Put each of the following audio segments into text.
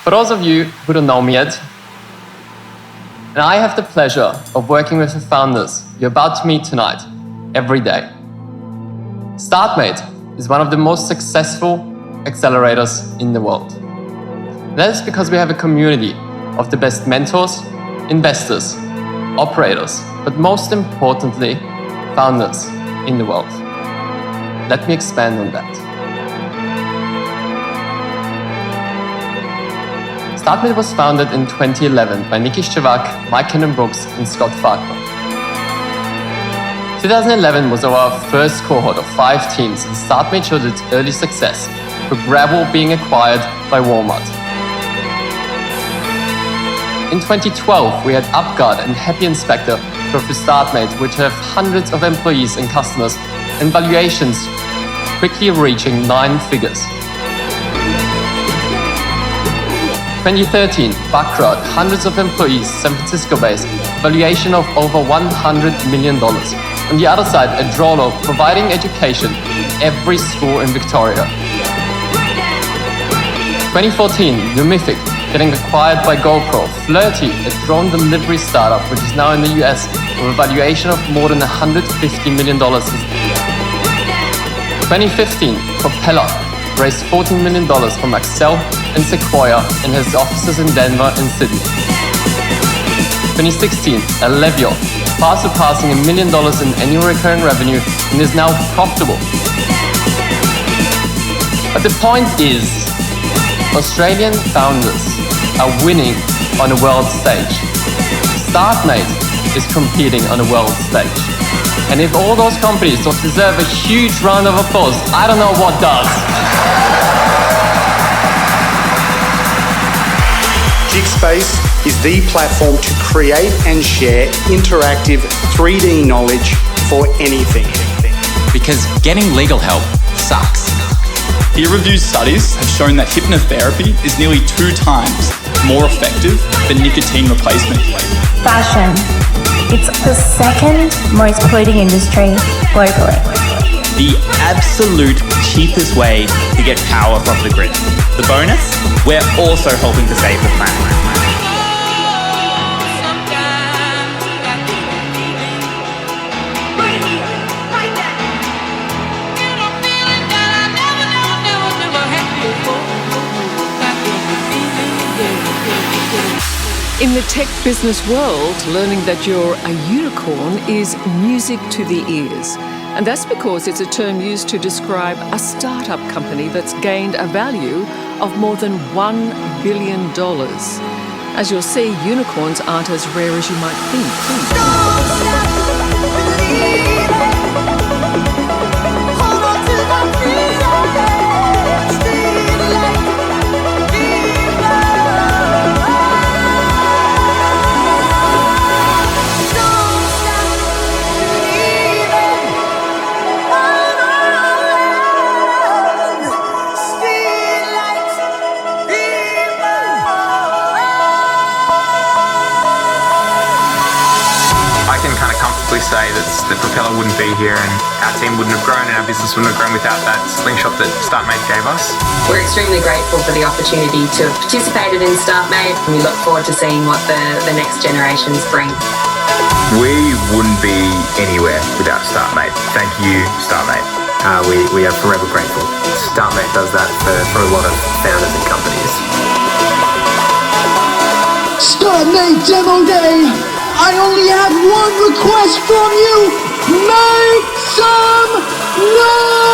For those of you who don't know me yet, and I have the pleasure of working with the founders you're about to meet tonight, every day. Startmate is one of the most successful accelerators in the world. That is because we have a community of the best mentors, investors, operators, but most importantly, founders in the world. Let me expand on that. Startmate was founded in 2011 by Nikki Stevak, Mike Cannon-Brooks, and Scott Farquhar. 2011 was our first cohort of 5 teams, and Startmate showed its early success, with Gravel being acquired by Walmart. In 2012, we had UpGuard and Happy Inspector go through Startmate, which have hundreds of employees and customers, and valuations quickly reaching 9 figures. 2013, Backrod, hundreds of employees, San Francisco-based, valuation of over $100 million. On the other side, Adrolo, providing education in every school in Victoria. 2014, Numific, getting acquired by GoPro. Flirty, a drone delivery startup, which is now in the US, with a valuation of more than $150 million. 2015, Propeller, raised $14 million from Accel and Sequoia and has offices in Denver and Sydney. 2016, Alevio, far surpassing $1 million in annual recurring revenue and is now profitable. But the point is, Australian founders are winning on a world stage. Startmate is competing on a world stage. And if all those companies don't deserve a huge round of applause, I don't know what does. Gigspace is the platform to create and share interactive 3D knowledge for anything. Because getting legal help sucks. Peer-reviewed studies have shown that hypnotherapy is nearly 2 times more effective than nicotine replacement. Fashion. It's the second most polluting industry globally. The absolute cheapest way to get power from the grid. The bonus? We're also helping to save the planet. In the tech business world, learning that you're a unicorn is music to the ears. And that's because it's a term used to describe a startup company that's gained a value of more than $1 billion. As you'll see, unicorns aren't as rare as you might think. Say that the Propeller wouldn't be here and our team wouldn't have grown and our business wouldn't have grown without that slingshot that Startmate gave us. We're extremely grateful for the opportunity to have participated in Startmate, and we look forward to seeing what the next generations bring. We wouldn't be anywhere without Startmate. Thank you, Startmate. We are forever grateful. Startmate does that for a lot of founders and companies. Startmate Demo Day! I only have one request from you. Make some noise!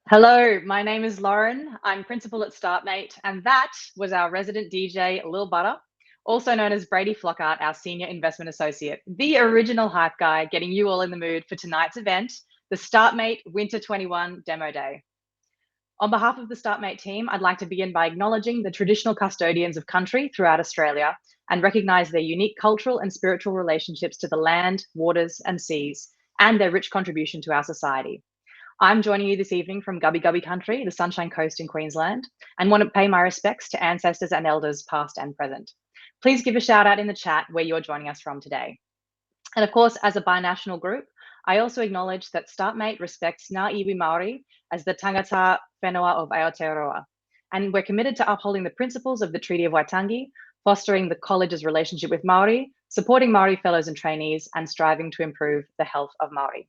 Hello, my name is Lauren. I'm principal at Startmate, and that was our resident DJ, Lil Butter, also known as Brady Flockhart, our senior investment associate, the original hype guy, getting you all in the mood for tonight's event, the Startmate Winter 21 Demo Day. On behalf of the Startmate team, I'd like to begin by acknowledging the traditional custodians of country throughout Australia and recognise their unique cultural and spiritual relationships to the land, waters, and seas, and their rich contribution to our society. I'm joining you this evening from Gubbi Gubbi country, the Sunshine Coast in Queensland, and want to pay my respects to ancestors and elders past and present. Please give a shout out in the chat where you're joining us from today. And of course, as a binational group, I also acknowledge that Startmate respects Ngā iwi Māori as the tangata whenua of Aotearoa. And we're committed to upholding the principles of the Treaty of Waitangi, fostering the college's relationship with Māori, supporting Māori fellows and trainees, and striving to improve the health of Māori.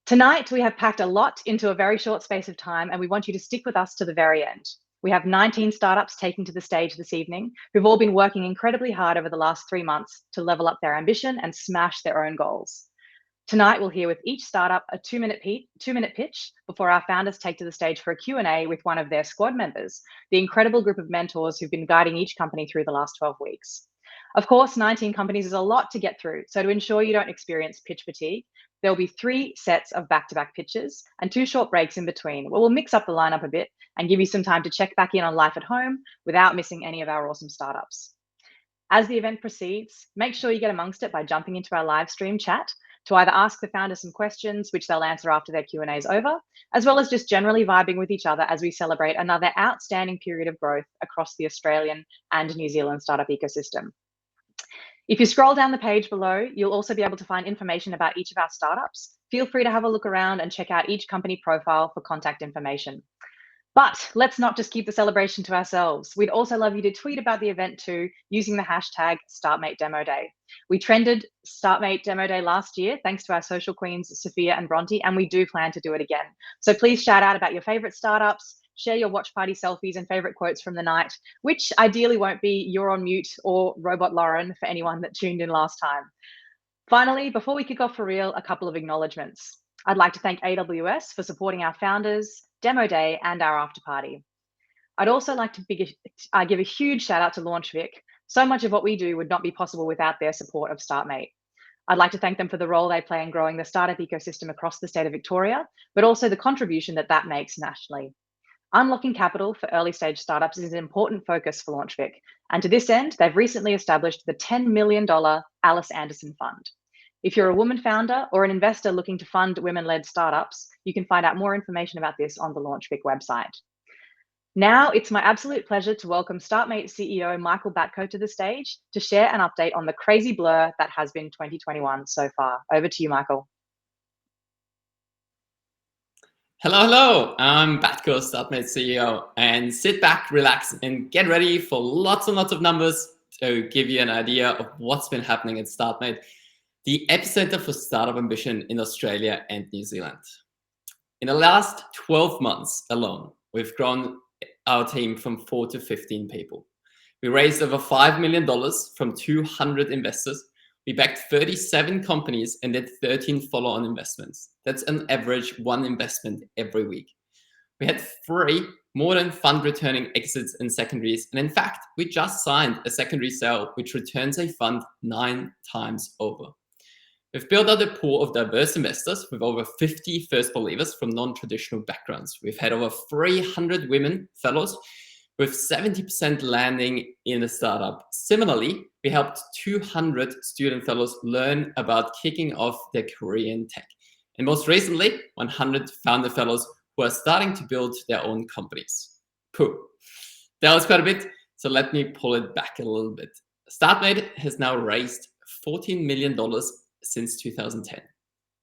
Tonight, we have packed a lot into a very short space of time, and we want you to stick with us to the very end. We have 19 startups taking to the stage this evening, who've all been working incredibly hard over the last 3 months to level up their ambition and smash their own goals. Tonight, we'll hear with each startup a 2-minute pitch before our founders take to the stage for a Q&A with one of their squad members, the incredible group of mentors who've been guiding each company through the last 12 weeks. Of course, 19 companies is a lot to get through, so to ensure you don't experience pitch fatigue, there will be 3 sets of back-to-back pitches and 2 short breaks in between, where we'll mix up the lineup a bit and give you some time to check back in on life at home without missing any of our awesome startups. As the event proceeds, make sure you get amongst it by jumping into our live stream chat to either ask the founders some questions, which they'll answer after their Q&A is over, as well as just generally vibing with each other as we celebrate another outstanding period of growth across the Australian and New Zealand startup ecosystem. If you scroll down the page below, you'll also be able to find information about each of our startups. Feel free to have a look around and check out each company profile for contact information. But let's not just keep the celebration to ourselves. We'd also love you to tweet about the event too, using the hashtag #StartmateDemoDay. We trended Startmate Demo Day last year, thanks to our social queens, Sophia and Bronte, and we do plan to do it again. So please shout out about your favorite startups, share your watch party selfies and favorite quotes from the night, which ideally won't be "you're on mute" or "Robot Lauren" for anyone that tuned in last time. Finally, before we kick off for real, a couple of acknowledgements. I'd like to thank AWS for supporting our founders, Demo Day, and our after party. I'd also like to give a huge shout out to LaunchVic. So much of what we do would not be possible without their support of Startmate. I'd like to thank them for the role they play in growing the startup ecosystem across the state of Victoria, but also the contribution that makes nationally. Unlocking capital for early stage startups is an important focus for LaunchVic. And to this end, they've recently established the $10 million Alice Anderson Fund. If you're a woman founder or an investor looking to fund women-led startups, you can find out more information about this on the LaunchVic website. Now, it's my absolute pleasure to welcome Startmate CEO Michael Batco to the stage to share an update on the crazy blur that has been 2021 so far. Over to you, Michael. Hello, I'm Batco, Startmate CEO, and sit back, relax, and get ready for lots and lots of numbers to give you an idea of what's been happening at Startmate, the epicenter for startup ambition in Australia and New Zealand. In the last 12 months alone, we've grown our team from 4 to 15 people. We raised over $5 million from 200 investors. We backed 37 companies and did 13 follow-on investments. That's an average 1 investment every week. We had 3 more than fund returning exits and secondaries. And in fact, we just signed a secondary sale, which returns a fund 9 times over. We've built out a pool of diverse investors with over 50 first believers from non-traditional backgrounds. We've had over 300 women fellows, with 70% landing in a startup. Similarly, we helped 200 student fellows learn about kicking off their career in tech. And most recently, 100 founder fellows who are starting to build their own companies. Cool. That was quite a bit, so let me pull it back a little bit. Startmate has now raised $14 million since 2010,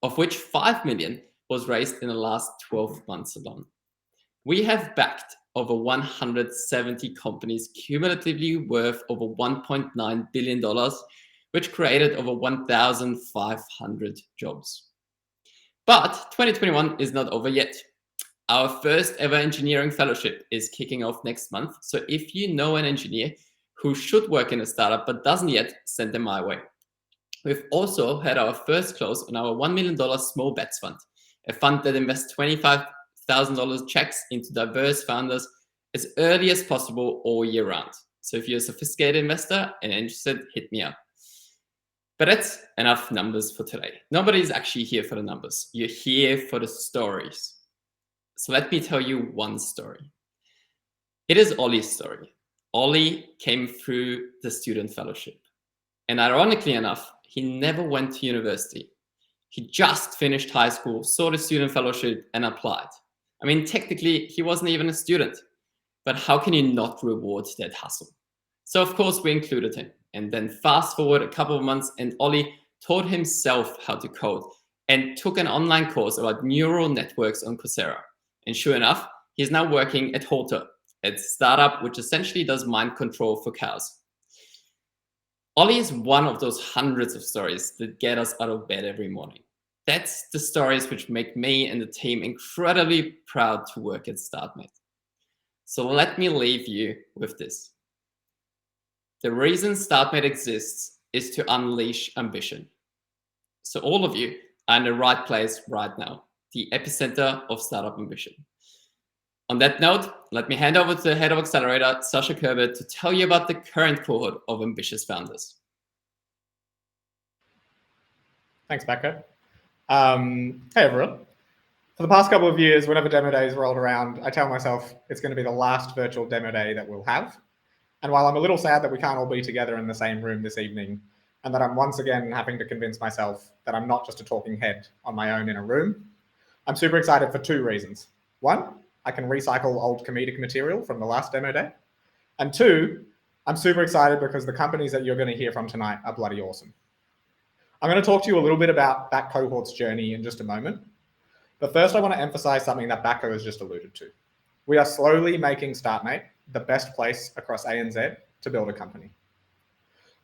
of which $5 million was raised in the last 12 months alone. We have backed over 170 companies cumulatively worth over $1.9 billion, which created over 1,500 jobs. But 2021 is not over yet. Our first ever engineering fellowship is kicking off next month. So if you know an engineer who should work in a startup but doesn't yet, send them my way. We've also had our first close on our $1 million small bets fund, a fund that invests $1,000 checks into diverse founders as early as possible all year round. So if you're a sophisticated investor and interested, hit me up. But that's enough numbers for today. Nobody's actually here for the numbers. You're here for the stories. So let me tell you one story. It is Ollie's story. Ollie came through the student fellowship. And ironically enough, he never went to university. He just finished high school, saw the student fellowship and applied. I mean, technically, he wasn't even a student. But how can you not reward that hustle? So of course, we included him. And then fast forward a couple of months and Ollie taught himself how to code and took an online course about neural networks on Coursera. And sure enough, he's now working at Halter, a startup which essentially does mind control for cows. Ollie is one of those hundreds of stories that get us out of bed every morning. That's the stories which make me and the team incredibly proud to work at Startmate. So let me leave you with this. The reason Startmate exists is to unleash ambition. So all of you are in the right place right now, the epicenter of startup ambition. On that note, let me hand over to the head of Accelerator, Sasha Kerber, to tell you about the current cohort of ambitious founders. Thanks, Batco. Hey, everyone. For the past couple of years, whenever demo days rolled around, I tell myself it's going to be the last virtual demo day that we'll have. And while I'm a little sad that we can't all be together in the same room this evening, and that I'm once again having to convince myself that I'm not just a talking head on my own in a room, I'm super excited for two reasons. One, I can recycle old comedic material from the last demo day. And two, I'm super excited because the companies that you're going to hear from tonight are bloody awesome. I'm going to talk to you a little bit about that cohort's journey in just a moment. But first, I want to emphasize something that Batco has just alluded to. We are slowly making Startmate the best place across ANZ to build a company.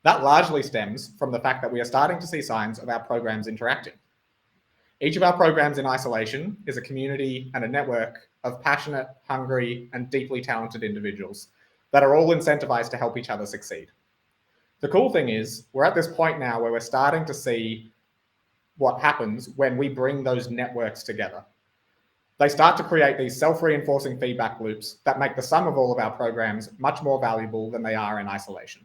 That largely stems from the fact that we are starting to see signs of our programs interacting. Each of our programs in isolation is a community and a network of passionate, hungry, and deeply talented individuals that are all incentivized to help each other succeed. The cool thing is, we're at this point now where we're starting to see what happens when we bring those networks together. They start to create these self-reinforcing feedback loops that make the sum of all of our programs much more valuable than they are in isolation.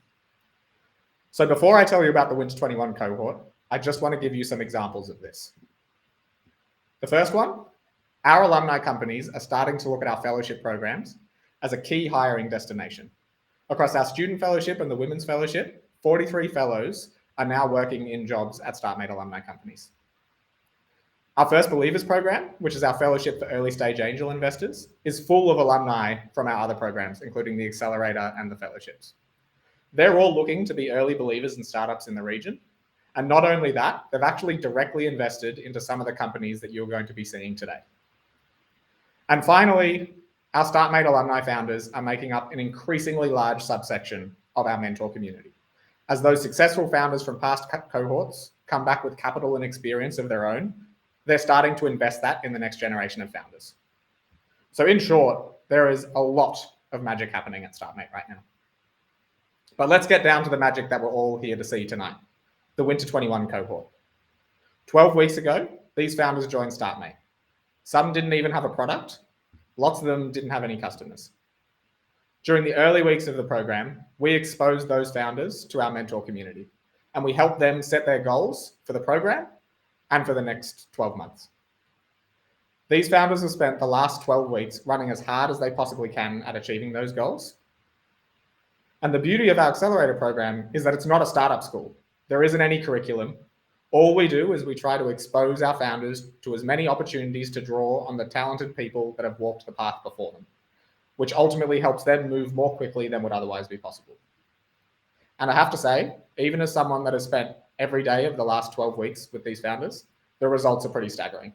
So before I tell you about the W21 cohort, I just want to give you some examples of this. The first one, our alumni companies are starting to look at our fellowship programs as a key hiring destination. Across our student fellowship and the women's fellowship, 43 fellows are now working in jobs at Startmate alumni companies. Our First Believers program, which is our fellowship for early stage angel investors, is full of alumni from our other programs, including the Accelerator and the fellowships. They're all looking to be early believers in startups in the region. And not only that, they've actually directly invested into some of the companies that you're going to be seeing today. And finally, our Startmate alumni founders are making up an increasingly large subsection of our mentor community. As those successful founders from past cohorts come back with capital and experience of their own, they're starting to invest that in the next generation of founders. So in short, there is a lot of magic happening at Startmate right now. But let's get down to the magic that we're all here to see tonight, the W21 cohort. 12 weeks ago, these founders joined Startmate. Some didn't even have a product. Lots of them didn't have any customers. During the early weeks of the program, we exposed those founders to our mentor community, and we helped them set their goals for the program and for the next 12 months. These founders have spent the last 12 weeks running as hard as they possibly can at achieving those goals. And the beauty of our accelerator program is that it's not a startup school. There isn't any curriculum. All we do is we try to expose our founders to as many opportunities to draw on the talented people that have walked the path before them, which ultimately helps them move more quickly than would otherwise be possible. And I have to say, even as someone that has spent every day of the last 12 weeks with these founders, the results are pretty staggering.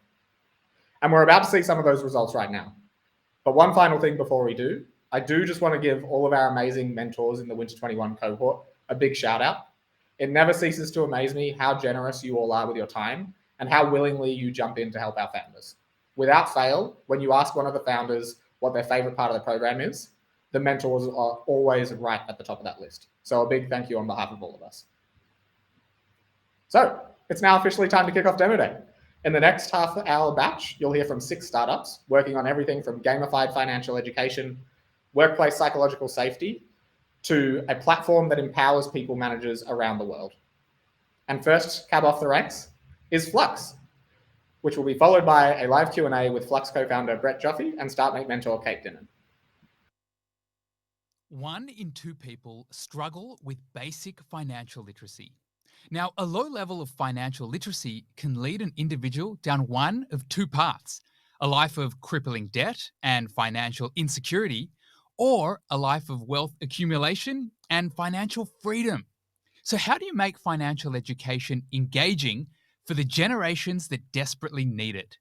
And we're about to see some of those results right now. But one final thing before we do, I do just want to give all of our amazing mentors in the W21 cohort a big shout out. It never ceases to amaze me how generous you all are with your time and how willingly you jump in to help our founders. Without fail, when you ask one of the founders what their favorite part of the program is, the mentors are always right at the top of that list. So a big thank you on behalf of all of us. So it's now officially time to kick off demo day. In the next half-hour batch, you'll hear from 6 startups working on everything from gamified financial education, workplace psychological safety, to a platform that empowers people managers around the world. And first cab off the ranks is Flux, which will be followed by a live Q&A with Flux co-founder Brett Joffe and Startmate mentor Kate Dinnan. 1 in 2 people struggle with basic financial literacy. Now, a low level of financial literacy can lead an individual down one of 2 paths: a life of crippling debt and financial insecurity, or a life of wealth accumulation and financial freedom. So how do you make financial education engaging for the generations that desperately need it?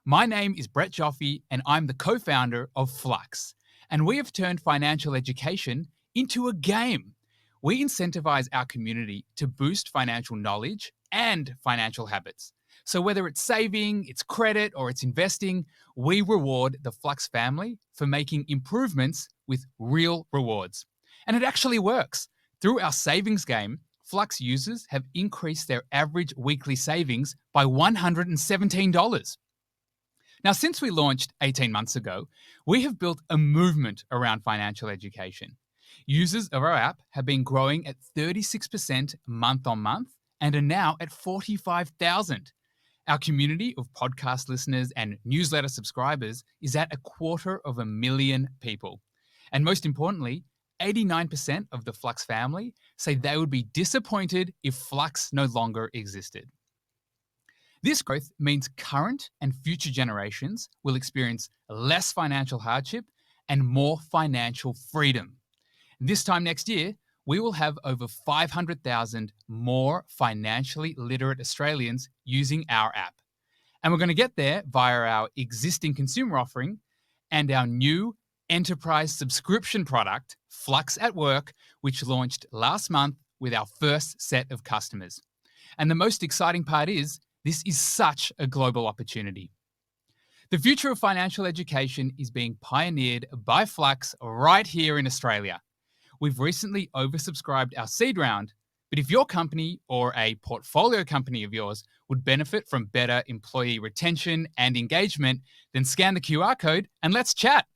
My name is Brett Joffe, and I'm the co-founder of Flux. And we have turned financial education into a game. We incentivize our community to boost financial knowledge and financial habits. So whether it's saving, it's credit, or it's investing, we reward the Flux family for making improvements with real rewards. And it actually works. Through our savings game, Flux users have increased their average weekly savings by $117. Now, since we launched 18 months ago, we have built a movement around financial education. Users of our app have been growing at 36% month on month and are now at 45,000. Our community of podcast listeners and newsletter subscribers is at 250,000 people. And most importantly, 89% of the Flux family say they would be disappointed if Flux no longer existed. This growth means current and future generations will experience less financial hardship and more financial freedom. This time next year, we will have over 500,000 more financially literate Australians using our app. And we're going to get there via our existing consumer offering and our new enterprise subscription product, Flux at Work, which launched last month with our first set of customers. And the most exciting part is, this is such a global opportunity. The future of financial education is being pioneered by Flux right here in Australia. We've recently oversubscribed our seed round, but if your company or a portfolio company of yours would benefit from better employee retention and engagement, then scan the QR code and let's chat.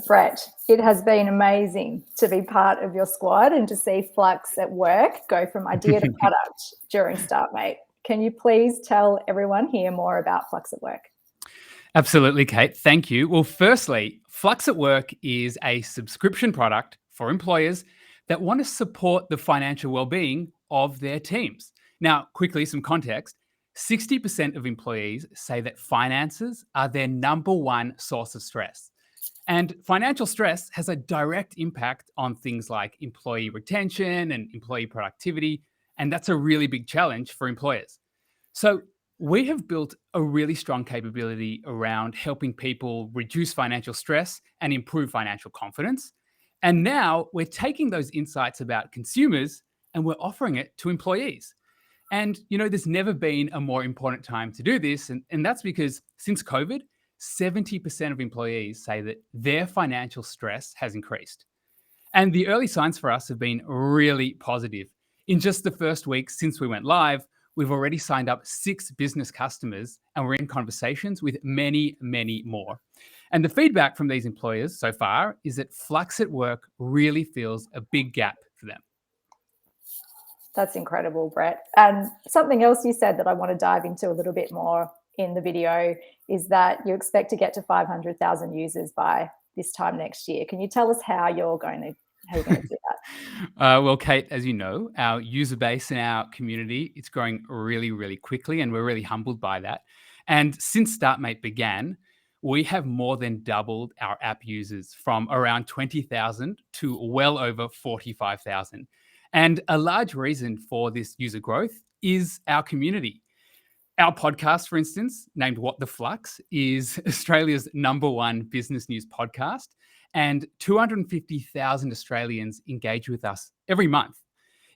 Brett, it has been amazing to be part of your squad and to see Flux at Work go from idea to product during Startmate. Can you please tell everyone here more about Flux at Work? Absolutely, Kate. Thank you. Well, firstly, Flux at Work is a subscription product for employers that want to support the financial well-being of their teams. Now, quickly, some context. 60% of employees say that finances are their number one source of stress. And financial stress has a direct impact on things like employee retention and employee productivity, and that's a really big challenge for employers. So we have built a really strong capability around helping people reduce financial stress and improve financial confidence. And now we're taking those insights about consumers and we're offering it to employees. And, there's never been a more important time to do this. And that's because since COVID, 70% of employees say that their financial stress has increased. And the early signs for us have been really positive. In just the first week since we went live, we've already signed up 6 business customers and we're in conversations with many, many more. And the feedback from these employers so far is that Flux at Work really fills a big gap for them. That's incredible, Brett. And something else you said that I want to dive into a little bit more in the video is that you expect to get to 500,000 users by this time next year. Can you tell us how you're going to do that? Well, Kate, as you know, our user base in our community, it's growing really, really quickly, and we're really humbled by that. And since Startmate began, we have more than doubled our app users from around 20,000 to well over 45,000. And a large reason for this user growth is our community. Our podcast, for instance, named What the Flux, is Australia's #1 business news podcast, and 250,000 Australians engage with us every month.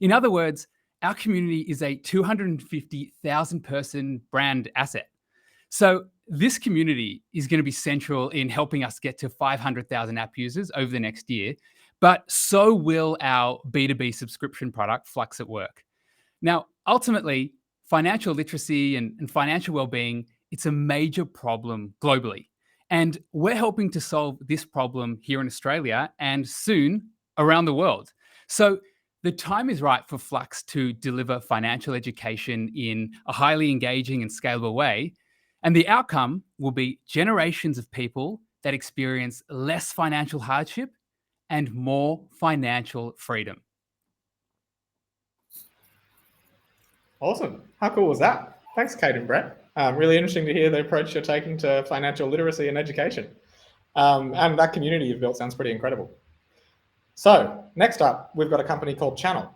In other words, our community is a 250,000 person brand asset. So this community is going to be central in helping us get to 500,000 app users over the next year. but so will our B2B subscription product, Flux at Work. Now, ultimately, financial literacy and financial well-being, it's a major problem globally. And we're helping to solve this problem here in Australia and soon around the world. So the time is right for Flux to deliver financial education in a highly engaging and scalable way. And the outcome will be generations of people that experience less financial hardship and more financial freedom. Awesome. How cool was that? Thanks, Kate and Brett. Really interesting to hear the approach you're taking to financial literacy and education. And that community you've built sounds pretty incredible. So next up, we've got a company called chnnl.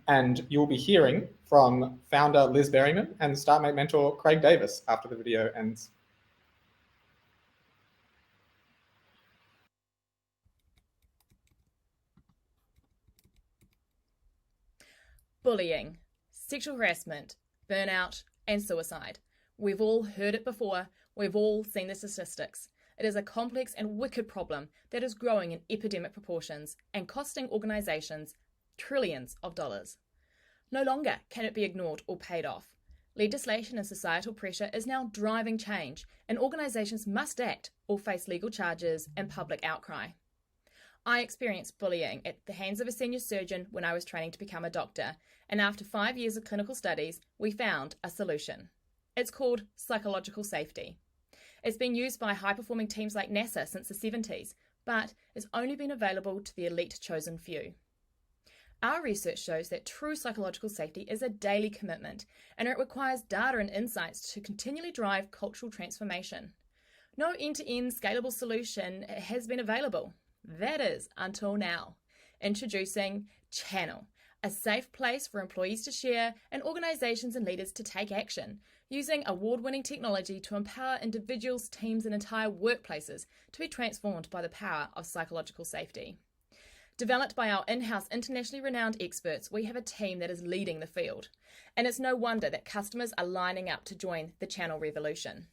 And you'll be hearing from founder Liz Berryman and Startmate mentor Craig Davis after the video ends. Bullying, sexual harassment, burnout, and suicide. We've all heard it before. We've all seen the statistics. It is a complex and wicked problem that is growing in epidemic proportions and costing organisations trillions of dollars. No longer can it be ignored or paid off. Legislation and societal pressure is now driving change, and organisations must act or face legal charges and public outcry. I experienced bullying at the hands of a senior surgeon when I was training to become a doctor, and after 5 years of clinical studies, we found a solution. It's called psychological safety. It's been used by high-performing teams like NASA since the 70s, but it's only been available to the elite chosen few. Our research shows that true psychological safety is a daily commitment, and it requires data and insights to continually drive cultural transformation. No end-to-end scalable solution has been available. That is, until now. Introducing chnnl, a safe place for employees to share and organisations and leaders to take action, using award-winning technology to empower individuals, teams and entire workplaces to be transformed by the power of psychological safety. Developed by our in-house internationally renowned experts, we have a team that is leading the field. And it's no wonder that customers are lining up to join the chnnl revolution.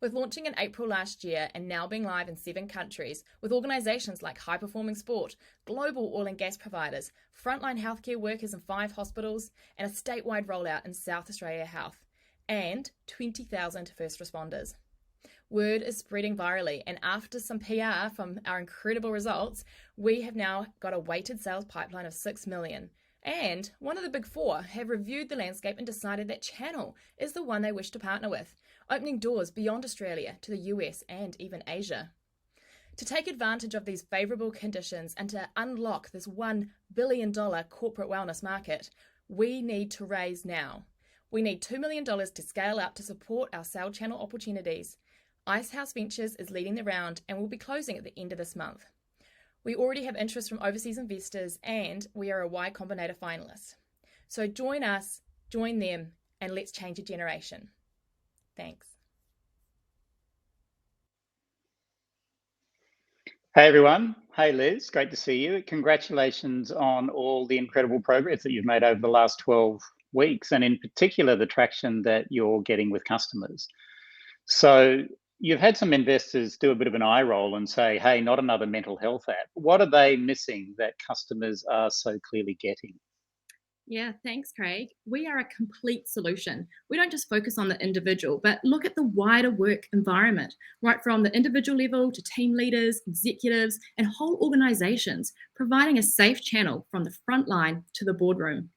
With launching in April last year and now being live in 7 countries, with organisations like High Performing Sport, global oil and gas providers, frontline healthcare workers in 5 hospitals, and a statewide rollout in South Australia Health, and 20,000 first responders. Word is spreading virally, and after some PR from our incredible results, we have now got a weighted sales pipeline of 6 million. And one of the big 4 have reviewed the landscape and decided that chnnl is the one they wish to partner with, opening doors beyond Australia to the US and even Asia. To take advantage of these favourable conditions and to unlock this $1 billion corporate wellness market, we need to raise now. We need $2 million to scale up to support our sales channel opportunities. Icehouse Ventures is leading the round and will be closing at the end of this month. We already have interest from overseas investors and we are a Y Combinator finalist. So join us, join them, and let's change a generation. Thanks. Hey everyone. Hey Liz, great to see you. Congratulations on all the incredible progress that you've made over the last 12 weeks, and in particular the traction that you're getting with customers. So you've had some investors do a bit of an eye roll and say, hey, not another mental health app. What are they missing that customers are so clearly getting? Yeah, thanks, Craig. We are a complete solution. We don't just focus on the individual, but look at the wider work environment, right from the individual level to team leaders, executives, and whole organizations, providing a safe channel from the front line to the boardroom.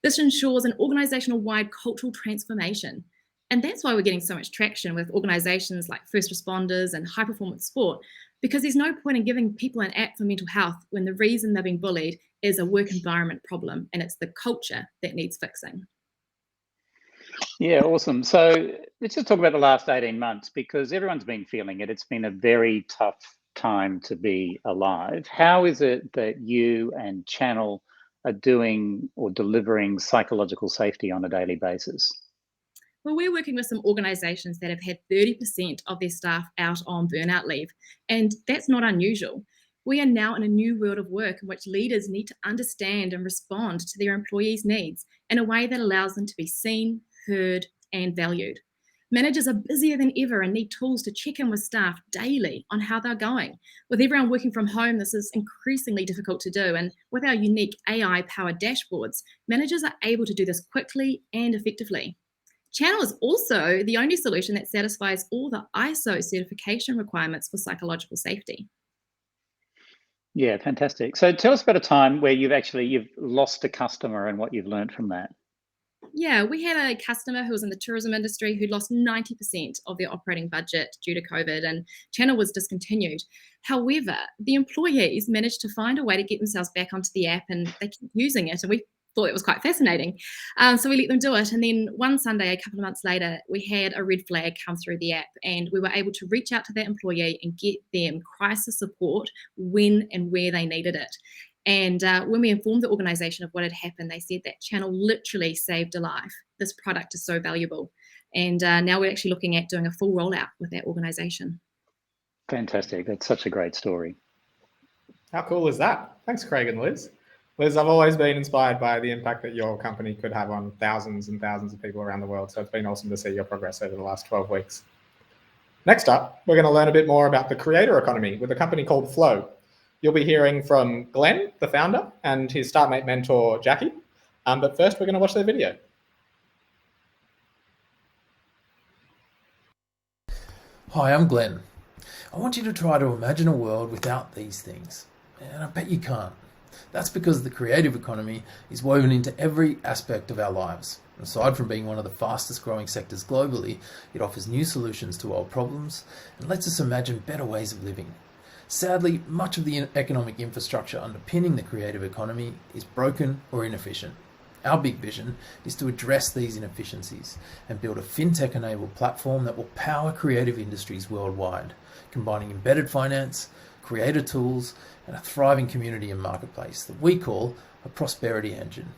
This ensures an organizational-wide cultural transformation. And that's why we're getting so much traction with organizations like first responders and high-performance sport, because there's no point in giving people an app for mental health when the reason they're being bullied is a work environment problem, and it's the culture that needs fixing. Yeah, awesome. So let's just talk about the last 18 months, because everyone's been feeling it. It's been a very tough time to be alive. How is it that you and chnnl are doing or delivering psychological safety on a daily basis? Well, we're working with some organisations that have had 30% of their staff out on burnout leave, and that's not unusual. We are now in a new world of work in which leaders need to understand and respond to their employees' needs in a way that allows them to be seen, heard, and valued. Managers are busier than ever and need tools to check in with staff daily on how they're going. With everyone working from home, this is increasingly difficult to do. And with our unique AI-powered dashboards, managers are able to do this quickly and effectively. Channel is also the only solution that satisfies all the ISO certification requirements for psychological safety. Yeah, fantastic. So tell us about a time where you've lost a customer and what you've learned from that. Yeah, we had a customer who was in the tourism industry who lost 90% of their operating budget due to COVID, and Channel was discontinued. However, the employees managed to find a way to get themselves back onto the app, and they kept using it, and we thought it was quite fascinating. So we let them do it. And then one Sunday, a couple of months later, we had a red flag come through the app, and we were able to reach out to that employee and get them crisis support when and where they needed it. And when we informed the organisation of what had happened, they said that Channel literally saved a life. This product is so valuable. And now we're actually looking at doing a full rollout with that organisation. Fantastic. That's such a great story. How cool is that? Thanks, Craig and Liz. Liz, I've always been inspired by the impact that your company could have on thousands and thousands of people around the world. So it's been awesome to see your progress over the last 12 weeks. Next up, we're going to learn a bit more about the creator economy with a company called Flow. You'll be hearing from Glenn, the founder, and his Startmate mentor, Jackie. But first, we're going to watch their video. Hi, I'm Glenn. I want you to try to imagine a world without these things. And I bet you can't. That's because the creative economy is woven into every aspect of our lives. Aside from being one of the fastest growing sectors globally, it offers new solutions to old problems and lets us imagine better ways of living. Sadly, much of the economic infrastructure underpinning the creative economy is broken or inefficient. Our big vision is to address these inefficiencies and build a fintech-enabled platform that will power creative industries worldwide, combining embedded finance, creator tools, and a thriving community and marketplace that we call a prosperity engine.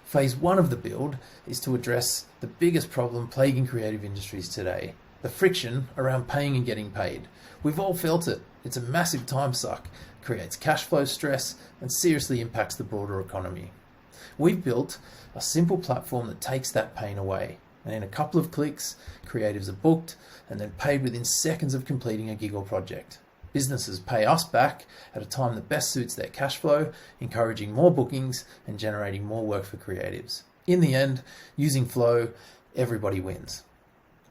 Phase 1 of the build is to address the biggest problem plaguing creative industries today, the friction around paying and getting paid. We've all felt it. It's a massive time suck, creates cash flow stress, and seriously impacts the broader economy. We've built a simple platform that takes that pain away, and in a couple of clicks, creatives are booked and then paid within seconds of completing a gig or project. Businesses pay us back at a time that best suits their cash flow, encouraging more bookings and generating more work for creatives. In the end, using Flow, everybody wins.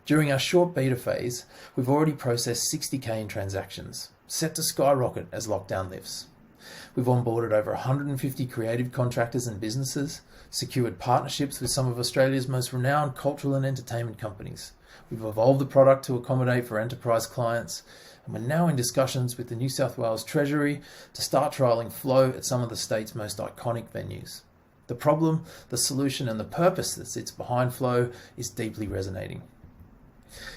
During our short beta phase, we've already processed 60k in transactions, set to skyrocket as lockdown lifts. We've onboarded over 150 creative contractors and businesses, secured partnerships with some of Australia's most renowned cultural and entertainment companies. We've evolved the product to accommodate for enterprise clients, and we're now in discussions with the New South Wales Treasury to start trialling Flow at some of the state's most iconic venues. The problem, the solution, and the purpose that sits behind Flow is deeply resonating.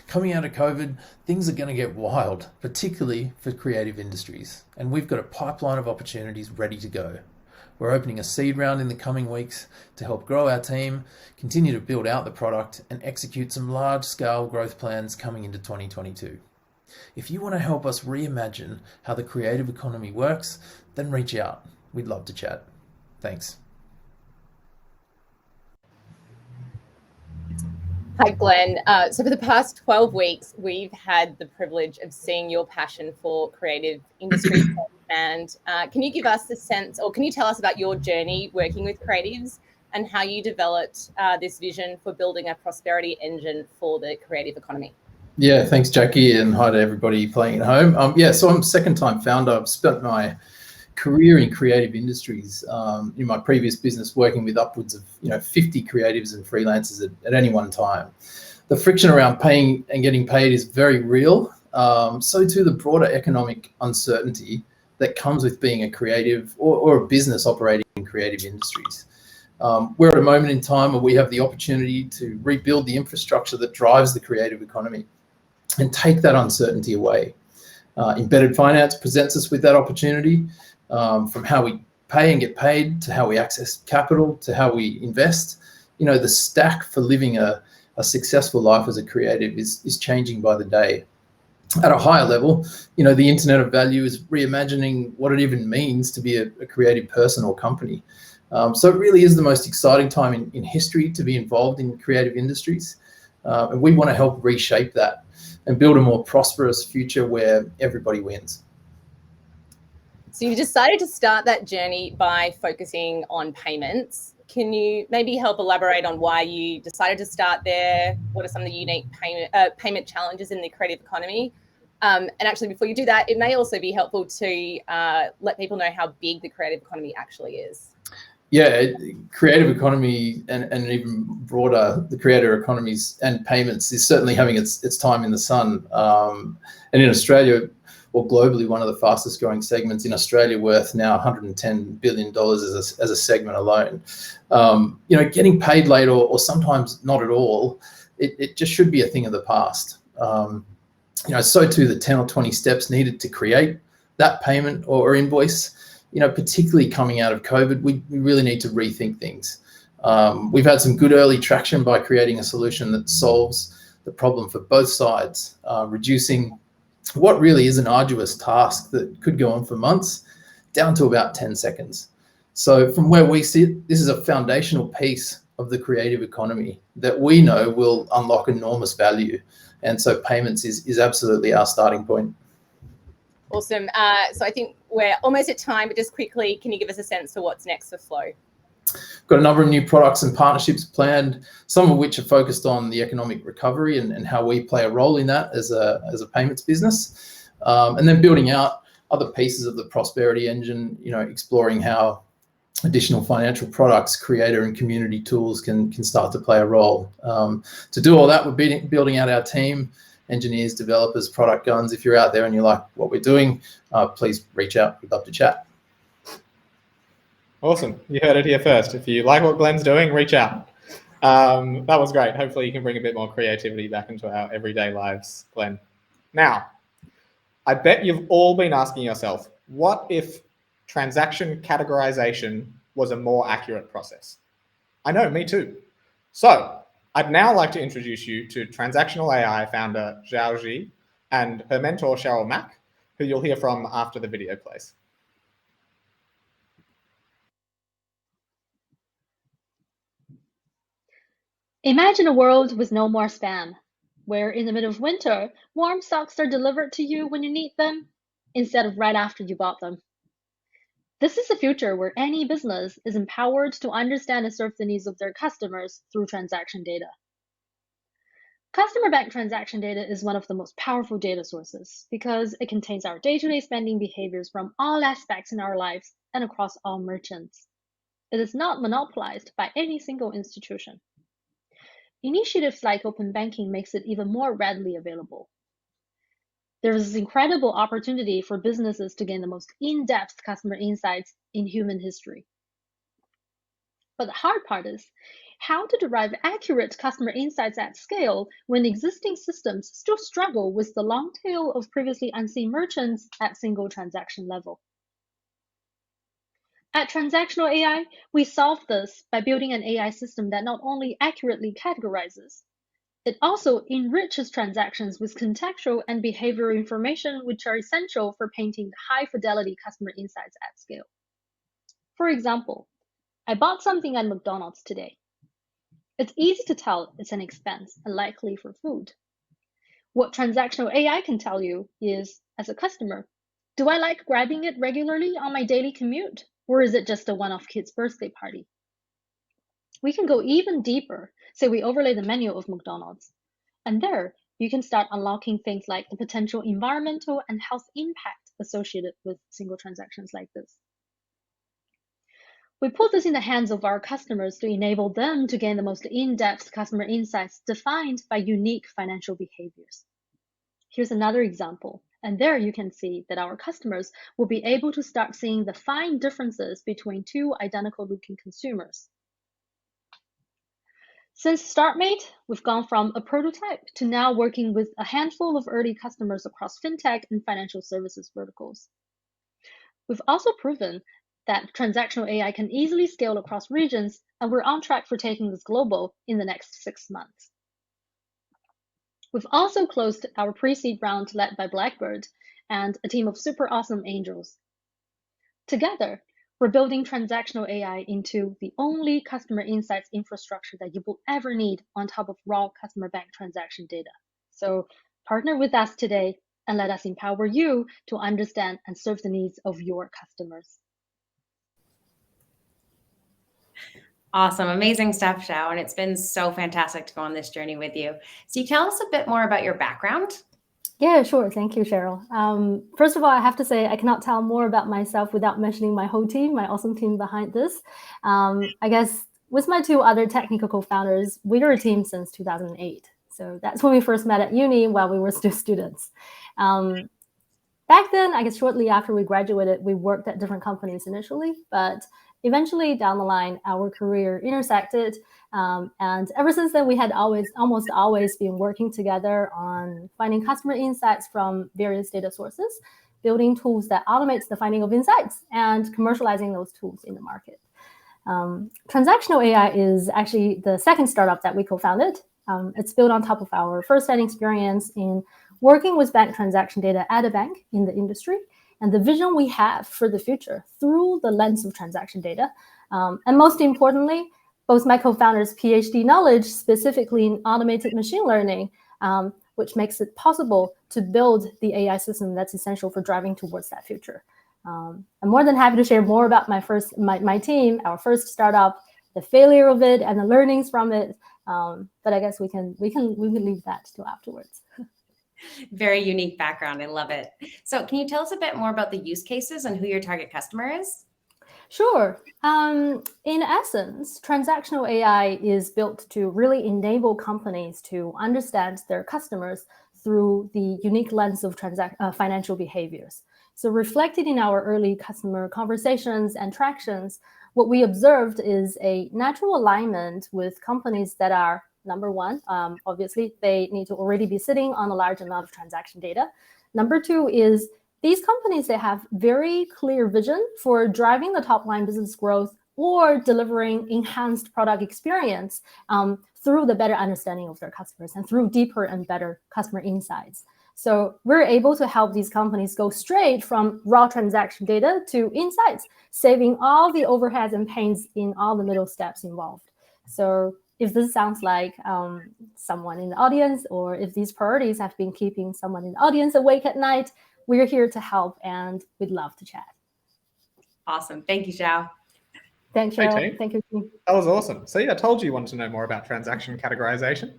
Coming out of COVID, things are going to get wild, particularly for creative industries, and we've got a pipeline of opportunities ready to go. We're opening a seed round in the coming weeks to help grow our team, continue to build out the product, and execute some large-scale growth plans coming into 2022. If you want to help us reimagine how the creative economy works, then reach out. We'd love to chat. Thanks. Hi, Glenn. So for the past 12 weeks, we've had the privilege of seeing your passion for creative industries. And can you give us a sense, or can you tell us about your journey working with creatives and how you developed this vision for building a prosperity engine for the creative economy? Yeah, thanks, Jackie, and hi to everybody playing at home. So I'm a second-time founder. I've spent my career in creative industries. In my previous business, working with upwards of 50 creatives and freelancers at any one time. The friction around paying and getting paid is very real. So too the broader economic uncertainty that comes with being a creative or a business operating in creative industries. We're at a moment in time where we have the opportunity to rebuild the infrastructure that drives the creative economy and take that uncertainty away. Embedded finance presents us with that opportunity. From how we pay and get paid to how we access capital to how we invest, the stack for living a successful life as a creative is changing by the day. At a higher level, the Internet of Value is reimagining what it even means to be a creative person or company. So it really is the most exciting time in history to be involved in creative industries. And we want to help reshape that and build a more prosperous future where everybody wins. So you decided to start that journey by focusing on payments. Can you maybe help elaborate on why you decided to start there? What are some of the unique payment challenges in the creative economy? And actually, before you do that, it may also be helpful to let people know how big the creative economy actually is. Yeah, creative economy and even broader, the creator economies and payments is certainly having its time in the sun. And in Australia, or globally, one of the fastest growing segments in Australia, worth now $110 billion as a segment alone. Getting paid late or sometimes not at all, it just should be a thing of the past. So too the 10 or 20 steps needed to create that payment or invoice. Particularly coming out of COVID, we really need to rethink things. We've had some good early traction by creating a solution that solves the problem for both sides, reducing what really is an arduous task that could go on for months down to about 10 seconds. So from where we sit, this is a foundational piece of the creative economy that we know will unlock enormous value. And so payments is absolutely our starting point. Awesome. So I think we're almost at time, but just quickly, can you give us a sense for what's next for Flow? Got a number of new products and partnerships planned, some of which are focused on the economic recovery and how we play a role in that as a payments business. And then building out other pieces of the prosperity engine, exploring how additional financial products, creator and community tools can start to play a role. To do all that, we're building out our team, engineers, developers, product guns. If you're out there and you like what we're doing, please reach out. We'd love to chat. Awesome. You heard it here first. If you like what Glenn's doing, reach out. That was great. Hopefully you can bring a bit more creativity back into our everyday lives, Glenn. Now, I bet you've all been asking yourself, what if transaction categorization was a more accurate process? I know, me too. So I'd now like to introduce you to Transactional AI founder Zhao Ji and her mentor Cheryl Mack, who you'll hear from after the video plays. Imagine a world with no more spam, where in the middle of winter, warm socks are delivered to you when you need them, instead of right after you bought them. This is a future where any business is empowered to understand and serve the needs of their customers through transaction data. Customer bank transaction data is one of the most powerful data sources because it contains our day-to-day spending behaviors from all aspects in our lives and across all merchants. It is not monopolized by any single institution. Initiatives like open banking makes it even more readily available. There is this incredible opportunity for businesses to gain the most in-depth customer insights in human history. But the hard part is how to derive accurate customer insights at scale when existing systems still struggle with the long tail of previously unseen merchants at single transaction level. At Transactional AI, we solve this by building an AI system that not only accurately categorizes, it also enriches transactions with contextual and behavioral information which are essential for painting high-fidelity customer insights at scale. For example, I bought something at McDonald's today. It's easy to tell it's an expense and likely for food. What Transactional AI can tell you is, as a customer, do I like grabbing it regularly on my daily commute? Or is it just a one-off kid's birthday party? We can go even deeper, say we overlay the menu of McDonald's. And there, you can start unlocking things like the potential environmental and health impact associated with single transactions like this. We put this in the hands of our customers to enable them to gain the most in-depth customer insights defined by unique financial behaviors. Here's another example. And there you can see that our customers will be able to start seeing the fine differences between two identical looking consumers. Since Startmate, we've gone from a prototype to now working with a handful of early customers across fintech and financial services verticals. We've also proven that transactional AI can easily scale across regions, and we're on track for taking this global in the next 6 months. We've also closed our pre-seed round led by Blackbird and a team of super awesome angels. Together, We're building transactional AI into the only customer insights infrastructure that you will ever need on top of raw customer bank transaction data. So partner with us today and let us empower you to understand and serve the needs of your customers. Awesome. Amazing stuff, Xiao. And it's been so fantastic to go on this journey with you. So you tell us a bit more about your background? Yeah, sure. Thank you, Cheryl. First of all, I have to say I cannot tell more about myself without mentioning my whole team, my awesome team behind this. I guess with my two other technical co-founders, we were a team since 2008. So that's when we first met at uni while we were still students. Back then, I guess shortly after we graduated, we worked at different companies initially, but eventually down the line, our career intersected. And ever since then, we had almost always been working together on finding customer insights from various data sources, building tools that automates the finding of insights and commercializing those tools in the market. Transactional AI is actually the second startup that we co-founded. It's built on top of our first-hand experience in working with bank transaction data at a bank in the industry, and the vision we have for the future through the lens of transaction data. And most importantly, both my co-founders' PhD knowledge specifically in automated machine learning, which makes it possible to build the AI system that's essential for driving towards that future. I'm more than happy to share more about my team, our first startup, the failure of it, and the learnings from it. But I guess we can leave that till afterwards. Very unique background. I love it. So can you tell us a bit more about the use cases and who your target customer is? Sure. In essence, transactional AI is built to really enable companies to understand their customers through the unique lens of financial behaviors. So reflected in our early customer conversations and tractions, what we observed is a natural alignment with companies that are, number one, obviously, they need to already be sitting on a large amount of transaction data. Number two is these companies, they have very clear vision for driving the top line business growth or delivering enhanced product experience through the better understanding of their customers and through deeper and better customer insights. So we're able to help these companies go straight from raw transaction data to insights, saving all the overheads and pains in all the middle steps involved. So if this sounds like someone in the audience, or if these priorities have been keeping someone in the audience awake at night, we're here to help and we'd love to chat. Awesome. Thank you, Xiao. Thanks, Cheryl. Hey, thank you. That was awesome. See, I told you wanted to know more about transaction categorization.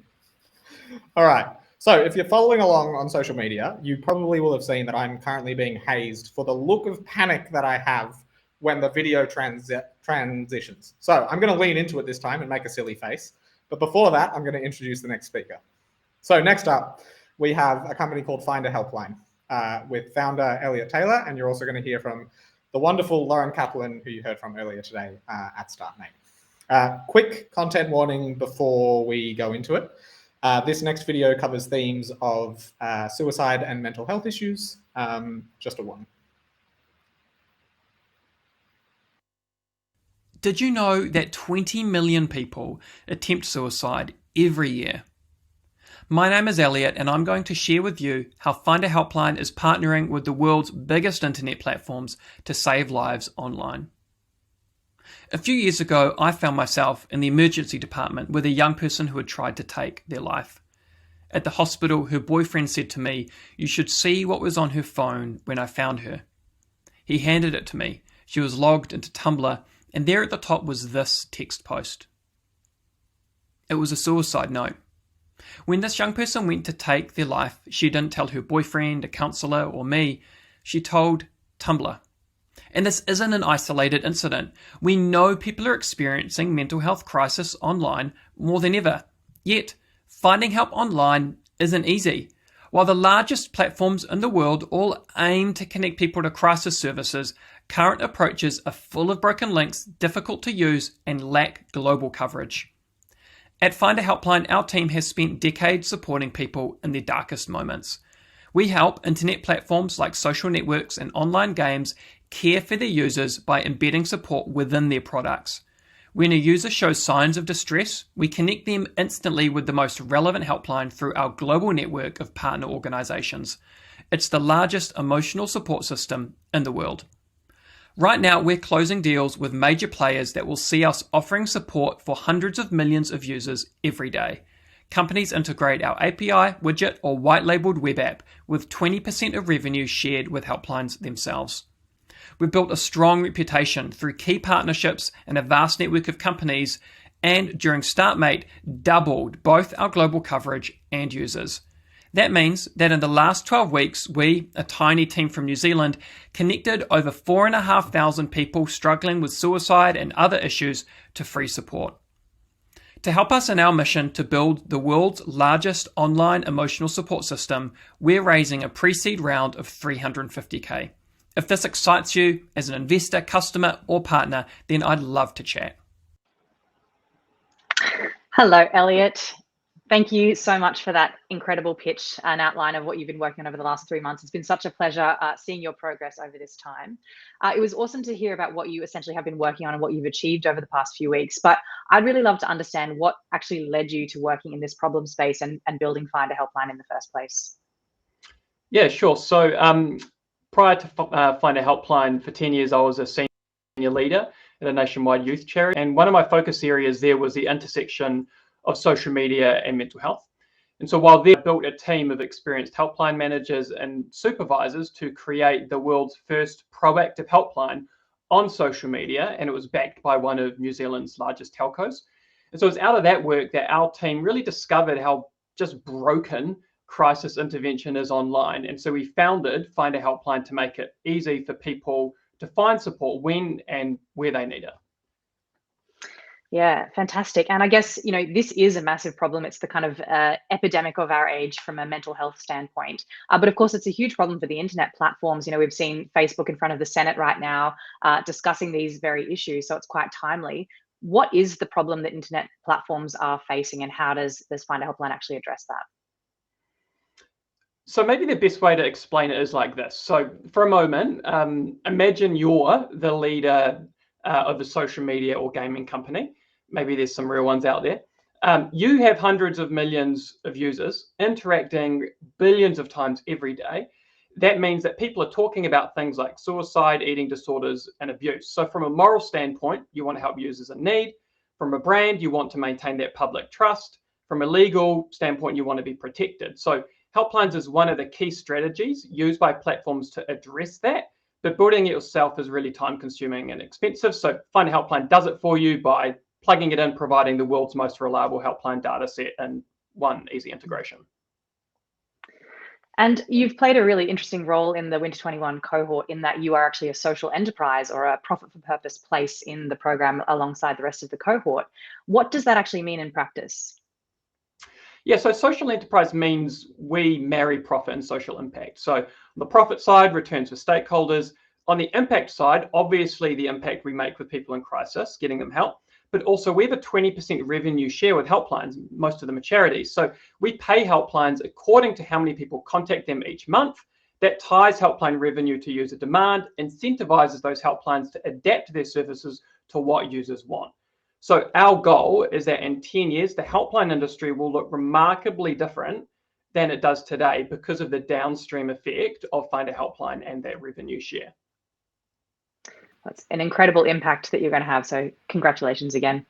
All right. So if you're following along on social media, you probably will have seen that I'm currently being hazed for the look of panic that I have when the video transitions. So I'm going to lean into it this time and make a silly face. But before that, I'm going to introduce the next speaker. So next up, we have a company called A Helpline with founder Elliot Taylor. And you're also going to hear from the wonderful Lauren Kaplan, who you heard from earlier today at Startmate. Quick content warning before we go into it. This next video covers themes of suicide and mental health issues. Just a warning. Did you know that 20 million people attempt suicide every year? My name is Elliot, and I'm going to share with you how A Helpline is partnering with the world's biggest internet platforms to save lives online. A few years ago, I found myself in the emergency department with a young person who had tried to take their life. At the hospital, her boyfriend said to me, "You should see what was on her phone when I found her." He handed it to me. She was logged into Tumblr, and there at the top was this text post. It was a suicide note. When this young person went to take their life, she didn't tell her boyfriend, a counsellor, or me. She told Tumblr. And this isn't an isolated incident. We know people are experiencing mental health crisis online more than ever. Yet, finding help online isn't easy. While the largest platforms in the world all aim to connect people to crisis services, current approaches are full of broken links, difficult to use, and lack global coverage. At A Helpline, our team has spent decades supporting people in their darkest moments. We help internet platforms like social networks and online games care for their users by embedding support within their products. When a user shows signs of distress, we connect them instantly with the most relevant helpline through our global network of partner organizations. It's the largest emotional support system in the world. Right now, we're closing deals with major players that will see us offering support for hundreds of millions of users every day. Companies integrate our API, widget, or white-labeled web app with 20% of revenue shared with helplines themselves. We've built a strong reputation through key partnerships and a vast network of companies, and during Startmate, doubled both our global coverage and users. That means that in the last 12 weeks, we, a tiny team from New Zealand, connected over 4,500 people struggling with suicide and other issues to free support. To help us in our mission to build the world's largest online emotional support system, we're raising a pre-seed round of $350K. If this excites you as an investor, customer, or partner, then I'd love to chat. Hello, Elliot. Thank you so much for that incredible pitch and outline of what you've been working on over the last 3 months. It's been such a pleasure seeing your progress over this time. It was awesome to hear about what you essentially have been working on and what you've achieved over the past few weeks, but I'd really love to understand what actually led you to working in this problem space and building Find a Helpline in the first place. Yeah, sure. So prior to Find a Helpline, for 10 years, I was a senior leader at a nationwide youth charity. And one of my focus areas there was the intersection of social media and mental health. And so while they built a team of experienced helpline managers and supervisors to create the world's first proactive helpline on social media, and it was backed by one of New Zealand's largest telcos. And so it was out of that work that our team really discovered how just broken crisis intervention is online. And so we founded Find a Helpline to make it easy for people to find support when and where they need it. Yeah, fantastic. And I guess, you know, this is a massive problem. It's the kind of epidemic of our age from a mental health standpoint. But of course, it's a huge problem for the internet platforms. You know, we've seen Facebook in front of the Senate right now discussing these very issues. So it's quite timely. What is the problem that internet platforms are facing, and how does Find a Helpline actually address that? So maybe the best way to explain it is like this. So for a moment, imagine you're the leader of a social media or gaming company. Maybe there's some real ones out there. You have hundreds of millions of users interacting billions of times every day. That means that people are talking about things like suicide, eating disorders, and abuse. So from a moral standpoint, you want to help users in need. From a brand, you want to maintain that public trust. From a legal standpoint, you want to be protected. So Helplines is one of the key strategies used by platforms to address that, but building it yourself is really time consuming and expensive. So Find a Helpline does it for you by plugging it in, providing the world's most reliable helpline data set in one easy integration. And you've played a really interesting role in the Winter 21 cohort in that you are actually a social enterprise or a profit for purpose place in the program alongside the rest of the cohort. What does that actually mean in practice? Yeah, so social enterprise means we marry profit and social impact. So on the profit side, returns for stakeholders. On the impact side, obviously the impact we make with people in crisis, getting them help, but also we have a 20% revenue share with helplines. Most of them are charities. So we pay helplines according to how many people contact them each month. That ties helpline revenue to user demand, incentivizes those helplines to adapt their services to what users want. So our goal is that in 10 years, the helpline industry will look remarkably different than it does today because of the downstream effect of Find a Helpline and that revenue share. That's an incredible impact that you're going to have. So congratulations again.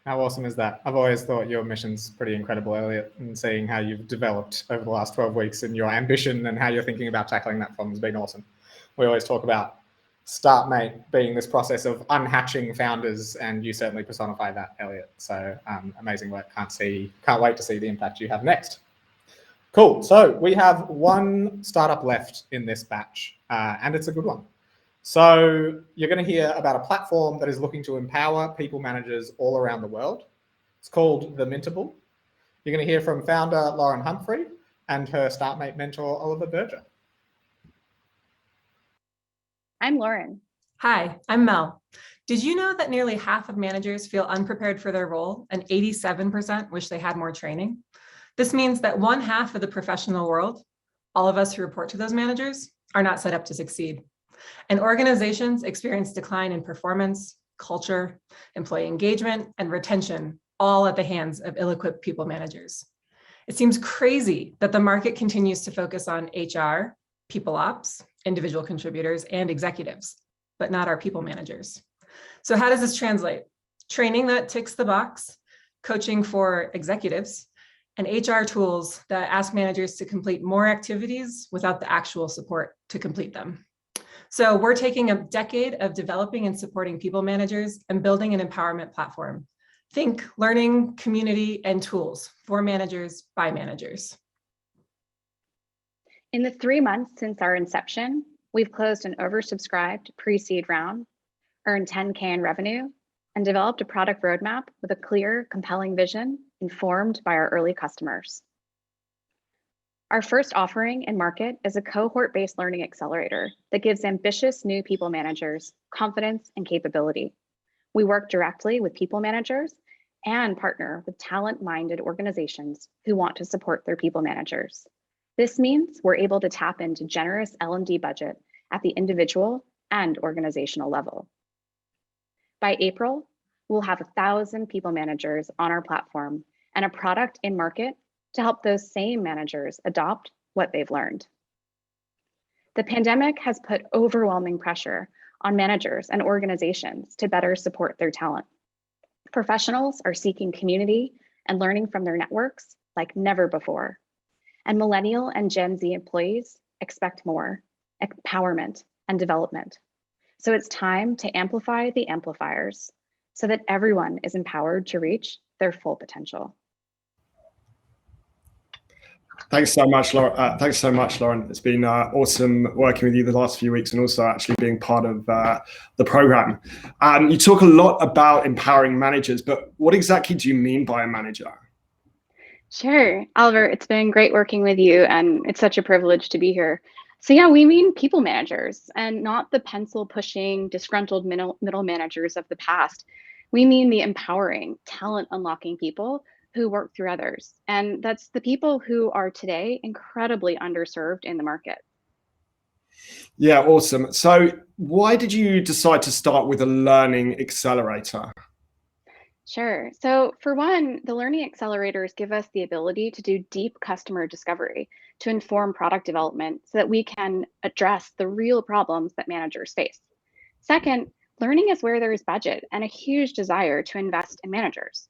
How awesome is that? I've always thought your mission's pretty incredible, Elliot, and seeing how you've developed over the last 12 weeks and your ambition and how you're thinking about tackling that problem has been awesome. We always talk about Startmate being this process of unhatching founders, and you certainly personify that, Elliot. So amazing work. Can't wait to see the impact you have next. Cool. So we have one startup left in this batch, and it's a good one. So you're going to hear about a platform that is looking to empower people managers all around the world. It's called the Mintable. You're going to hear from founder Lauren Humphrey and her Startmate mentor, Oliver Berger. I'm Lauren. Hi, I'm Mel. Did you know that nearly half of managers feel unprepared for their role and 87% wish they had more training? This means that 1/2 of the professional world, all of us who report to those managers, are not set up to succeed. And organizations experience decline in performance, culture, employee engagement, and retention, all at the hands of ill-equipped people managers. It seems crazy that the market continues to focus on HR, people ops, individual contributors, and executives. but not our people managers. So how does this translate? Training that ticks the box, coaching for executives, and HR tools that ask managers to complete more activities without the actual support to complete them. So we're taking a decade of developing and supporting people managers and building an empowerment platform. Think learning, community, and tools for managers by managers. In the 3 months since our inception, we've closed an oversubscribed pre-seed round, earned 10K in revenue, and developed a product roadmap with a clear, compelling vision informed by our early customers. Our first offering in market is a cohort-based learning accelerator that gives ambitious new people managers confidence and capability. We work directly with people managers and partner with talent-minded organizations who want to support their people managers. This means we're able to tap into generous L&D budget at the individual and organizational level. By April, we'll have 1,000 people managers on our platform and a product in market to help those same managers adopt what they've learned. The pandemic has put overwhelming pressure on managers and organizations to better support their talent. Professionals are seeking community and learning from their networks like never before. And Millennial and Gen Z employees expect more empowerment and development. So it's time to amplify the amplifiers so that everyone is empowered to reach their full potential. Thanks so much, Lauren. It's been awesome working with you the last few weeks and also actually being part of the program. You talk a lot about empowering managers, but what exactly do you mean by a manager? Sure, Oliver, it's been great working with you and it's such a privilege to be here. So yeah, we mean people managers and not the pencil pushing, disgruntled middle managers of the past. We mean the empowering, talent unlocking people who work through others. And that's the people who are today incredibly underserved in the market. Yeah, awesome. So why did you decide to start with a learning accelerator? Sure. So for one, the learning accelerators give us the ability to do deep customer discovery to inform product development so that we can address the real problems that managers face. Second, learning is where there is budget and a huge desire to invest in managers.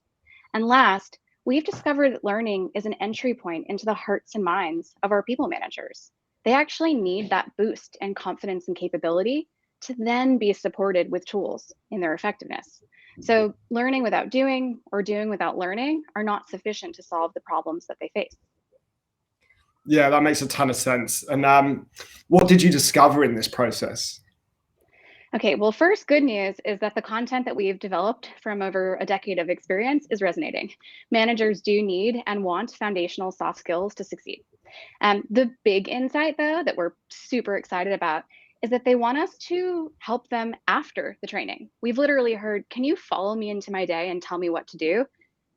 And last, we've discovered that learning is an entry point into the hearts and minds of our people managers. They actually need that boost in confidence and capability to then be supported with tools in their effectiveness. So learning without doing or doing without learning are not sufficient to solve the problems that they face. Yeah, that makes a ton of sense. And what did you discover in this process? Okay, well, first, good news is that the content that we've developed from over a decade of experience is resonating. Managers do need and want foundational soft skills to succeed. The big insight, though, that we're super excited about is that they want us to help them after the training. We've literally heard, can you follow me into my day and tell me what to do?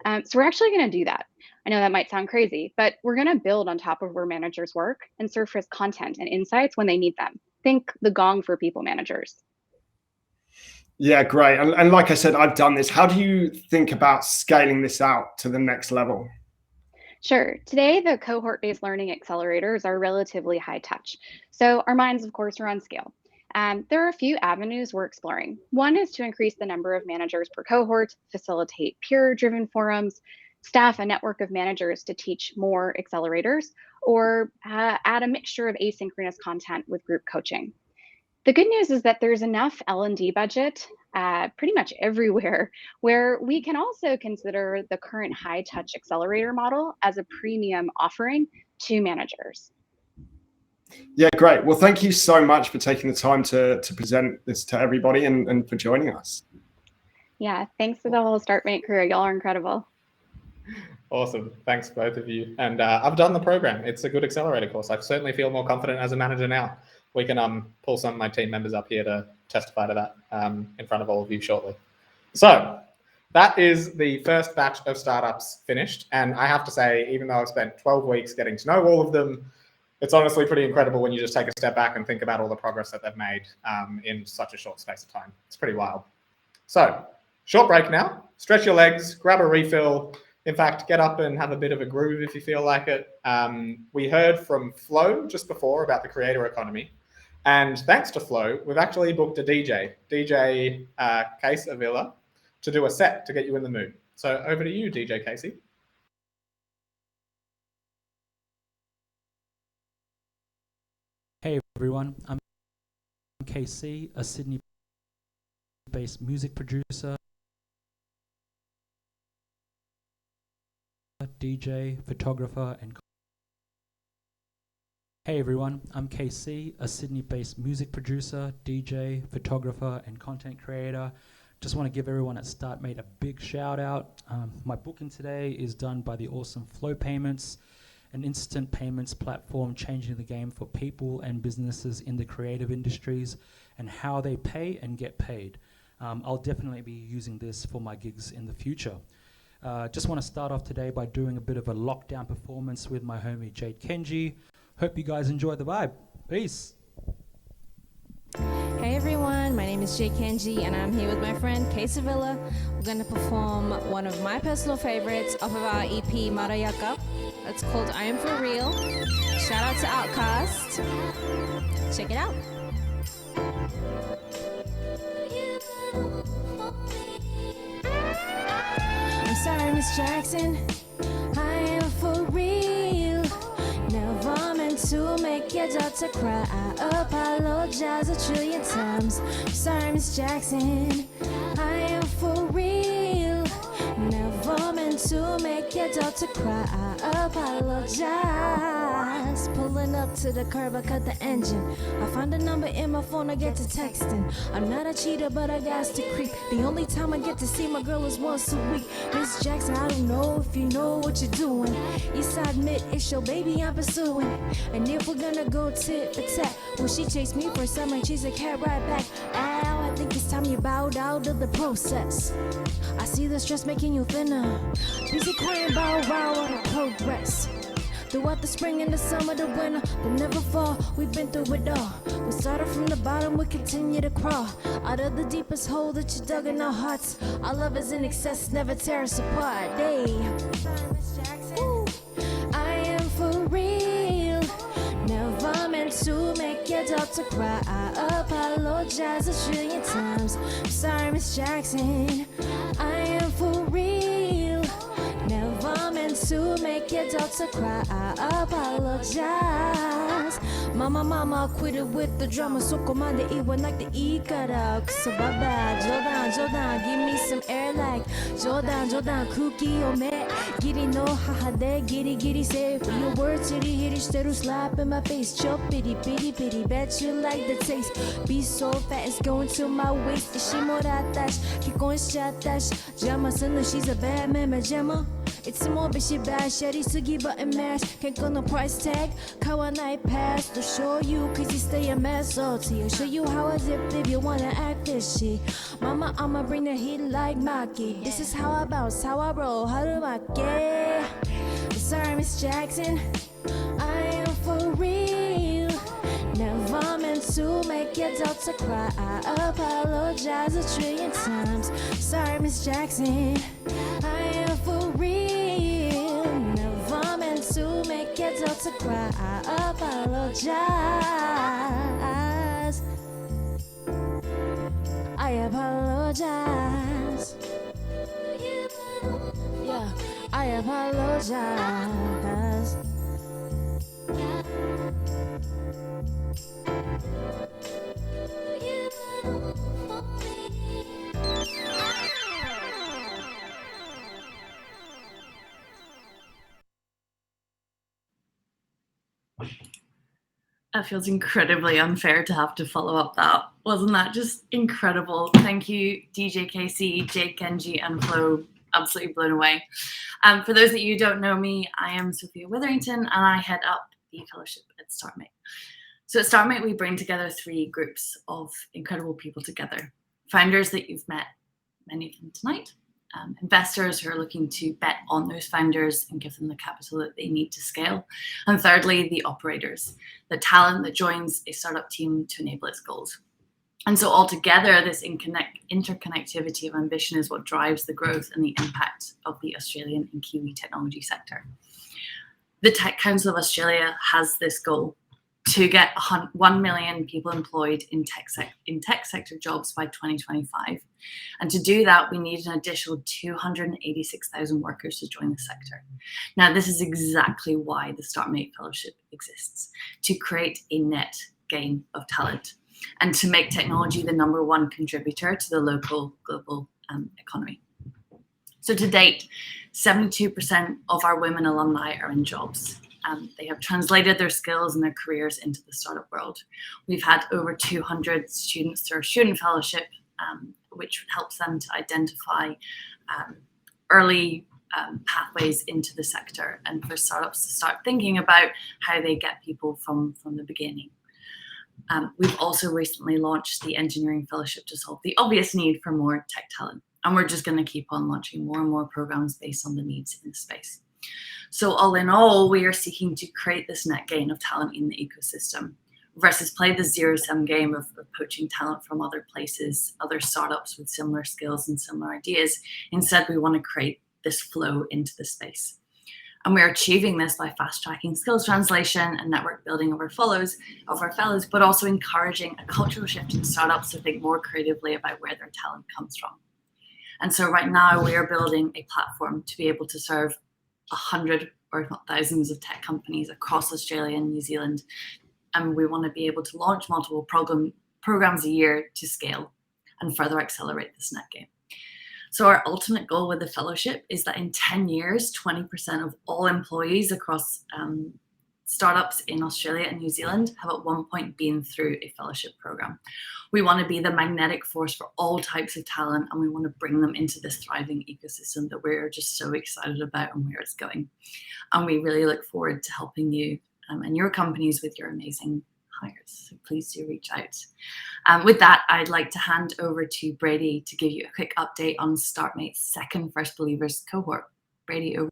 So we're actually going to do that. I know that might sound crazy, but we're going to build on top of where managers work and surface content and insights when they need them. Think the gong for people managers. Yeah, great. And like I said, I've done this. How do you think about scaling this out to the next level? Sure. Today, the cohort-based learning accelerators are relatively high touch. So our minds, of course, are on scale. There are a few avenues we're exploring. One is to increase the number of managers per cohort, facilitate peer-driven forums, staff a network of managers to teach more accelerators, or add a mixture of asynchronous content with group coaching. The good news is that there's enough L&D budget pretty much everywhere where we can also consider the current high touch accelerator model as a premium offering to managers. Yeah, great. Well, thank you so much for taking the time to present this to everybody and for joining us. Yeah, thanks to the whole Startmate crew. Y'all are incredible. Awesome. Thanks, both of you. And I've done the program. It's a good accelerator course. I certainly feel more confident as a manager now. We can pull some of my team members up here to testify to that in front of all of you shortly. So that is the first batch of startups finished. And I have to say, even though I've spent 12 weeks getting to know all of them, it's honestly pretty incredible when you just take a step back and think about all the progress that they've made in such a short space of time. It's pretty wild. So short break now. Stretch your legs, grab a refill. In fact, get up and have a bit of a groove if you feel like it. We heard from Flo just before about the creator economy. And thanks to Flow, we've actually booked a DJ Case Avila, to do a set to get you in the mood. So over to you, DJ Casey. Hey everyone, I'm KC, a Sydney-based music producer, DJ, photographer, and Hey everyone, I'm KC, a Sydney-based music producer, DJ, photographer, and content creator. Just want to give everyone at Startmate a big shout out. My booking today is done by the awesome Flow Payments, an instant payments platform changing the game for people and businesses in the creative industries and how they pay and get paid. I'll definitely be using this for my gigs in the future. Just want to start off today by doing a bit of a lockdown performance with my homie Jade Kenji. Hope you guys enjoy the vibe. Peace. Hey everyone, my name is Jade Kenji and I'm here with my friend Kay Sevilla. We're going to perform one of my personal favorites off of our EP Marayaka. It's called I Am For Real. Shout out to Outkast. Check it out. I'm sorry, Miss Jackson. I am for real. Never meant to make your daughter cry. I apologize a trillion times. I'm sorry, Miss Jackson. I am for real. Never meant to make your daughter cry. I apologize. Pulling up to the curb, I cut the engine. I find a number in my phone, I get to texting. I'm not a cheater, but I got to creep. The only time I get to see my girl is once a week. Miss Jackson, I don't know if you know what you're doing. Eastside admit it's your baby I'm pursuing. And if we're gonna go tit for tat, will she chase me for some and chase a cat right back? Ow, I think it's time you bowed out of the process. I see the stress making you thinner. Busy crying about our progress. Throughout the spring and the summer, the winter, but never fall. We've been through it all. We started from the bottom, we continue to crawl out of the deepest hole that you dug in our hearts. Our love is in excess, never tear us apart. Hey, ooh, I am for real. Never meant to make your daughter cry. I apologize a trillion times. I'm sorry, Miss Jackson. I am for real. Never meant to make your daughter cry. I apologize. Mama, quit it with the drama. So command the E1 like the E cut out. So bye-bye. Jordan, give me some air like Jordan, cookie or me. Giri no haha de, giri say. For your words, hiri shiteru, slap in my face. Chop pity, bet you like the taste. Be so fat, it's going to my waist. Ishimoratash, kikon shatash. Jama sunu, she's a bad mama, Gemma. It's more but she bad, shady sugi button mash. Can't go no price tag, kawanai pass. To show you, cause you stay a mess. So to show you how I zip if you wanna act this shit. Mama, I'ma bring the heat like Maki. This is how I bounce, how I roll, how do I get? Sorry, Miss Jackson, I am for real. Never meant to make your daughter cry. I apologize a trillion times. Sorry, Miss Jackson, I am for real. Never meant to make your daughter cry. I apologize. I apologize. Yeah, I apologize. That feels incredibly unfair to have to follow up that. Wasn't that just incredible? Thank you, DJ KC, Jake Kenji, and Flo. Absolutely blown away. For those of you who don't know me, I am Sophia Witherington, and I head up the fellowship at Startmate. So at Startmate, we bring together 3 groups of incredible people together. Founders that you've met, many of them tonight. Investors who are looking to bet on those founders and give them the capital that they need to scale. And thirdly, the operators, the talent that joins a startup team to enable its goals. And so altogether, this interconnectivity of ambition is what drives the growth and the impact of the Australian and Kiwi technology sector. The Tech Council of Australia has this goal to get 1 million people employed in tech sector jobs by 2025. And to do that, we need an additional 286,000 workers to join the sector. Now, this is exactly why the Startmate Fellowship exists, to create a net gain of talent and to make technology the #1 contributor to the local global economy. So to date, 72% of our women alumni are in jobs. They have translated their skills and their careers into the startup world. We've had over 200 students through our student fellowship, which helps them to identify early pathways into the sector and for startups to start thinking about how they get people from the beginning. We've also recently launched the Engineering Fellowship to solve the obvious need for more tech talent. And we're just going to keep on launching more and more programs based on the needs in the space. So all in all, we are seeking to create this net gain of talent in the ecosystem versus play the zero-sum game of poaching talent from other places, other startups with similar skills and similar ideas. Instead, we want to create this flow into the space. And we're achieving this by fast-tracking skills translation and network building of our fellows, but also encouraging a cultural shift in startups to think more creatively about where their talent comes from. And so right now we are building a platform to be able to serve 100 or if not thousands of tech companies across Australia and New Zealand. And we want to be able to launch multiple programs a year to scale and further accelerate this net gain. So our ultimate goal with the fellowship is that in 10 years, 20% of all employees across startups in Australia and New Zealand have at one point been through a fellowship program. We want to be the magnetic force for all types of talent, and we want to bring them into this thriving ecosystem that we're just so excited about and where it's going. And we really look forward to helping you and your companies with your amazing hires. So please do reach out. With that, I'd like to hand over to Brady to give you a quick update on Startmate's second First Believers cohort. Brady, over.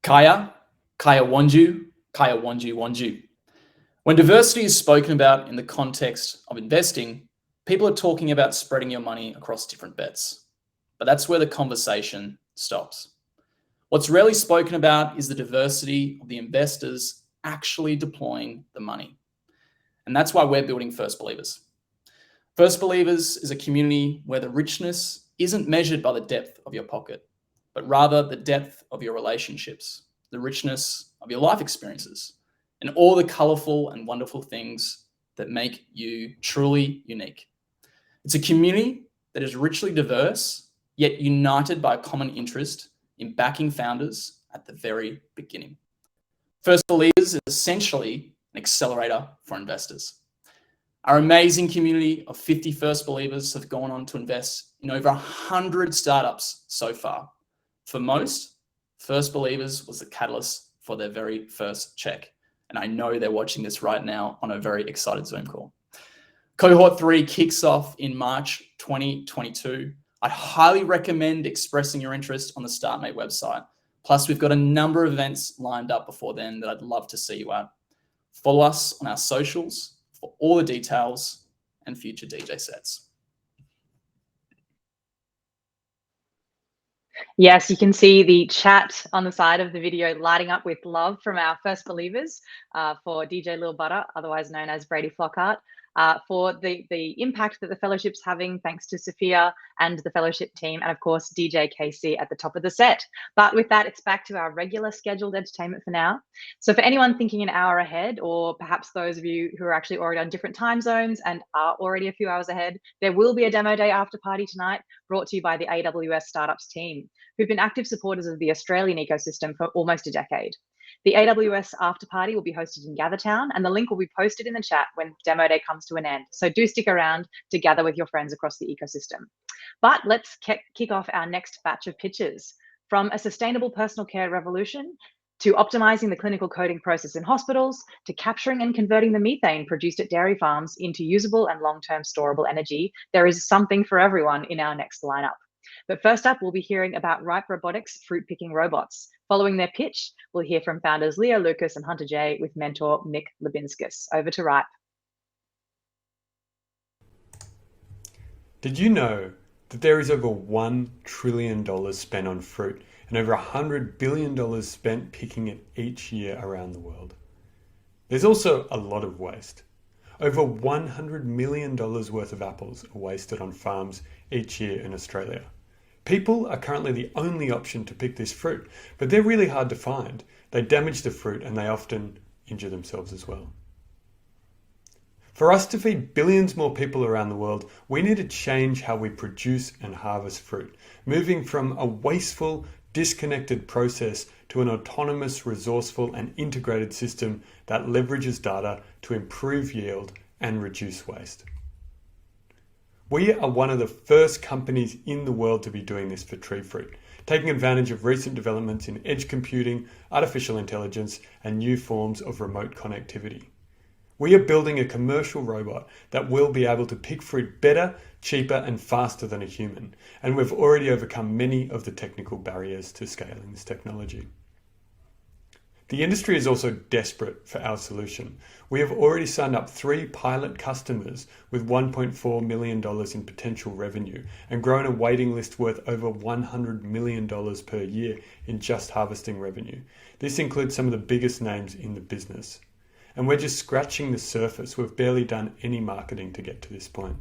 Kaya Wanju, Kaya Wanju Wanju. When diversity is spoken about in the context of investing, people are talking about spreading your money across different bets. But that's where the conversation stops. What's rarely spoken about is the diversity of the investors actually deploying the money. And that's why we're building First Believers. First Believers is a community where the richness isn't measured by the depth of your pocket, but rather the depth of your relationships, the richness of your life experiences, and all the colorful and wonderful things that make you truly unique. It's a community that is richly diverse, yet united by a common interest in backing founders at the very beginning. First Believers is essentially an accelerator for investors. Our amazing community of 50 First Believers have gone on to invest in over 100 startups so far. For most, First Believers was the catalyst for their very first check. And I know they're watching this right now on a very excited Zoom call. Cohort 3 kicks off in March 2022. I'd highly recommend expressing your interest on the Startmate website. Plus, we've got a number of events lined up before then that I'd love to see you at. Follow us on our socials for all the details and future DJ sets. Yes, you can see the chat on the side of the video lighting up with love from our First Believers for DJ Lil Butter, otherwise known as Brady Flockhart, for the impact that the fellowship's having, thanks to Sophia and the fellowship team, and of course DJ KC at the top of the set. But with that, it's back to our regular scheduled entertainment for now. So for anyone thinking an hour ahead, or perhaps those of you who are actually already on different time zones and are already a few hours ahead, there will be a demo day after party tonight, brought to you by the AWS Startups team, who've been active supporters of the Australian ecosystem for almost a decade. The AWS after party will be hosted in Gathertown, and the link will be posted in the chat when demo day comes to an end. So do stick around to gather with your friends across the ecosystem. But let's kick off our next batch of pitches. From a sustainable personal care revolution, to optimizing the clinical coding process in hospitals, to capturing and converting the methane produced at dairy farms into usable and long-term storable energy, there is something for everyone in our next lineup. But first up, we'll be hearing about Ripe Robotics fruit picking robots. Following their pitch, we'll hear from founders Leia Lucas and Hunter J with mentor Mick Lebinskas. Over to Ripe. Did you know that there is over $1 trillion spent on fruit and over $100 billion spent picking it each year around the world. There's also a lot of waste. Over $100 million worth of apples are wasted on farms each year in Australia. People are currently the only option to pick this fruit, but they're really hard to find. They damage the fruit and they often injure themselves as well. For us to feed billions more people around the world, we need to change how we produce and harvest fruit, moving from a wasteful, disconnected process to an autonomous, resourceful, and integrated system that leverages data to improve yield and reduce waste. We are one of the first companies in the world to be doing this for tree fruit, taking advantage of recent developments in edge computing, artificial intelligence, and new forms of remote connectivity. We are building a commercial robot that will be able to pick fruit better, cheaper, and faster than a human, and we've already overcome many of the technical barriers to scaling this technology. The industry is also desperate for our solution. We have already signed up 3 pilot customers with $1.4 million in potential revenue and grown a waiting list worth over $100 million per year in just harvesting revenue. This includes some of the biggest names in the business. And we're just scratching the surface. We've barely done any marketing to get to this point.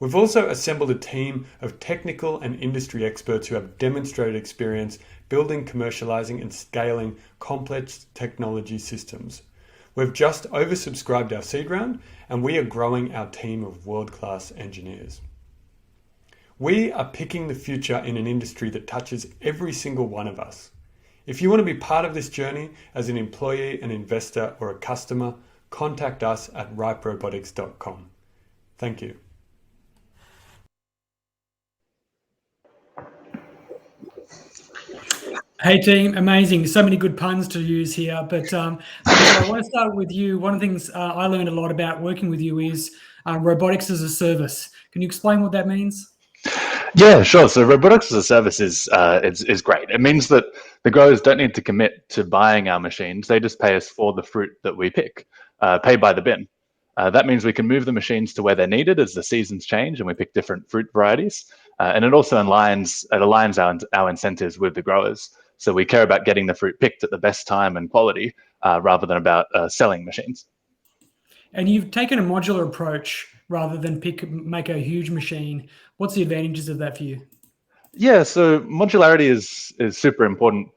We've also assembled a team of technical and industry experts who have demonstrated experience building, commercializing, and scaling complex technology systems. We've just oversubscribed our seed round, and we are growing our team of world-class engineers. We are picking the future in an industry that touches every single one of us. If you want to be part of this journey as an employee, an investor, or a customer, contact us at riperobotics.com. Thank you. Hey team, amazing. So many good puns to use here, but I want to start with you. One of the things I learned a lot about working with you is robotics as a service. Can you explain what that means? Yeah, sure. So robotics as a service is great. It means that the growers don't need to commit to buying our machines. They just pay us for the fruit that we pick, pay by the bin. That means we can move the machines to where they're needed as the seasons change and we pick different fruit varieties. And it also aligns our incentives with the growers. So we care about getting the fruit picked at the best time and quality rather than about selling machines. And you've taken a modular approach rather than make a huge machine. What's the advantages of that for you? Yeah, so modularity is super important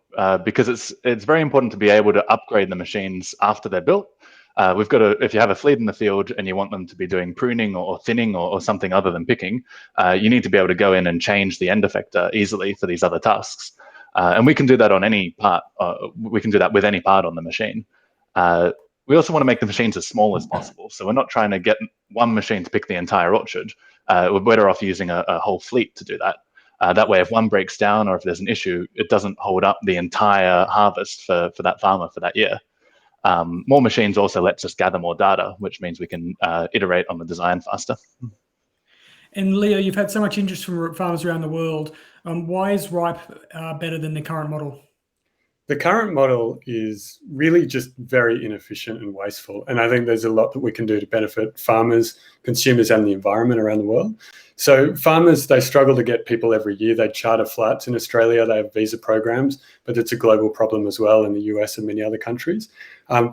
because it's very important to be able to upgrade the machines after they're built. If you have a fleet in the field and you want them to be doing pruning or thinning or something other than picking, you need to be able to go in and change the end effector easily for these other tasks. And we can do that on any part. We can do that with any part on the machine. We also want to make the machines as small as possible. So we're not trying to get one machine to pick the entire orchard. We're better off using a whole fleet to do that. That way, if one breaks down or if there's an issue, it doesn't hold up the entire harvest for that farmer for that year. More machines also lets us gather more data, which means we can iterate on the design faster. And Leia, you've had so much interest from farmers around the world. Why is Ripe better than the current model? The current model is really just very inefficient and wasteful. And I think there's a lot that we can do to benefit farmers, consumers, and the environment around the world. So farmers, they struggle to get people every year. They charter flights. In Australia, they have visa programs, but it's a global problem as well in the US and many other countries.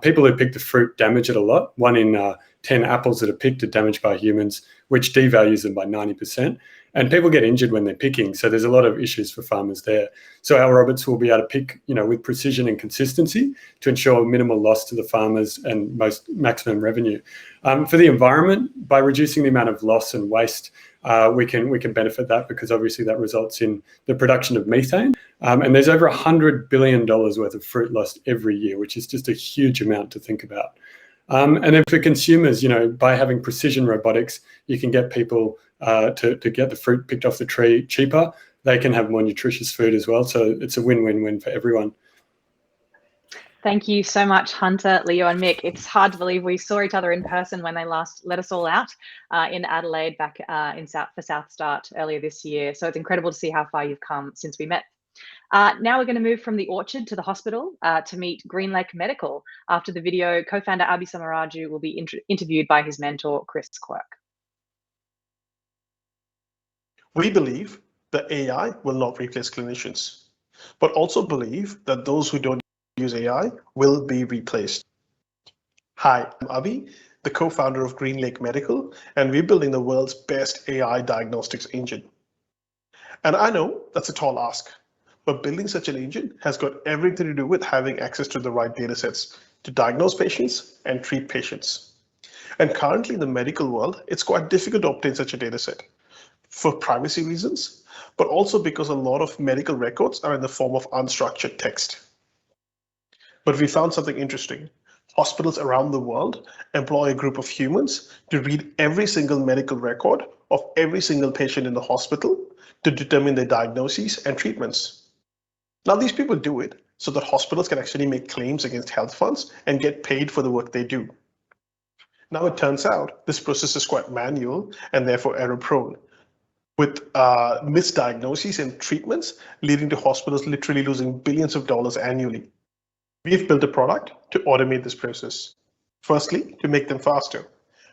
People who pick the fruit damage it a lot. 1 in 10 apples that are picked are damaged by humans, which devalues them by 90%. And people get injured when they're picking. So there's a lot of issues for farmers there. So our robots will be able to pick, with precision and consistency to ensure minimal loss to the farmers and maximum revenue. For the environment, by reducing the amount of loss and waste, we can benefit that because obviously that results in the production of methane. And there's over $100 billion worth of fruit lost every year, which is just a huge amount to think about. And then for consumers, by having precision robotics, you can get people to get the fruit picked off the tree cheaper. They can have more nutritious food as well. So it's a win-win-win for everyone. Thank you so much, Hunter, Leo, and Mick. It's hard to believe we saw each other in person when they last let us all out in Adelaide back for South Start earlier this year. So it's incredible to see how far you've come since we met. Now we're going to move from the orchard to the hospital to meet Greenlake Medical. After the video, co-founder Abi Samaraju will be interviewed by his mentor, Chris Quirk. We believe the AI will not replace clinicians, but also believe that those who don't use AI will be replaced. Hi, I'm Avi, the co-founder of Greenlake Medical, and we're building the world's best AI diagnostics engine. And I know that's a tall ask, but building such an engine has got everything to do with having access to the right datasets to diagnose patients and treat patients. And currently in the medical world, it's quite difficult to obtain such a dataset for privacy reasons, but also because a lot of medical records are in the form of unstructured text. But we found something interesting. Hospitals around the world employ a group of humans to read every single medical record of every single patient in the hospital to determine their diagnoses and treatments. Now, these people do it so that hospitals can actually make claims against health funds and get paid for the work they do. Now, it turns out this process is quite manual and therefore error-prone, with misdiagnoses and treatments leading to hospitals literally losing billions of dollars annually. We've built a product to automate this process. Firstly, to make them faster,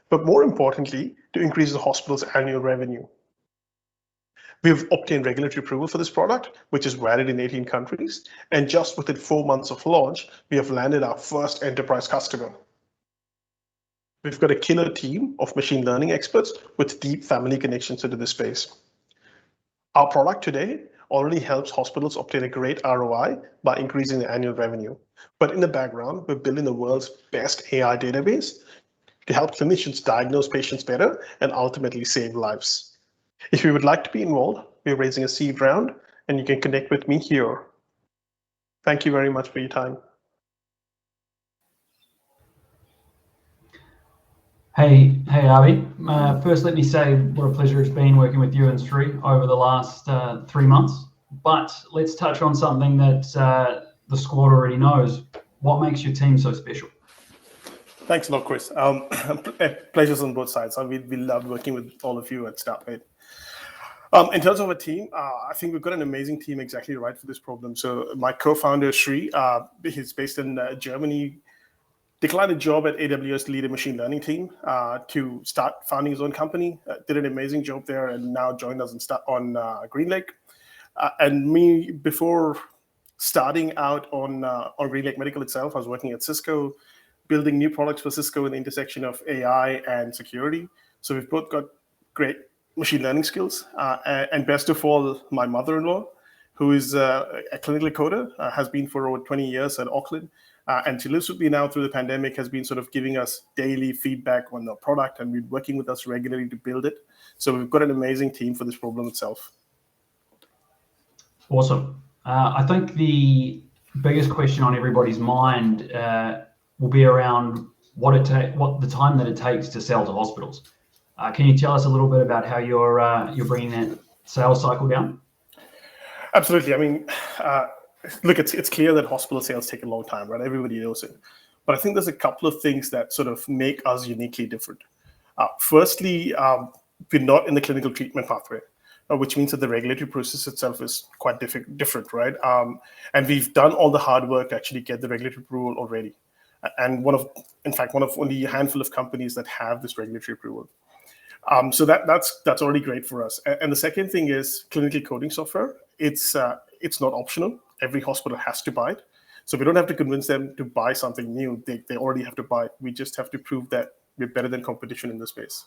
but more importantly, to increase the hospital's annual revenue. We've obtained regulatory approval for this product, which is valid in 18 countries, and just within 4 months of launch, we have landed our first enterprise customer. We've got a killer team of machine learning experts with deep family connections into this space. Our product today already helps hospitals obtain a great ROI by increasing their annual revenue. But in the background, we're building the world's best AI database to help clinicians diagnose patients better and ultimately save lives. If you would like to be involved, we're raising a seed round, and you can connect with me here. Thank you very much for your time. Hey, Avi. First, let me say what a pleasure it's been working with you and Sri over the last 3 months. But let's touch on something that the squad already knows. What makes your team so special? Thanks a lot, Chris. Pleasures on both sides. We love working with all of you at Startmate. In terms of a team, I think we've got an amazing team exactly right for this problem. So my co-founder, Sri, he's based in Germany, declined a job at AWS to lead a machine learning team to start founding his own company. Did an amazing job there and now joined us on Greenlake. And me, before starting out on Greenlake Medical itself, I was working at Cisco, building new products for Cisco in the intersection of AI and security. So we've both got great machine learning skills. And best of all, my mother-in-law, who is a clinical coder, has been for over 20 years at Auckland. And she lives with me now through the pandemic, has been sort of giving us daily feedback on the product and been working with us regularly to build it. So we've got an amazing team for this problem itself. Awesome. I think the biggest question on everybody's mind will be around what the time that it takes to sell to hospitals. Can you tell us a little bit about how you're bringing that sales cycle down? Absolutely. I mean, look, it's clear that hospital sales take a long time, right? Everybody knows it. But I think there's a couple of things that sort of make us uniquely different. Firstly, we're not in the clinical treatment pathway, which means that the regulatory process itself is quite different, right? And we've done all the hard work to actually get the regulatory approval already. And one of only a handful of companies that have this regulatory approval. So that's already great for us. And the second thing is clinical coding software. It's not optional. Every hospital has to buy it. So we don't have to convince them to buy something new. They already have to buy it. We just have to prove that we're better than competition in this space.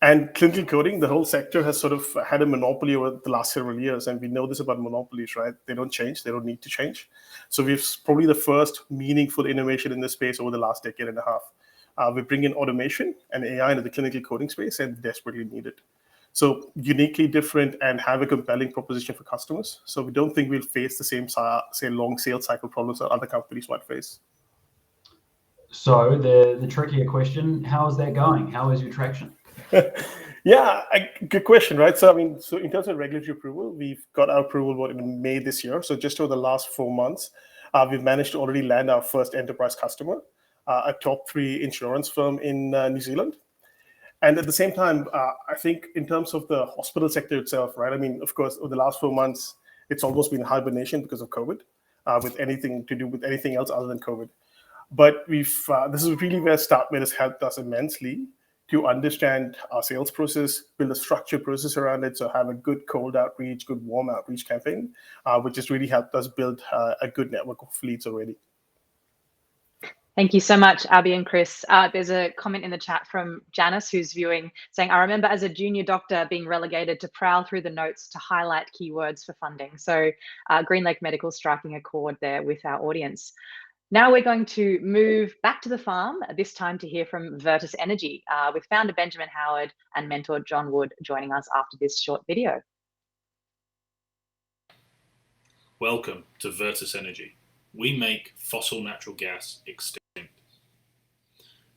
And clinical coding, the whole sector has sort of had a monopoly over the last several years. And we know this about monopolies, right? They don't change. They don't need to change. So we've probably the first meaningful innovation in this space over the last decade and a half. We bring in automation and AI into the clinical coding space and desperately need it. So uniquely different and have a compelling proposition for customers. So we don't think we'll face the same, say, long sales cycle problems that other companies might face. So the trickier question, how is that going? How is your traction? Yeah, good question, right? So, I mean, so in terms of regulatory approval, we've got our approval in May this year. So just over the last 4 months, we've managed to already land our first enterprise customer, a top 3 insurance firm in New Zealand. And at the same time, I think in terms of the hospital sector itself, right? I mean, of course, over the last 4 months, it's almost been hibernation because of COVID, with anything to do with anything else other than COVID. But this is really where Startmate has helped us immensely to understand our sales process, build a structured process around it, so have a good cold outreach, good warm outreach campaign, which has really helped us build a good network of leads already. Thank you so much, Abby and Chris. There's a comment in the chat from Janice, who's viewing, saying, I remember as a junior doctor being relegated to prowl through the notes to highlight keywords for funding. So Greenlake Medical striking a chord there with our audience. Now we're going to move back to the farm, this time to hear from Vertus Energy, with founder Benjamin Howard and mentor John Wood joining us after this short video. Welcome to Vertus Energy. We make fossil natural gas extinct.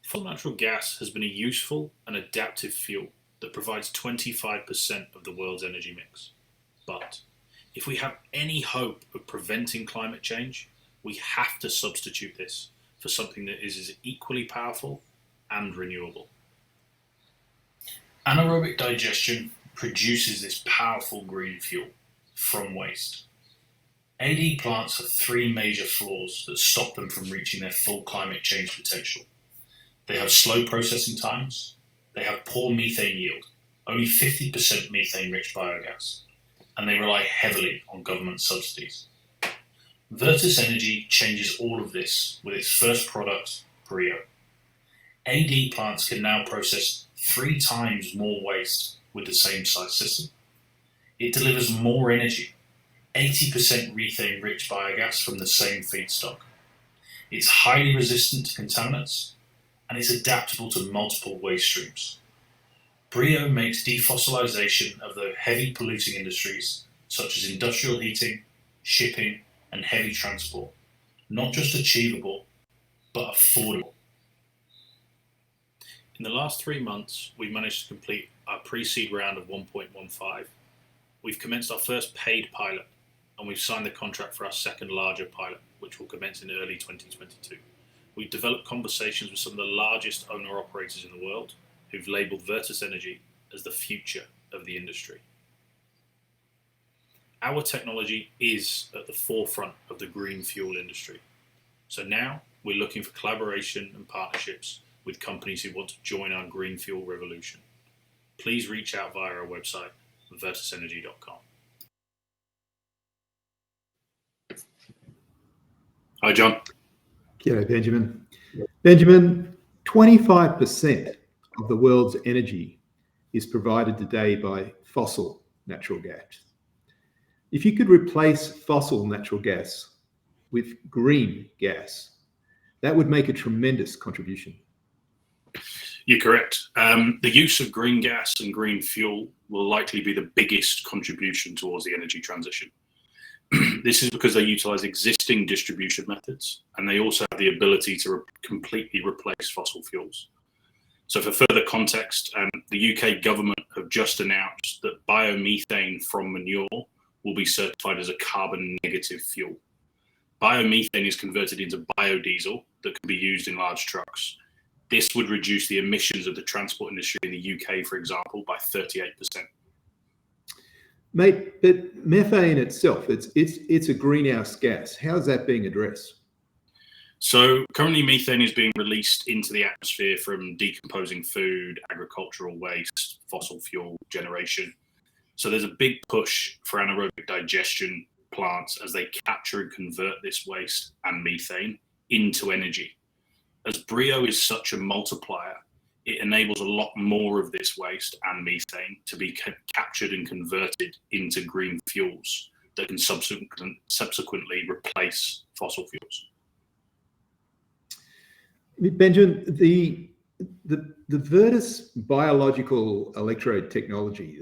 Fossil natural gas has been a useful and adaptive fuel that provides 25% of the world's energy mix. But if we have any hope of preventing climate change, we have to substitute this for something that is as equally powerful and renewable. Anaerobic digestion produces this powerful green fuel from waste. AD plants have three major flaws that stop them from reaching their full climate change potential. They have slow processing times, they have poor methane yield, only 50% methane-rich biogas, and they rely heavily on government subsidies. Vertus Energy changes all of this with its first product, Brio. AD plants can now process 3 times more waste with the same size system. It delivers more energy, 80% methane-rich biogas from the same feedstock. It's highly resistant to contaminants, and it's adaptable to multiple waste streams. Brio makes defossilization of the heavy polluting industries, such as industrial heating, shipping, and heavy transport, not just achievable, but affordable. In the last 3 months, we've managed to complete our pre-seed round of 1.15. We've commenced our first paid pilot, and we've signed the contract for our second larger pilot, which will commence in early 2022. We've developed conversations with some of the largest owner-operators in the world who've labelled Vertus Energy as the future of the industry. Our technology is at the forefront of the green fuel industry. So now we're looking for collaboration and partnerships with companies who want to join our green fuel revolution. Please reach out via our website, vertusenergy.com. Hi, John. G'day, Benjamin. Benjamin, 25% of the world's energy is provided today by fossil natural gas. If you could replace fossil natural gas with green gas, that would make a tremendous contribution. You're correct. The use of green gas and green fuel will likely be the biggest contribution towards the energy transition. This is because they utilize existing distribution methods, and they also have the ability to completely replace fossil fuels. So for further context, the UK government have just announced that biomethane from manure will be certified as a carbon negative fuel. Biomethane is converted into biodiesel that can be used in large trucks. This would reduce the emissions of the transport industry in the UK, for example, by 38%. Mate, but methane itself, it's a greenhouse gas. How's that being addressed? So currently methane is being released into the atmosphere from decomposing food, agricultural waste, fossil fuel generation. So there's a big push for anaerobic digestion plants as they capture and convert this waste and methane into energy. As Brio is such a multiplier, it enables a lot more of this waste and methane to be captured and converted into green fuels that can subsequently replace fossil fuels. Benjamin, the Vertus biological electrode technology,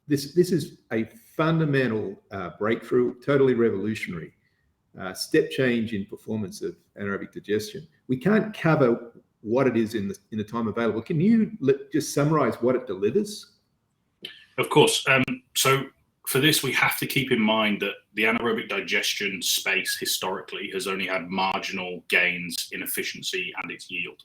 this is a fundamental breakthrough, totally revolutionary step change in performance of anaerobic digestion. We can't cover what it is in the time available. Can you just summarize what it delivers? Of course. So for this, we have to keep in mind that the anaerobic digestion space historically has only had marginal gains in efficiency and its yield.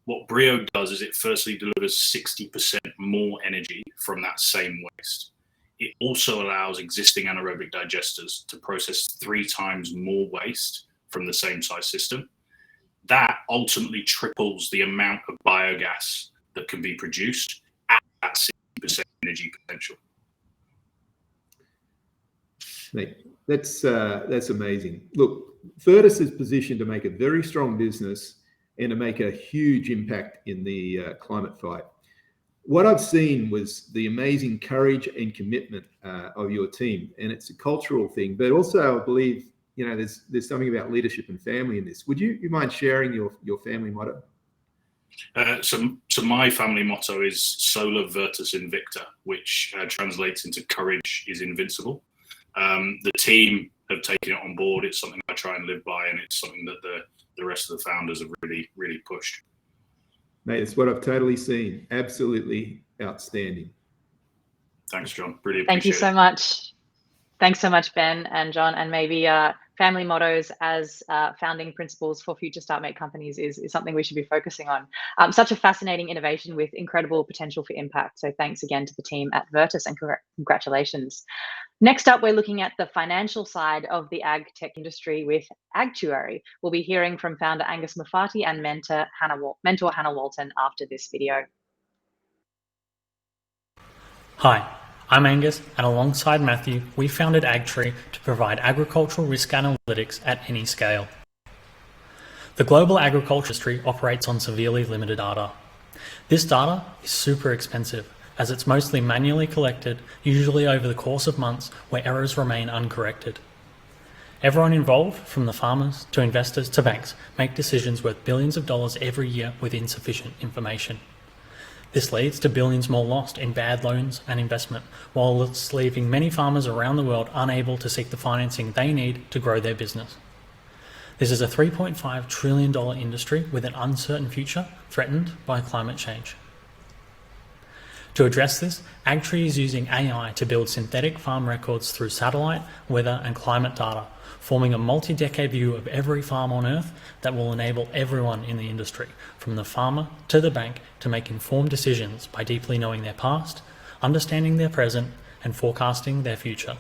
What Brio does is it firstly delivers 60% more energy from that same waste. It also allows existing anaerobic digesters to process 3 times more waste from the same size system. That ultimately triples the amount of biogas that can be produced at 60% energy potential. Mate, that's amazing. Look, Vertus is positioned to make a very strong business and to make a huge impact in the climate fight. What I've seen was the amazing courage and commitment of your team, and it's a cultural thing, but also I believe, you know, there's something about leadership and family in this. Would you mind sharing your family motto? So my family motto is Sola Virtus Invicta, which translates into courage is invincible. The team have taken it on board. It's something I try and live by, and it's something that the rest of the founders have really pushed. Mate, it's what I've totally seen. Absolutely outstanding. Thanks, John. Really appreciate it. Thank you so much. Thanks so much, Ben and John. And maybe family mottos as founding principles for future Startmate companies is something we should be focusing on. Such a fascinating innovation with incredible potential for impact. So thanks again to the team at Vertus, and congratulations. Next up, we're looking at the financial side of the ag tech industry with Agtuary. We'll be hearing from founder Angus Muffati and mentor Hannah Walton after this video. Hi, I'm Angus, and alongside Matthew, we founded Agtuary to provide agricultural risk analytics at any scale. The global agriculture industry operates on severely limited data. This data is super expensive, as it's mostly manually collected, usually over the course of months where errors remain uncorrected. Everyone involved, from the farmers to investors to banks, make decisions worth billions of dollars every year with insufficient information. This leads to billions more lost in bad loans and investment, while it's leaving many farmers around the world unable to seek the financing they need to grow their business. This is a $3.5 trillion industry with an uncertain future threatened by climate change. To address this, Agtuary is using AI to build synthetic farm records through satellite, weather, and climate data, forming a multi-decade view of every farm on Earth that will enable everyone in the industry, from the farmer to the bank, to make informed decisions by deeply knowing their past, understanding their present, and forecasting their future.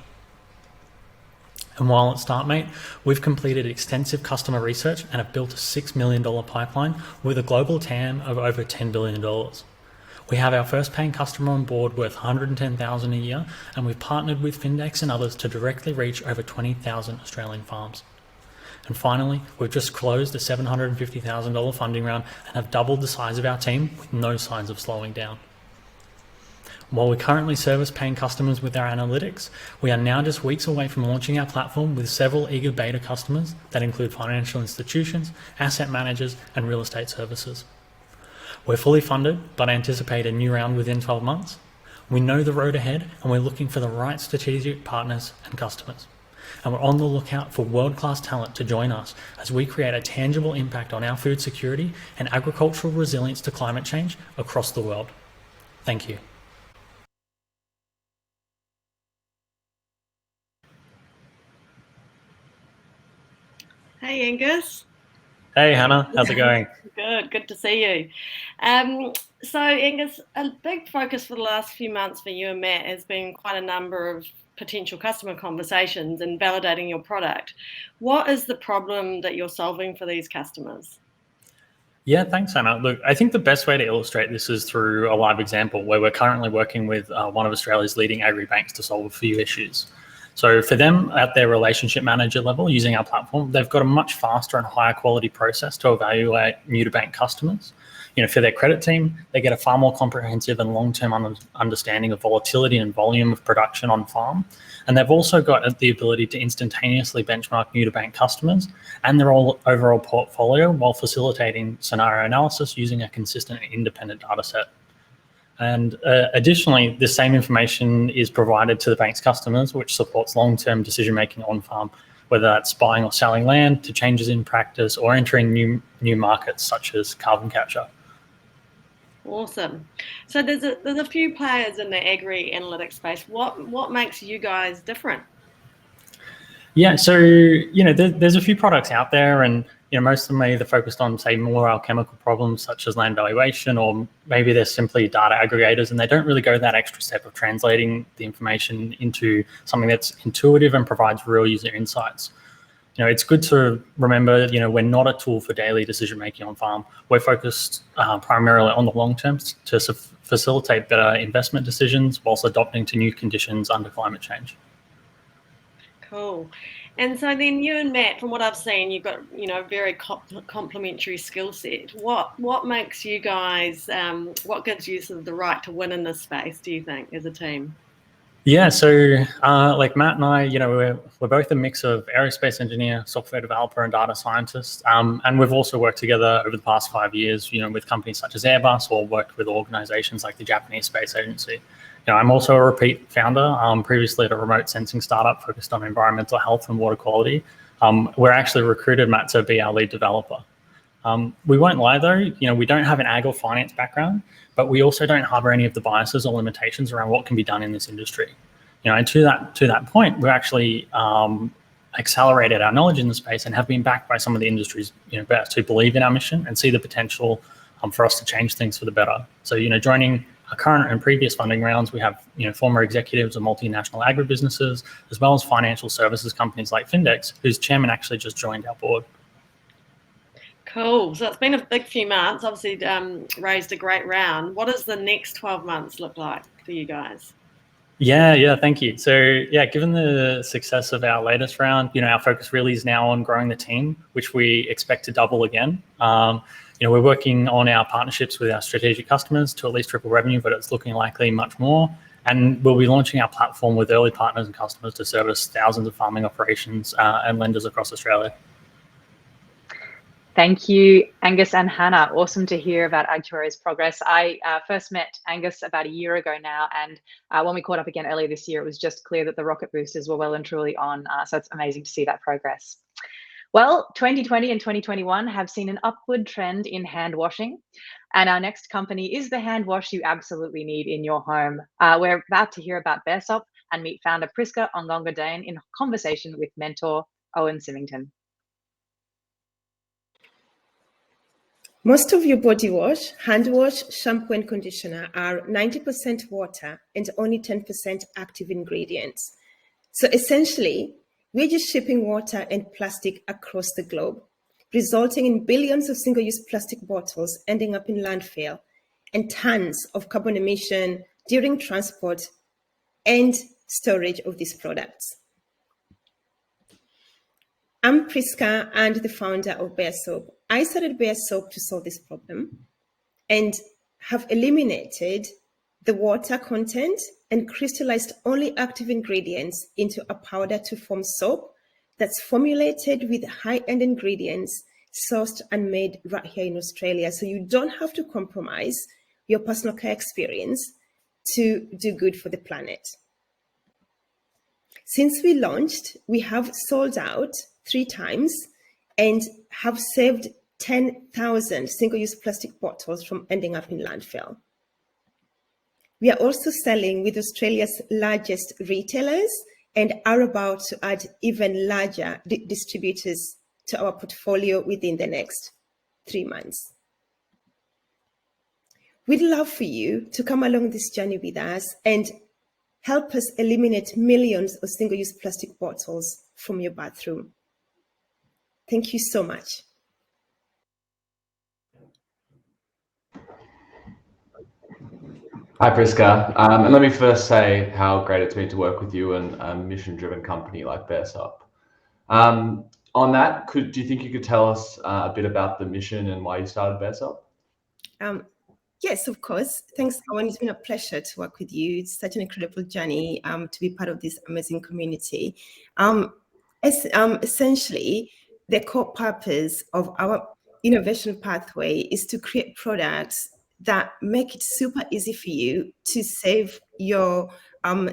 And while at Startmate, we've completed extensive customer research and have built a $6 million pipeline with a global TAM of over $10 billion. We have our first paying customer on board worth $110,000 a year, and we've partnered with Findex and others to directly reach over 20,000 Australian farms. And finally, we've just closed a $750,000 funding round and have doubled the size of our team with no signs of slowing down. While we currently service paying customers with our analytics, we are now just weeks away from launching our platform with several eager beta customers that include financial institutions, asset managers, and real estate services. We're fully funded, but anticipate a new round within 12 months. We know the road ahead, and we're looking for the right strategic partners and customers. And we're on the lookout for world-class talent to join us as we create a tangible impact on our food security and agricultural resilience to climate change across the world. Thank you. Hey, Angus. Hey, Hannah. How's it going? Good to see you. So, Angus, a big focus for the last few months for you and Matt has been quite a number of potential customer conversations and validating your product. What is the problem that you're solving for these customers? Yeah, thanks, Hannah. Look, I think the best way to illustrate this is through a live example where we're currently working with one of Australia's leading agri-banks to solve a few issues. So for them, at their relationship manager level, using our platform, they've got a much faster and higher quality process to evaluate new-to-bank customers. You know, for their credit team, they get a far more comprehensive and long-term understanding of volatility and volume of production on farm. And they've also got the ability to instantaneously benchmark new-to-bank customers and their overall portfolio while facilitating scenario analysis using a consistent and independent data set. And additionally, the same information is provided to the bank's customers, which supports long-term decision-making on farm, whether that's buying or selling land, to changes in practice, or entering new markets such as carbon capture. Awesome. So there's a few players in the agri analytics space. What makes you guys different? Yeah, so there's a few products out there, and most of them are either focused on, say, more alchemical problems such as land valuation, or maybe they're simply data aggregators, and they don't really go that extra step of translating the information into something that's intuitive and provides real user insights. It's good to remember, we're not a tool for daily decision making on farm. We're focused primarily on the long term to facilitate better investment decisions whilst adapting to new conditions under climate change. Cool. And so then you and Matt, from what I've seen, you've got, very complementary skill set. What makes you guys, what gives you sort of the right to win in this space, do you think, as a team? Yeah, so like Matt and I, we're both a mix of aerospace engineer, software developer, and data scientist. And we've also worked together over the past 5 years, with companies such as Airbus, or worked with organizations like the Japanese Space Agency. I'm also a repeat founder, previously at a remote sensing startup focused on environmental health and water quality. We're actually recruited Matt to be our lead developer. We won't lie though, we don't have an ag or finance background, but we also don't harbor any of the biases or limitations around what can be done in this industry. And to that point, we've actually accelerated our knowledge in the space and have been backed by some of the industry's best who believe in our mission and see the potential for us to change things for the better. So joining our current and previous funding rounds, we have former executives of multinational agribusinesses, as well as financial services companies like Findex, whose chairman actually just joined our board. Cool. So it's been a big few months, obviously raised a great round. What does the next 12 months look like for you guys? Yeah, thank you. So given the success of our latest round, our focus really is now on growing the team, which we expect to double again. We're working on our partnerships with our strategic customers to at least triple revenue, but it's looking likely much more. And we'll be launching our platform with early partners and customers to service thousands of farming operations and lenders across Australia. Thank you, Angus and Hannah. Awesome to hear about Agtuary's progress. I first met Angus about a year ago now, and when we caught up again earlier this year, it was just clear that the rocket boosters were well and truly on, so it's amazing to see that progress. Well, 2020 and 2021 have seen an upward trend in hand washing, and our next company is the hand wash you absolutely need in your home. We're about to hear about baresop and meet founder Priska Ongonga-Dane in conversation with mentor Owen Symington. Most of your body wash, hand wash, shampoo and conditioner are 90% water and only 10% active ingredients. So essentially, we're just shipping water and plastic across the globe, resulting in billions of single-use plastic bottles ending up in landfill and tons of carbon emission during transport and storage of these products. I'm Priska and the founder of baresop. I started baresop to solve this problem and have eliminated the water content and crystallized only active ingredients into a powder to form soap that's formulated with high-end ingredients sourced and made right here in Australia. So you don't have to compromise your personal care experience to do good for the planet. Since we launched, we have sold out 3 times and have saved 10,000 single-use plastic bottles from ending up in landfill. We are also selling with Australia's largest retailers and are about to add even larger distributors to our portfolio within the next 3 months. We'd love for you to come along this journey with us and help us eliminate millions of single-use plastic bottles from your bathroom. Thank you so much. Hi, Priska. And let me first say how great it's been to work with you and a mission-driven company like baresop. On that, do you think you could tell us a bit about the mission and why you started baresop? Yes, of course. Thanks, Owen. It's been a pleasure to work with you. It's such an incredible journey to be part of this amazing community. Essentially, the core purpose of our innovation pathway is to create products that make it super easy for you to save your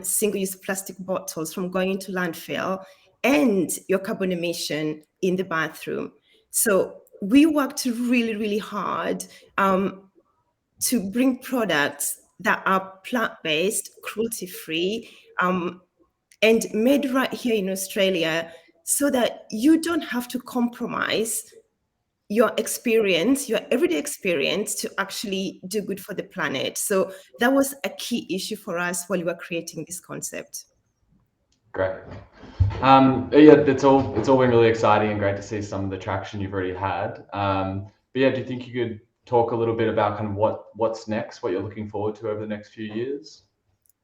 single-use plastic bottles from going into landfill and your carbon emission in the bathroom. So we worked really, really hard to bring products that are plant-based, cruelty-free, and made right here in Australia so that you don't have to compromise your experience, your everyday experience, to actually do good for the planet. So that was a key issue for us while we were creating this concept. Great. Yeah, it's all been really exciting and great to see some of the traction you've already had. But yeah, do you think you could talk a little bit about kind of what's next, what you're looking forward to over the next few years?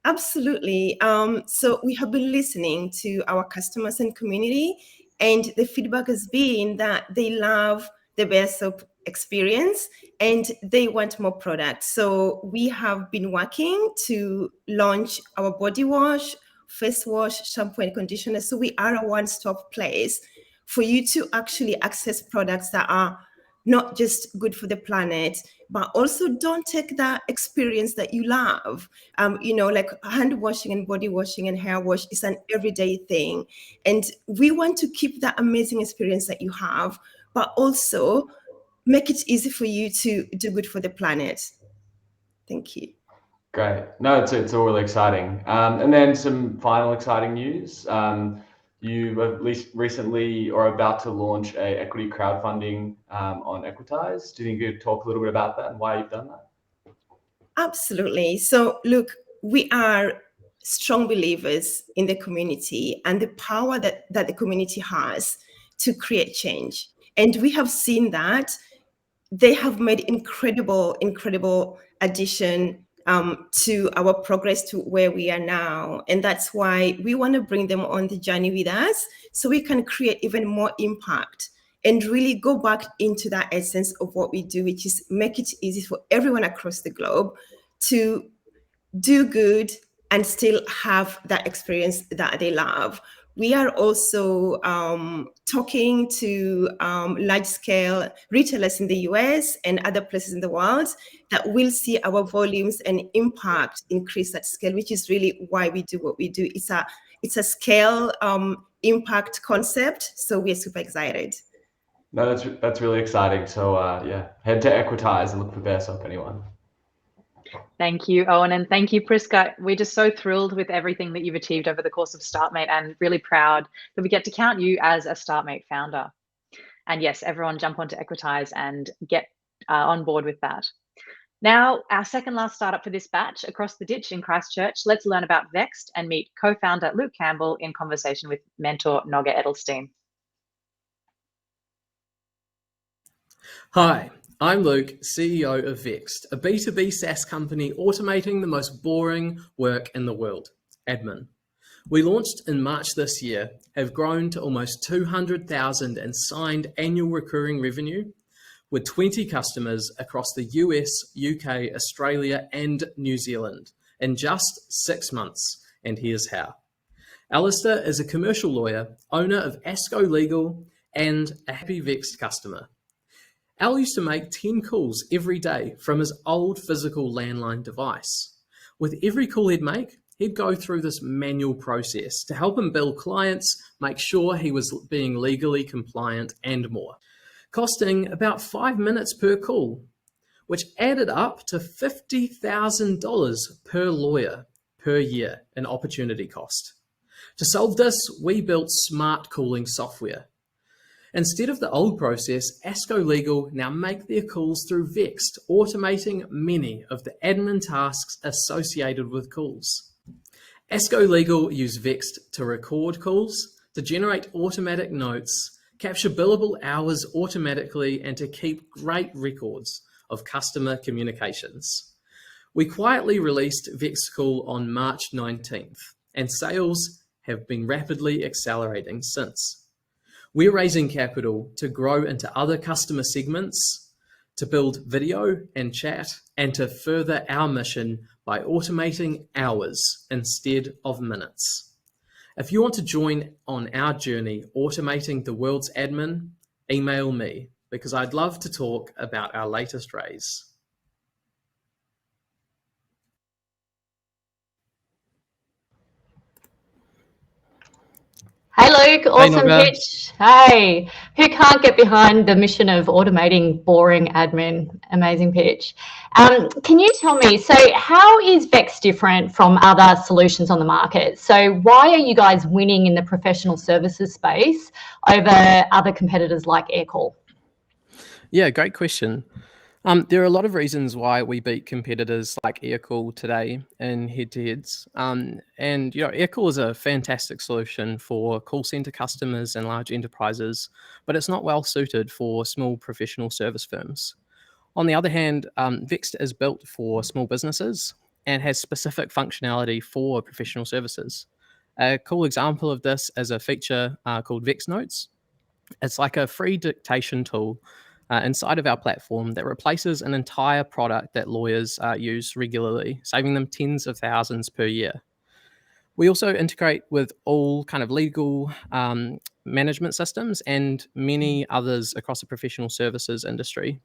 Absolutely. So we have been listening to our customers and community, and the feedback has been that they love the baresop experience and they want more products. So we have been working to launch our body wash, face wash, shampoo and conditioner. So we are a one-stop place for you to actually access products that are not just good for the planet, but also don't take that experience that you love. Like hand washing and body washing and hair wash is an everyday thing. And we want to keep that amazing experience that you have, but also make it easy for you to do good for the planet. Thank you. Great. No, it's all really exciting. And then some final exciting news. You at least recently are about to launch a equity crowdfunding on Equitize. Do you think you could talk a little bit about that and why you've done that? Absolutely. So look, we are strong believers in the community and the power that the community has to create change. And we have seen that they have made incredible addition to our progress to where we are now. And that's why we want to bring them on the journey with us so we can create even more impact and really go back into that essence of what we do, which is make it easy for everyone across the globe to do good and still have that experience that they love. We are also talking to large-scale retailers in the US and other places in the world that will see our volumes and impact increase at scale, which is really why we do what we do. It's a scale impact concept, so we're super excited. No, that's really exciting. So yeah, head to Equitize and look for baresop, anyone. Thank you, Owen, and thank you, Priska. We're just so thrilled with everything that you've achieved over the course of Startmate and really proud that we get to count you as a Startmate founder. And yes, everyone jump onto Equitize and get on board with that. Now, our second last startup for this batch, Across the Ditch in Christchurch, let's learn about Vext and meet co-founder Luke Campbell in conversation with mentor Nogge Edelstein. Hi, I'm Luke, CEO of Vext, a B2B SaaS company automating the most boring work in the world, admin. We launched in March this year, have grown to almost 200,000 in signed annual recurring revenue, with 20 customers across the US, UK, Australia, and New Zealand in just 6 months, and here's how. Alistair is a commercial lawyer, owner of Asco Legal, and a happy Vext customer. Al used to make 10 calls every day from his old physical landline device. With every call he'd make, he'd go through this manual process to help him bill clients, make sure he was being legally compliant and more, costing about 5 minutes per call, which added up to $50,000 per lawyer per year in opportunity cost. To solve this, we built smart calling software. Instead of the old process, Asco Legal now make their calls through Vext, automating many of the admin tasks associated with calls. Asco Legal use Vext to record calls, to generate automatic notes, capture billable hours automatically, and to keep great records of customer communications. We quietly released Vext Call on March 19th, and sales have been rapidly accelerating since. We're raising capital to grow into other customer segments, to build video and chat, and to further our mission by automating hours instead of minutes. If you want to join on our journey automating the world's admin, email me, because I'd love to talk about our latest raise. Hey Luke, awesome pitch. Hey, who can't get behind the mission of automating boring admin? Amazing pitch. Can you tell me, so how is Vext different from other solutions on the market? So why are you guys winning in the professional services space over other competitors like Aircall? Yeah, great question. There are a lot of reasons why we beat competitors like Aircool today in head-to-heads. And Aircool is a fantastic solution for call center customers and large enterprises, but it's not well suited for small professional service firms. On the other hand, Vext is built for small businesses and has specific functionality for professional services. A cool example of this is a feature called Vext Notes. It's like a free dictation tool inside of our platform that replaces an entire product that lawyers use regularly, saving them tens of thousands per year. We also integrate with all kind of legal management systems and many others across the professional services industry.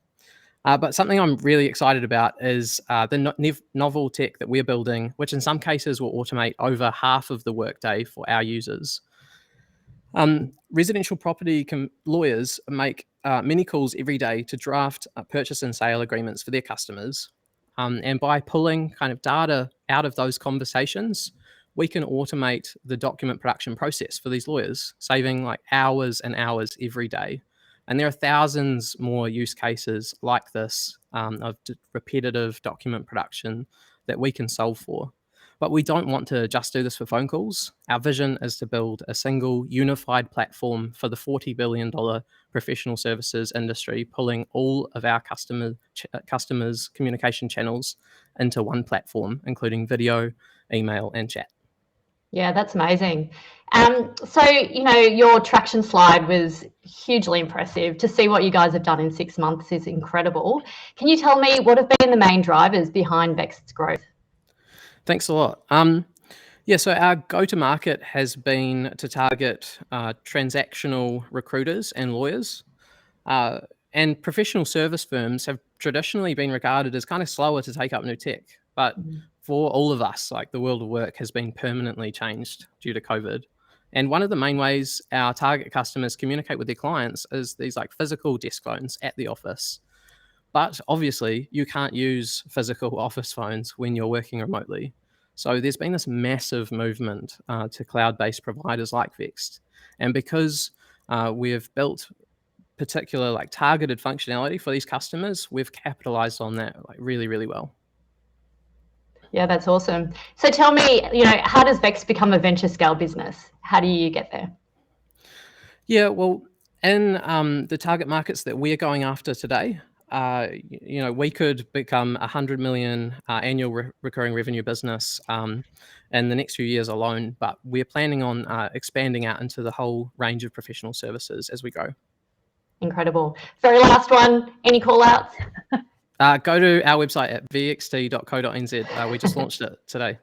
But something I'm really excited about is the novel tech that we're building, which in some cases will automate over half of the workday for our users. Residential property lawyers make many calls every day to draft purchase and sale agreements for their customers. And by pulling kind of data out of those conversations, we can automate the document production process for these lawyers, saving like hours and hours every day. And there are thousands more use cases like this of repetitive document production that we can solve for. But we don't want to just do this for phone calls. Our vision is to build a single unified platform for the $40 billion professional services industry, pulling all of our customers' communication channels into one platform, including video, email, and chat. Yeah, that's amazing. So, your traction slide was hugely impressive. To see what you guys have done in 6 months is incredible. Can you tell me what have been the main drivers behind Vext's growth? Thanks a lot. So our go-to-market has been to target transactional recruiters and lawyers. And professional service firms have traditionally been regarded as kind of slower to take up new tech. But for all of us, like the world of work has been permanently changed due to COVID. And one of the main ways our target customers communicate with their clients is these like physical desk phones at the office. But obviously, you can't use physical office phones when you're working remotely. So there's been this massive movement to cloud-based providers like Vext. And because we've built particular like targeted functionality for these customers, we've capitalized on that like really, really well. Yeah, that's awesome. So tell me, how does Vext become a venture scale business? How do you get there? Yeah, well, in the target markets that we're going after today, we could become a 100 million annual recurring revenue business in the next few years alone, but we're planning on expanding out into the whole range of professional services as we go. Incredible. Very last one, any call outs? Go to our website at vxt.co.nz. We just launched it today.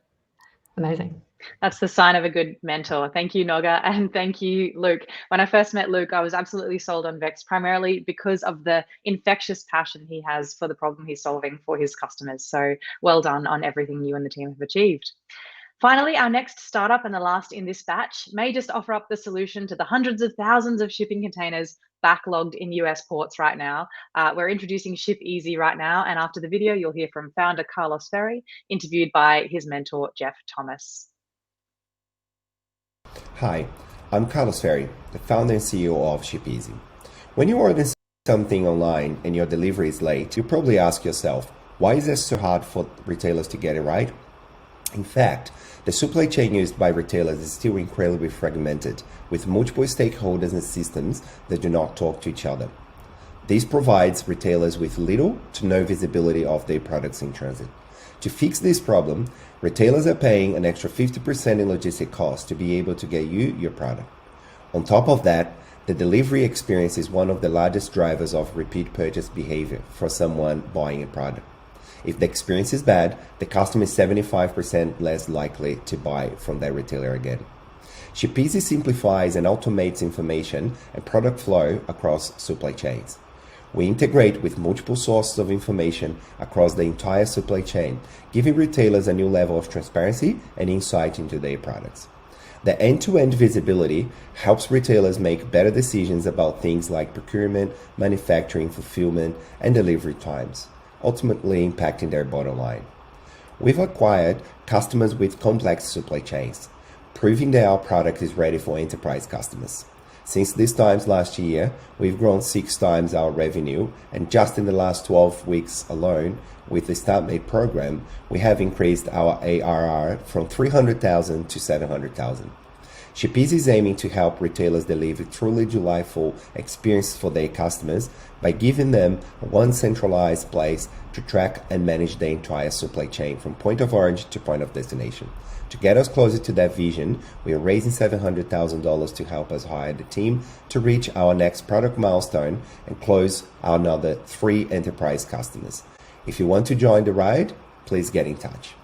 Amazing. That's the sign of a good mentor. Thank you, Noga, and thank you, Luke. When I first met Luke, I was absolutely sold on Vext, primarily because of the infectious passion he has for the problem he's solving for his customers. So well done on everything you and the team have achieved. Finally, our next startup and the last in this batch may just offer up the solution to the hundreds of thousands of shipping containers backlogged in US ports right now. We're introducing ShipEasy right now, and after the video, you'll hear from founder Carlos Ferry, interviewed by his mentor, Jeff Thomas. Hi, I'm Carlos Ferry, the founder and CEO of ShipEasy. When you order something online and your delivery is late, you probably ask yourself, why is it so hard for retailers to get it right? In fact, the supply chain used by retailers is still incredibly fragmented, with multiple stakeholders and systems that do not talk to each other. This provides retailers with little to no visibility of their products in transit. To fix this problem, retailers are paying an extra 50% in logistic costs to be able to get you your product. On top of that, the delivery experience is one of the largest drivers of repeat purchase behavior for someone buying a product. If the experience is bad, the customer is 75% less likely to buy from that retailer again. ShipEasy simplifies and automates information and product flow across supply chains. We integrate with multiple sources of information across the entire supply chain, giving retailers a new level of transparency and insight into their products. The end-to-end visibility helps retailers make better decisions about things like procurement, manufacturing, fulfillment, and delivery times, ultimately impacting their bottom line. We've acquired customers with complex supply chains, proving that our product is ready for enterprise customers. Since these times last year, we've grown 6 times our revenue, and just in the last 12 weeks alone, with the Startmate program, we have increased our ARR from 300,000 to 700,000. Shipeezi is aiming to help retailers deliver truly delightful experiences for their customers by giving them one centralized place to track and manage their entire supply chain from point of origin to point of destination. To get us closer to that vision, we are raising $700,000 to help us hire the team to reach our next product milestone and close another 3 enterprise customers. If you want to join the ride, please get in touch.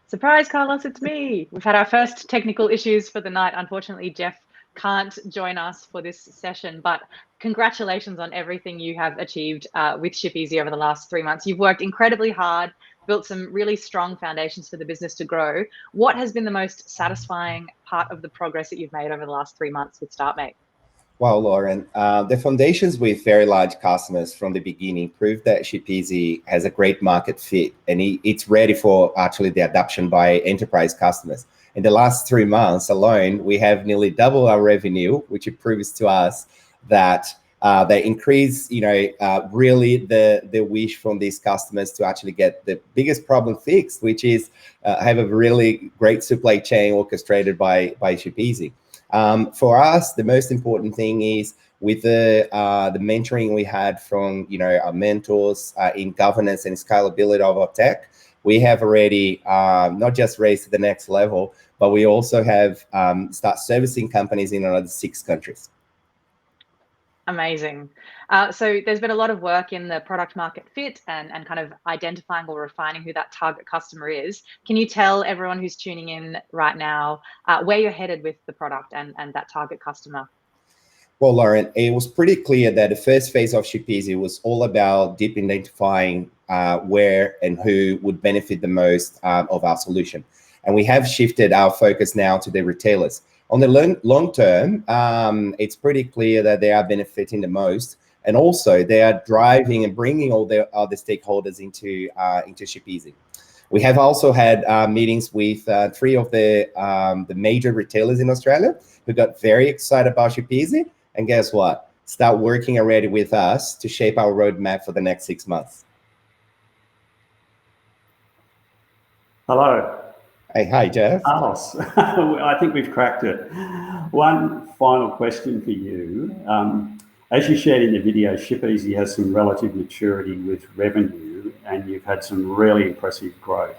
Surprise, Carlos, it's me. We've had our first technical issues for the night. Unfortunately, Jeff can't join us for this session, but congratulations on everything you have achieved with Shipeasy over the last 3 months. You've worked incredibly hard, built some really strong foundations for the business to grow. What has been the most satisfying part of the progress that you've made over the last 3 months with Startmate? Well, Lauren, the foundations with very large customers from the beginning proved that Shipeasy has a great market fit, and it's ready for actually the adoption by enterprise customers. In the last 3 months alone, we have nearly doubled our revenue, which it proves to us that they increase, really the wish from these customers to actually get the biggest problem fixed, which is have a really great supply chain orchestrated by Shipeasy. For us, the most important thing is with the mentoring we had from our mentors in governance and scalability of our tech, we have already not just raised to the next level, but we also have start servicing companies in another 6 countries. Amazing. So there's been a lot of work in the product market fit and kind of identifying or refining who that target customer is. Can you tell everyone who's tuning in right now where you're headed with the product and that target customer? Well, Lauren, it was pretty clear that the first phase of Shipeasy was all about deep identifying where and who would benefit the most of our solution. And we have shifted our focus now to the retailers. On the long term, it's pretty clear that they are benefiting the most, and also they are driving and bringing all the other stakeholders into Shipeasy. We have also had meetings with 3 of the major retailers in Australia who got very excited about Shipeasy, and guess what? Start working already with us to shape our roadmap for the next 6 months. Hello. Hey, hi, Jeff. Carlos, I think we've cracked it. One final question for you. As you shared in the video, Shipeasy has some relative maturity with revenue, and you've had some really impressive growth.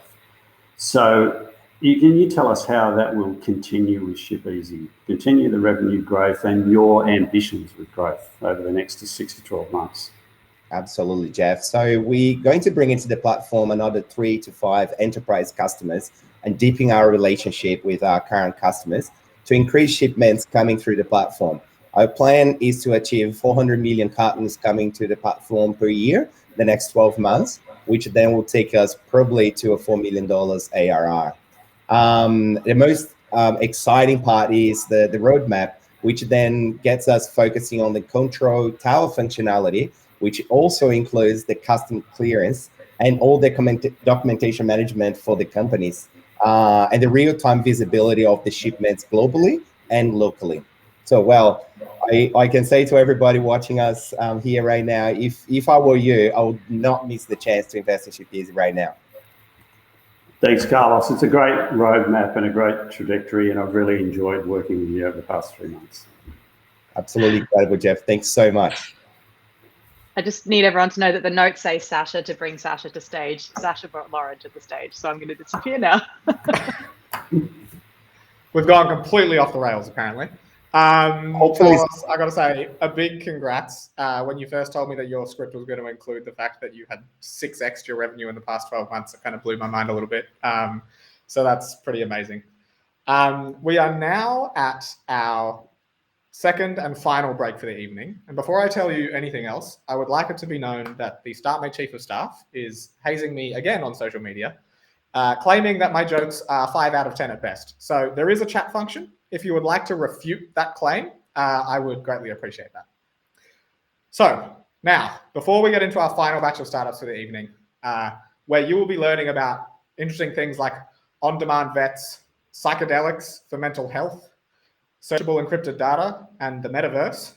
So can you tell us how that will continue with Shipeasy, continue the revenue growth and your ambitions with growth over the next 6 to 12 months? Absolutely, Jeff. So we're going to bring into the platform another 3 to 5 enterprise customers and deepen our relationship with our current customers to increase shipments coming through the platform. Our plan is to achieve 400 million cartons coming to the platform per year the next 12 months, which then will take us probably to a $4 million ARR. The most exciting part is the roadmap, which then gets us focusing on the control tower functionality, which also includes the custom clearance and all the documentation management for the companies, and the real-time visibility of the shipments globally and locally. So, well, I can say to everybody watching us here right now, if I were you, I would not miss the chance to invest in Shipeasy right now. Thanks, Carlos. It's a great roadmap and a great trajectory, and I've really enjoyed working with you over the past 3 months. Absolutely incredible, Jeff. Thanks so much. I just need everyone to know that the notes say Sasha to bring Sasha to stage. Sasha brought Lauren to the stage, so I'm going to disappear now. We've gone completely off the rails, apparently. Hopefully. Carlos, I got to say, a big congrats. When you first told me that your script was going to include the fact that you had 6 extra revenue in the past 12 months, it kind of blew my mind a little bit. So that's pretty amazing. We are now at our second and final break for the evening. And before I tell you anything else, I would like it to be known that the Startmate Chief of Staff is hazing me again on social media, claiming that my jokes are 5 out of 10 at best. So there is a chat function. If you would like to refute that claim, I would greatly appreciate that. So now, before we get into our final batch of startups for the evening, where you will be learning about interesting things like on-demand vets, psychedelics for mental health, searchable encrypted data, and the metaverse,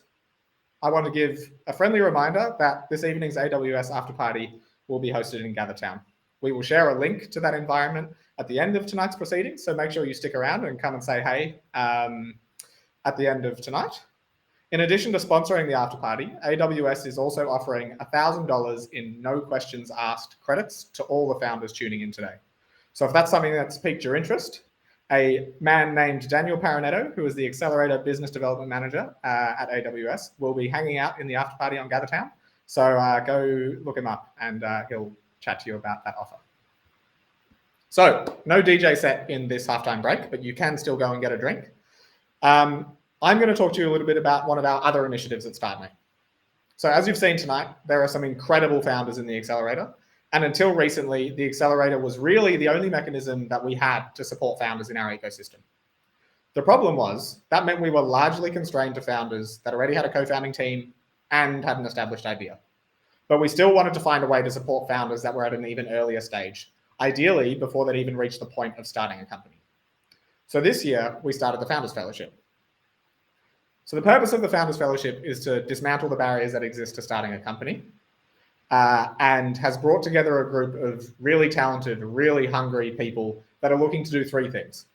I want to give a friendly reminder that this evening's AWS after party will be hosted in Gathertown. We will share a link to that environment at the end of tonight's proceedings, so make sure you stick around and come and say hey at the end of tonight. In addition to sponsoring the after party, AWS is also offering $1,000 in no questions asked credits to all the founders tuning in today. So if that's something that's piqued your interest, a man named Daniel Paranetto, who is the Accelerator Business Development Manager at AWS, will be hanging out in the after party on Gathertown. So go look him up and he'll chat to you about that offer. So no DJ set in this halftime break, but you can still go and get a drink. I'm going to talk to you a little bit about one of our other initiatives at Startmate. So as you've seen tonight, there are some incredible founders in the Accelerator. And until recently, the Accelerator was really the only mechanism that we had to support founders in our ecosystem. The problem was that meant we were largely constrained to founders that already had a co-founding team and had an established idea. But we still wanted to find a way to support founders that were at an even earlier stage, ideally before they'd even reached the point of starting a company. So this year, we started the Founders Fellowship. So the purpose of the Founders Fellowship is to dismantle the barriers that exist to starting a company, and has brought together a group of really talented, really hungry people that are looking to do three things.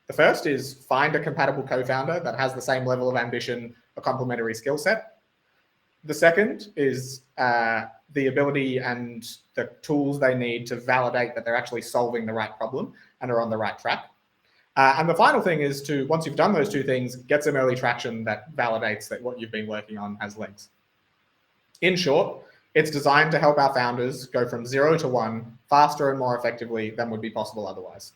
The first is find a compatible co-founder that has the same level of ambition, a complementary skill set. The second is the ability and the tools they need to validate that they're actually solving the right problem and are on the right track. And the final thing is to, once you've done those two things, get some early traction that validates that what you've been working on has legs. In short, it's designed to help our founders go from 0 to 1 faster and more effectively than would be possible otherwise.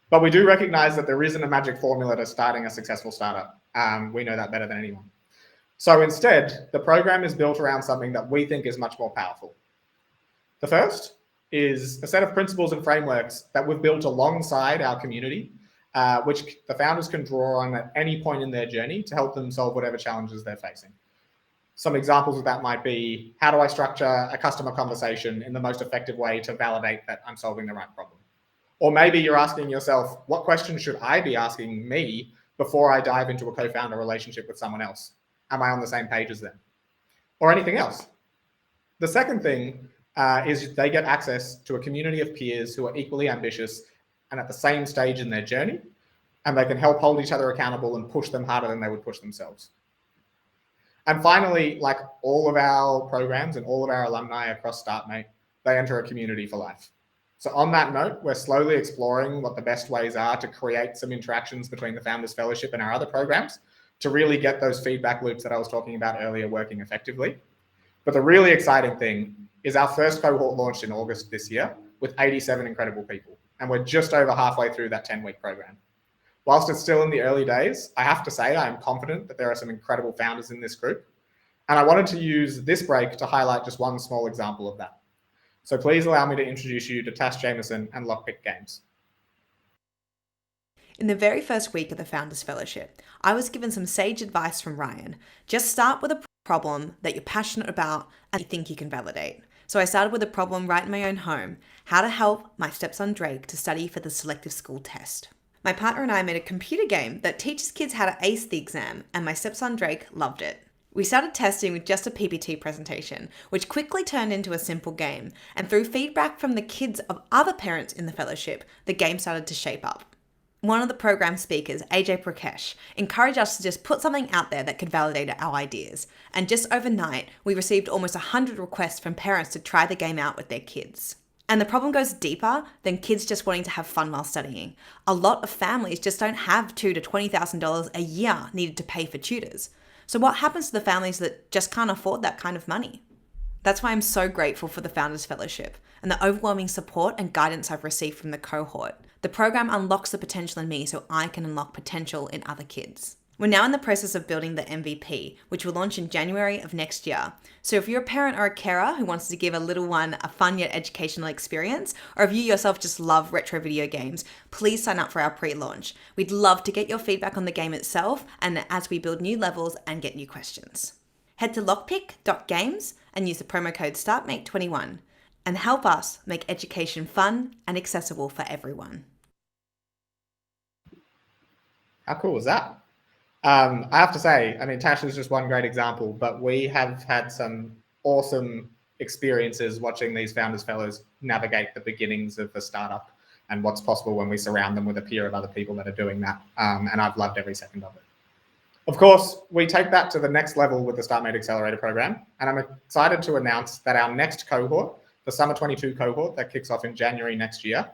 But we do recognize that there isn't a magic formula to starting a successful startup. We know that better than anyone. So instead, the program is built around something that we think is much more powerful. The first is a set of principles and frameworks that we've built alongside our community, which the founders can draw on at any point in their journey to help them solve whatever challenges they're facing. Some examples of that might be, how do I structure a customer conversation in the most effective way to validate that I'm solving the right problem? Or maybe you're asking yourself, what questions should I be asking me before I dive into a co-founder relationship with someone else? Am I on the same page as them? Or anything else? The second thing is they get access to a community of peers who are equally ambitious and at the same stage in their journey, and they can help hold each other accountable and push them harder than they would push themselves. And finally, like all of our programs and all of our alumni across Startmate, they enter a community for life. So on that note, we're slowly exploring what the best ways are to create some interactions between the Founders Fellowship and our other programs to really get those feedback loops that I was talking about earlier working effectively. But the really exciting thing is our first cohort launched in August this year with 87 incredible people. And we're just over halfway through that 10-week program. Whilst it's still in the early days, I have to say I'm confident that there are some incredible founders in this group. And I wanted to use this break to highlight just one small example of that. So please allow me to introduce you to Tash Jameson and Lockpick Games. In the very first week of the Founders Fellowship, I was given some sage advice from Ryan. Just start with a problem that you're passionate about and you think you can validate. So I started with a problem right in my own home, how to help my stepson Drake to study for the selective school test. My partner and I made a computer game that teaches kids how to ace the exam, and my stepson Drake loved it. We started testing with just a PPT presentation, which quickly turned into a simple game, and through feedback from the kids of other parents in the fellowship, the game started to shape up. One of the program speakers, AJ Prakash, encouraged us to just put something out there that could validate our ideas. And just overnight, we received almost 100 requests from parents to try the game out with their kids. And the problem goes deeper than kids just wanting to have fun while studying. A lot of families just don't have $2,000 to $20,000 a year needed to pay for tutors. So what happens to the families that just can't afford that kind of money? That's why I'm so grateful for the Founders Fellowship and the overwhelming support and guidance I've received from the cohort. The program unlocks the potential in me so I can unlock potential in other kids. We're now in the process of building the MVP, which will launch in January of next year. So if you're a parent or a carer who wants to give a little one a fun yet educational experience, or if you yourself just love retro video games, please sign up for our pre-launch. We'd love to get your feedback on the game itself and as we build new levels and get new questions. Head to lockpick.games and use the promo code STARTMATE21. and help us make education fun and accessible for everyone. How cool was that? I have to say, I mean, Tash is just one great example, but we have had some awesome experiences watching these Founders Fellows navigate the beginnings of a startup and what's possible when we surround them with a peer of other people that are doing that. And I've loved every second of it. Of course, we take that to the next level with the Startmate Accelerator program, and I'm excited to announce that our next cohort, the Summer 22 cohort that kicks off in January next year,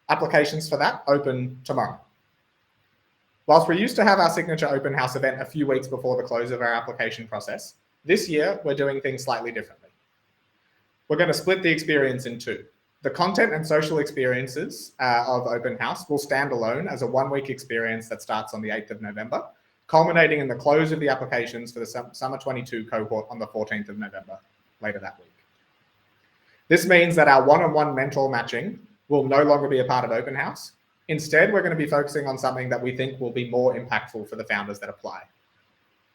applications for that open tomorrow. Whilst we used to have our signature open house event a few weeks before the close of our application process, this year we're doing things slightly differently. We're going to split the experience in two. The content and social experiences of open house will stand alone as a one-week experience that starts on the 8th of November, culminating in the close of the applications for the Summer 22 cohort on the 14th of November, later that week. This means that our one-on-one mentor matching will no longer be a part of open house. Instead, we're going to be focusing on something that we think will be more impactful for the founders that apply.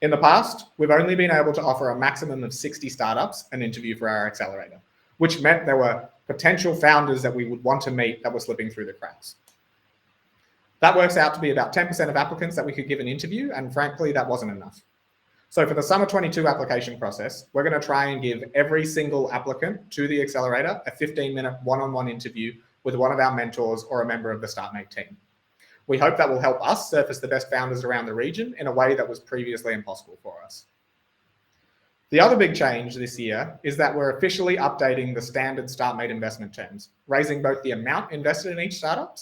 In the past, we've only been able to offer a maximum of 60 startups an interview for our accelerator, which meant there were potential founders that we would want to meet that were slipping through the cracks. That works out to be about 10% of applicants that we could give an interview, and frankly, that wasn't enough. So for the Summer 22 application process, we're going to try and give every single applicant to the accelerator a 15-minute one-on-one interview with one of our mentors or a member of the Startmate team. We hope that will help us surface the best founders around the region in a way that was previously impossible for us. The other big change this year is that we're officially updating the standard Startmate investment terms, raising both the amount invested in each startup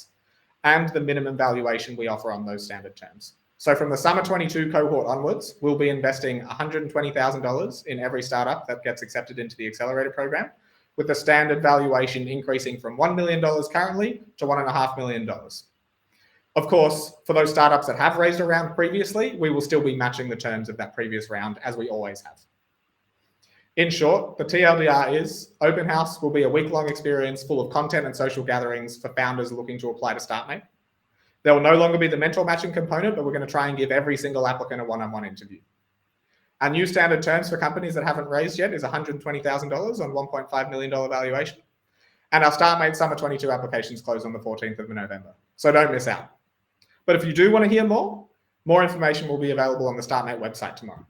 and the minimum valuation we offer on those standard terms. So from the Summer 22 cohort onwards, we'll be investing $120,000 in every startup that gets accepted into the accelerator program, with the standard valuation increasing from $1 million currently to $1.5 million. Of course, for those startups that have raised a round previously, we will still be matching the terms of that previous round, as we always have. In short, the TLDR is open house will be a week-long experience full of content and social gatherings for founders looking to apply to Startmate. There will no longer be the mentor matching component, but we're going to try and give every single applicant a one-on-one interview. Our new standard terms for companies that haven't raised yet is $120,000 on $1.5 million valuation. And our Startmate Summer 22 applications close on the 14th of November. So don't miss out. But if you do want to hear more information will be available on the Startmate website tomorrow.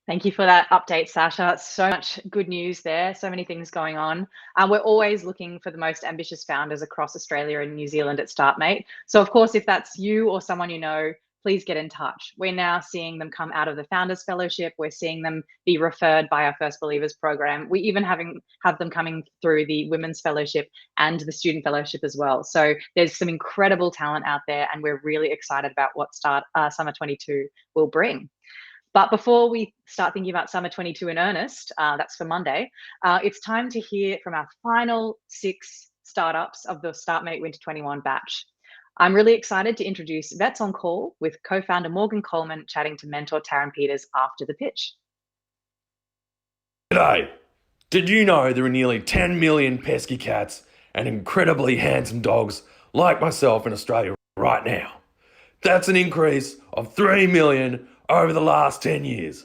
Thank you for that update, Sasha. So much good news there, so many things going on. We're always looking for the most ambitious founders across Australia and New Zealand at Startmate. So of course, if that's you or someone you know, please get in touch. We're now seeing them come out of the Founders Fellowship. We're seeing them be referred by our First Believers program. We even have them coming through the Women's Fellowship and the Student Fellowship as well. So there's some incredible talent out there, and we're really excited about what Summer 22 will bring. But before we start thinking about Summer 22 in earnest, that's for Monday, it's time to hear from our final 6 startups of the Startmate Winter 21 batch. I'm really excited to introduce Vets on Call with co-founder Morgan Coleman chatting to mentor Taryn Peters after the pitch. G'day. Did you know there are nearly 10 million pesky cats and incredibly handsome dogs like myself in Australia right now? That's an increase of 3 million over the last 10 years.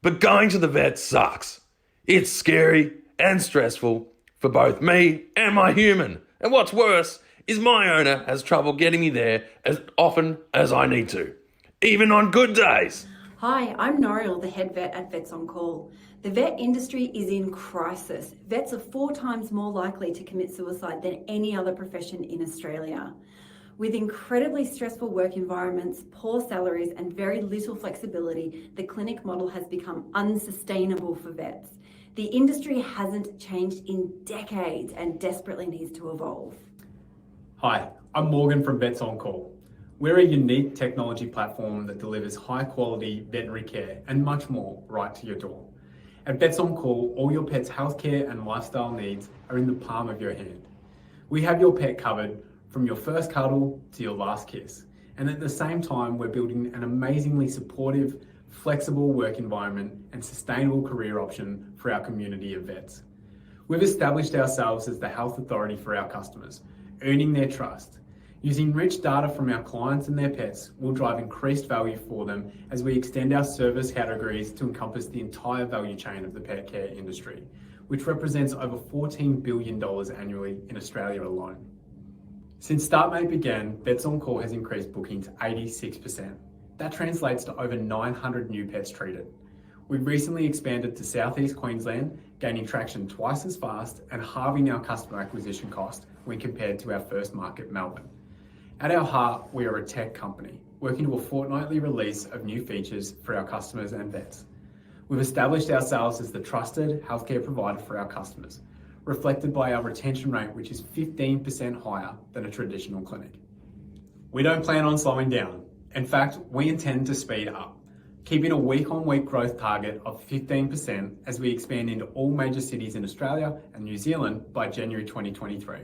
But going to the vet sucks. It's scary and stressful for both me and my human. And what's worse is my owner has trouble getting me there as often as I need to, even on good days. Hi, I'm Noriel, the head vet at Vets on Call. The vet industry is in crisis. Vets are 4 times more likely to commit suicide than any other profession in Australia. With incredibly stressful work environments, poor salaries, and very little flexibility, the clinic model has become unsustainable for vets. The industry hasn't changed in decades and desperately needs to evolve. Hi, I'm Morgan from Vets on Call. We're a unique technology platform that delivers high quality veterinary care and much more right to your door. At Vets on Call, all your pet's healthcare and lifestyle needs are in the palm of your hand. We have your pet covered from your first cuddle to your last kiss. And at the same time, we're building an amazingly supportive, flexible work environment and sustainable career option for our community of vets. We've established ourselves as the health authority for our customers, earning their trust. Using rich data from our clients and their pets will drive increased value for them as we extend our service categories to encompass the entire value chain of the pet care industry, which represents over $14 billion annually in Australia alone. Since Startmate began, Vets on Call has increased bookings 86%. That translates to over 900 new pets treated. We've recently expanded to Southeast Queensland, gaining traction twice as fast and halving our customer acquisition cost when compared to our first market, Melbourne. At our heart, we are a tech company, working to a fortnightly release of new features for our customers and vets. We've established ourselves as the trusted healthcare provider for our customers, reflected by our retention rate, which is 15% higher than a traditional clinic. We don't plan on slowing down. In fact, we intend to speed up, keeping a week-on-week growth target of 15% as we expand into all major cities in Australia and New Zealand by January 2023.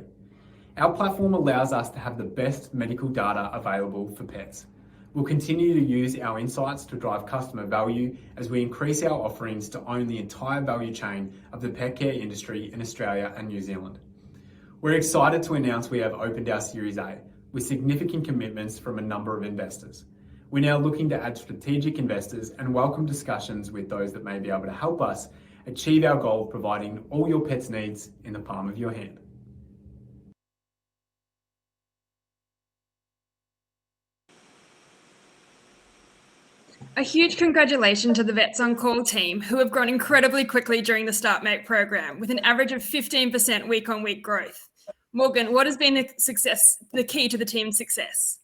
Our platform allows us to have the best medical data available for pets. We'll continue to use our insights to drive customer value as we increase our offerings to own the entire value chain of the pet care industry in Australia and New Zealand. We're excited to announce we have opened our Series A with significant commitments from a number of investors. We're now looking to add strategic investors and welcome discussions with those that may be able to help us achieve our goal of providing all your pet's needs in the palm of your hand. A huge congratulations to the Vets on Call team, who have grown incredibly quickly during the Startmate program, with an average of 15% week-on-week growth. Morgan, what has been the key to the team's success?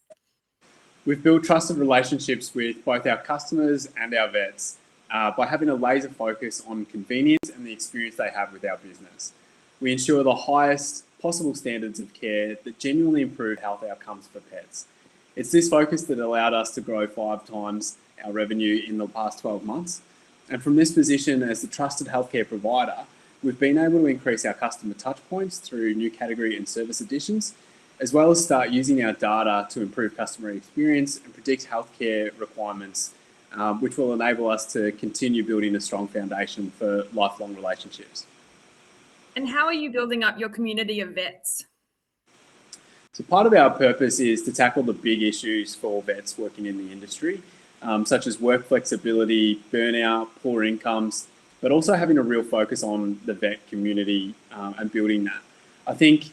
We've built trusted relationships with both our customers and our vets by having a laser focus on convenience and the experience they have with our business. We ensure the highest possible standards of care that genuinely improve health outcomes for pets. It's this focus that allowed us to grow 5 times our revenue in the past 12 months. And from this position as the trusted healthcare provider, we've been able to increase our customer touchpoints through new category and service additions, as well as start using our data to improve customer experience and predict healthcare requirements, which will enable us to continue building a strong foundation for lifelong relationships. And how are you building up your community of vets? So part of our purpose is to tackle the big issues for vets working in the industry, such as work flexibility, burnout, poor incomes, but also having a real focus on the vet community and building that. I think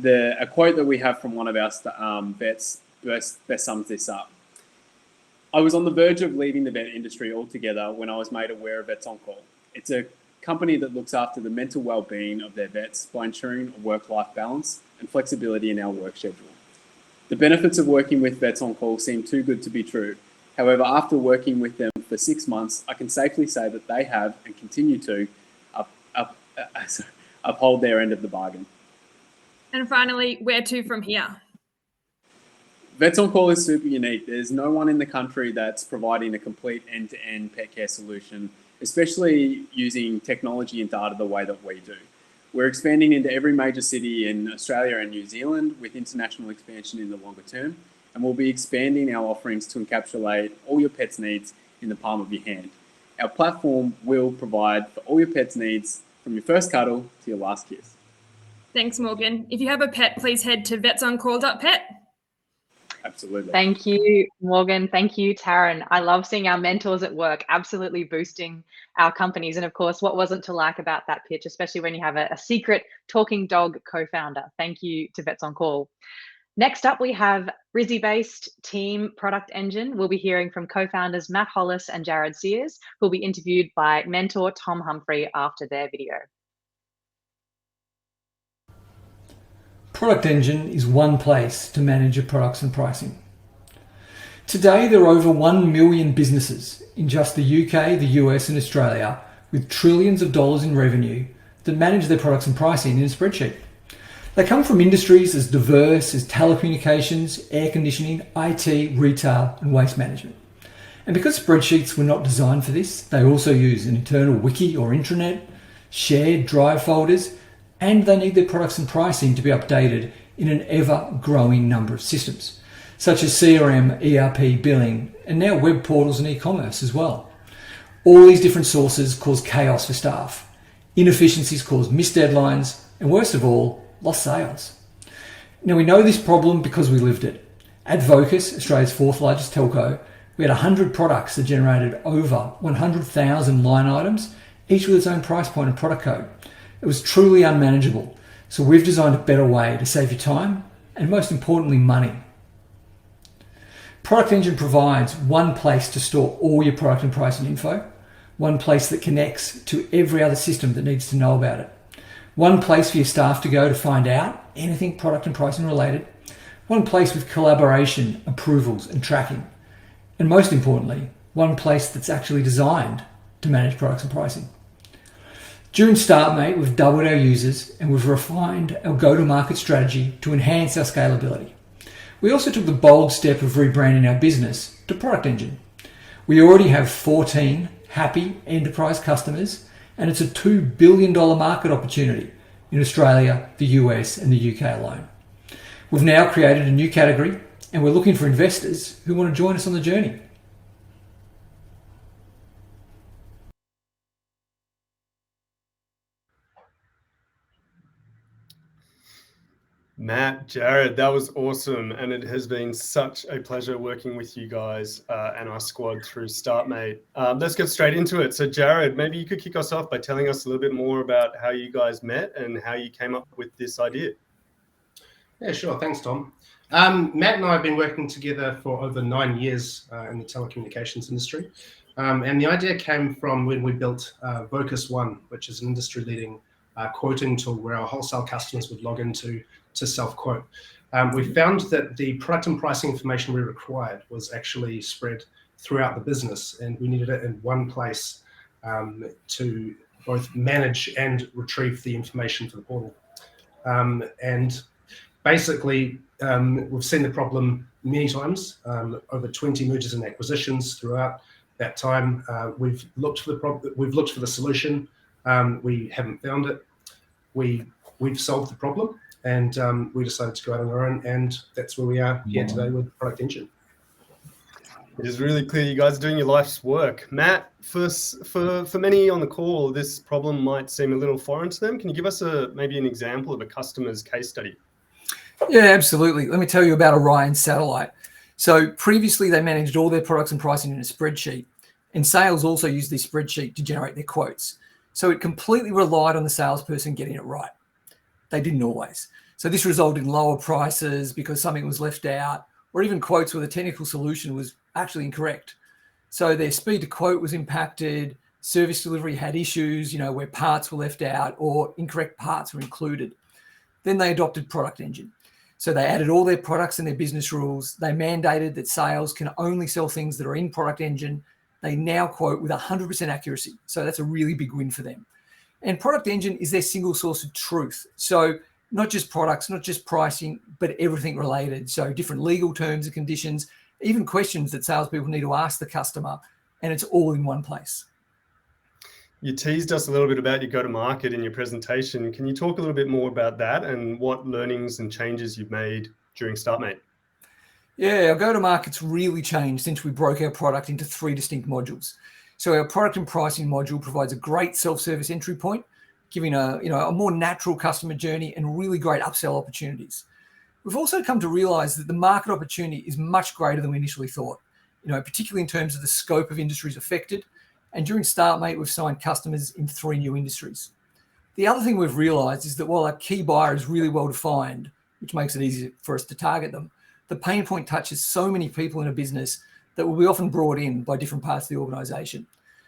a quote that we have from one of our vets best sums this up. I was on the verge of leaving the vet industry altogether when I was made aware of Vets on Call. It's a company that looks after the mental well-being of their vets by ensuring a work-life balance and flexibility in our work schedule. The benefits of working with Vets on Call seem too good to be true. However, after working with them for 6 months, I can safely say that they have and continue to uphold their end of the bargain. And finally, where to from here? Vets on Call is super unique. There's no one in the country that's providing a complete end-to-end pet care solution, especially using technology and data the way that we do. We're expanding into every major city in Australia and New Zealand with international expansion in the longer term. And we'll be expanding our offerings to encapsulate all your pet's needs in the palm of your hand. Our platform will provide for all your pet's needs from your first cuddle to your last kiss. Thanks, Morgan. If you have a pet, please head to vetsoncall.pet. Absolutely. Thank you, Morgan. Thank you, Taryn. I love seeing our mentors at work, absolutely boosting our companies. And of course, what wasn't to like about that pitch, especially when you have a secret talking dog co-founder. Thank you to Vets on Call. Next up, we have Brizzy-based team ProductEngine. We'll be hearing from co-founders Matt Hollis and Jared Sears, who will be interviewed by mentor Tom Humphrey after their video. ProductEngine is one place to manage your products and pricing. Today, there are over 1 million businesses in just the UK, the US and Australia with trillions of dollars in revenue that manage their products and pricing in a spreadsheet. They come from industries as diverse as telecommunications, air conditioning, IT, retail, and waste management. And because spreadsheets were not designed for this, they also use an internal wiki or intranet, shared drive folders, and they need their products and pricing to be updated in an ever-growing number of systems, such as CRM, ERP, billing, and now web portals and e-commerce as well. All these different sources cause chaos for staff. Inefficiencies cause missed deadlines, and worst of all, lost sales. Now, we know this problem because we lived it. At Vocus, Australia's fourth largest telco, we had 100 products that generated over 100,000 line items, each with its own price point and product code. It was truly unmanageable. So we've designed a better way to save you time and, most importantly, money. ProductEngine provides one place to store all your product and pricing info, one place that connects to every other system that needs to know about it, one place for your staff to go to find out anything product and pricing related, one place with collaboration, approvals and tracking, and most importantly, one place that's actually designed to manage products and pricing. During Startmate, we've doubled our users and we've refined our go-to-market strategy to enhance our scalability. We also took the bold step of rebranding our business to ProductEngine. We already have 14 happy enterprise customers, and it's a $2 billion market opportunity in Australia, the US, and the UK alone. We've now created a new category, and we're looking for investors who want to join us on the journey. Matt, Jared, that was awesome. And it has been such a pleasure working with you guys and our squad through Startmate. Let's get straight into it. So Jared, maybe you could kick us off by telling us a little bit more about how you guys met and how you came up with this idea. Yeah, sure. Thanks, Tom. Matt and I have been working together for over 9 years in the telecommunications industry. And the idea came from when we built Vocus One, which is an industry-leading quoting tool where our wholesale customers would log into to self-quote. We found that the product and pricing information we required was actually spread throughout the business, and we needed it in one place to both manage and retrieve the information for the portal. And basically, we've seen the problem many times, over 20 mergers and acquisitions throughout that time. We've looked for the solution. We haven't found it. We've solved the problem, and we decided to go out on our own, and that's where we are here today with ProductEngine. It is really clear you guys are doing your life's work. Matt, for many on the call, this problem might seem a little foreign to them. Can you give us maybe an example of a customer's case study? Yeah, absolutely. Let me tell you about Orion Satellite. So previously they managed all their products and pricing in a spreadsheet, and sales also used this spreadsheet to generate their quotes. So it completely relied on the salesperson getting it right. They didn't always. So this resulted in lower prices because something was left out, or even quotes where the technical solution was actually incorrect. So their speed to quote was impacted, service delivery had issues, where parts were left out or incorrect parts were included. Then they adopted ProductEngine. So they added all their products and their business rules. They mandated that sales can only sell things that are in ProductEngine. They now quote with 100% accuracy. So that's a really big win for them. And ProductEngine is their single source of truth. So not just products, not just pricing, but everything related. So different legal terms and conditions, even questions that salespeople need to ask the customer, and it's all in one place. You teased us a little bit about your go-to-market in your presentation. Can you talk a little bit more about that and what learnings and changes you've made during Startmate? Yeah, our go-to-market's really changed since we broke our product into 3 distinct modules. So our product and pricing module provides a great self-service entry point, giving a more natural customer journey and really great upsell opportunities. We've also come to realize that the market opportunity is much greater than we initially thought, particularly in terms of the scope of industries affected. And during Startmate, we've signed customers in 3 new industries. The other thing we've realized is that while our key buyer is really well defined, which makes it easy for us to target them, the pain point touches so many people in a business that will be often brought in by different parts of the organization.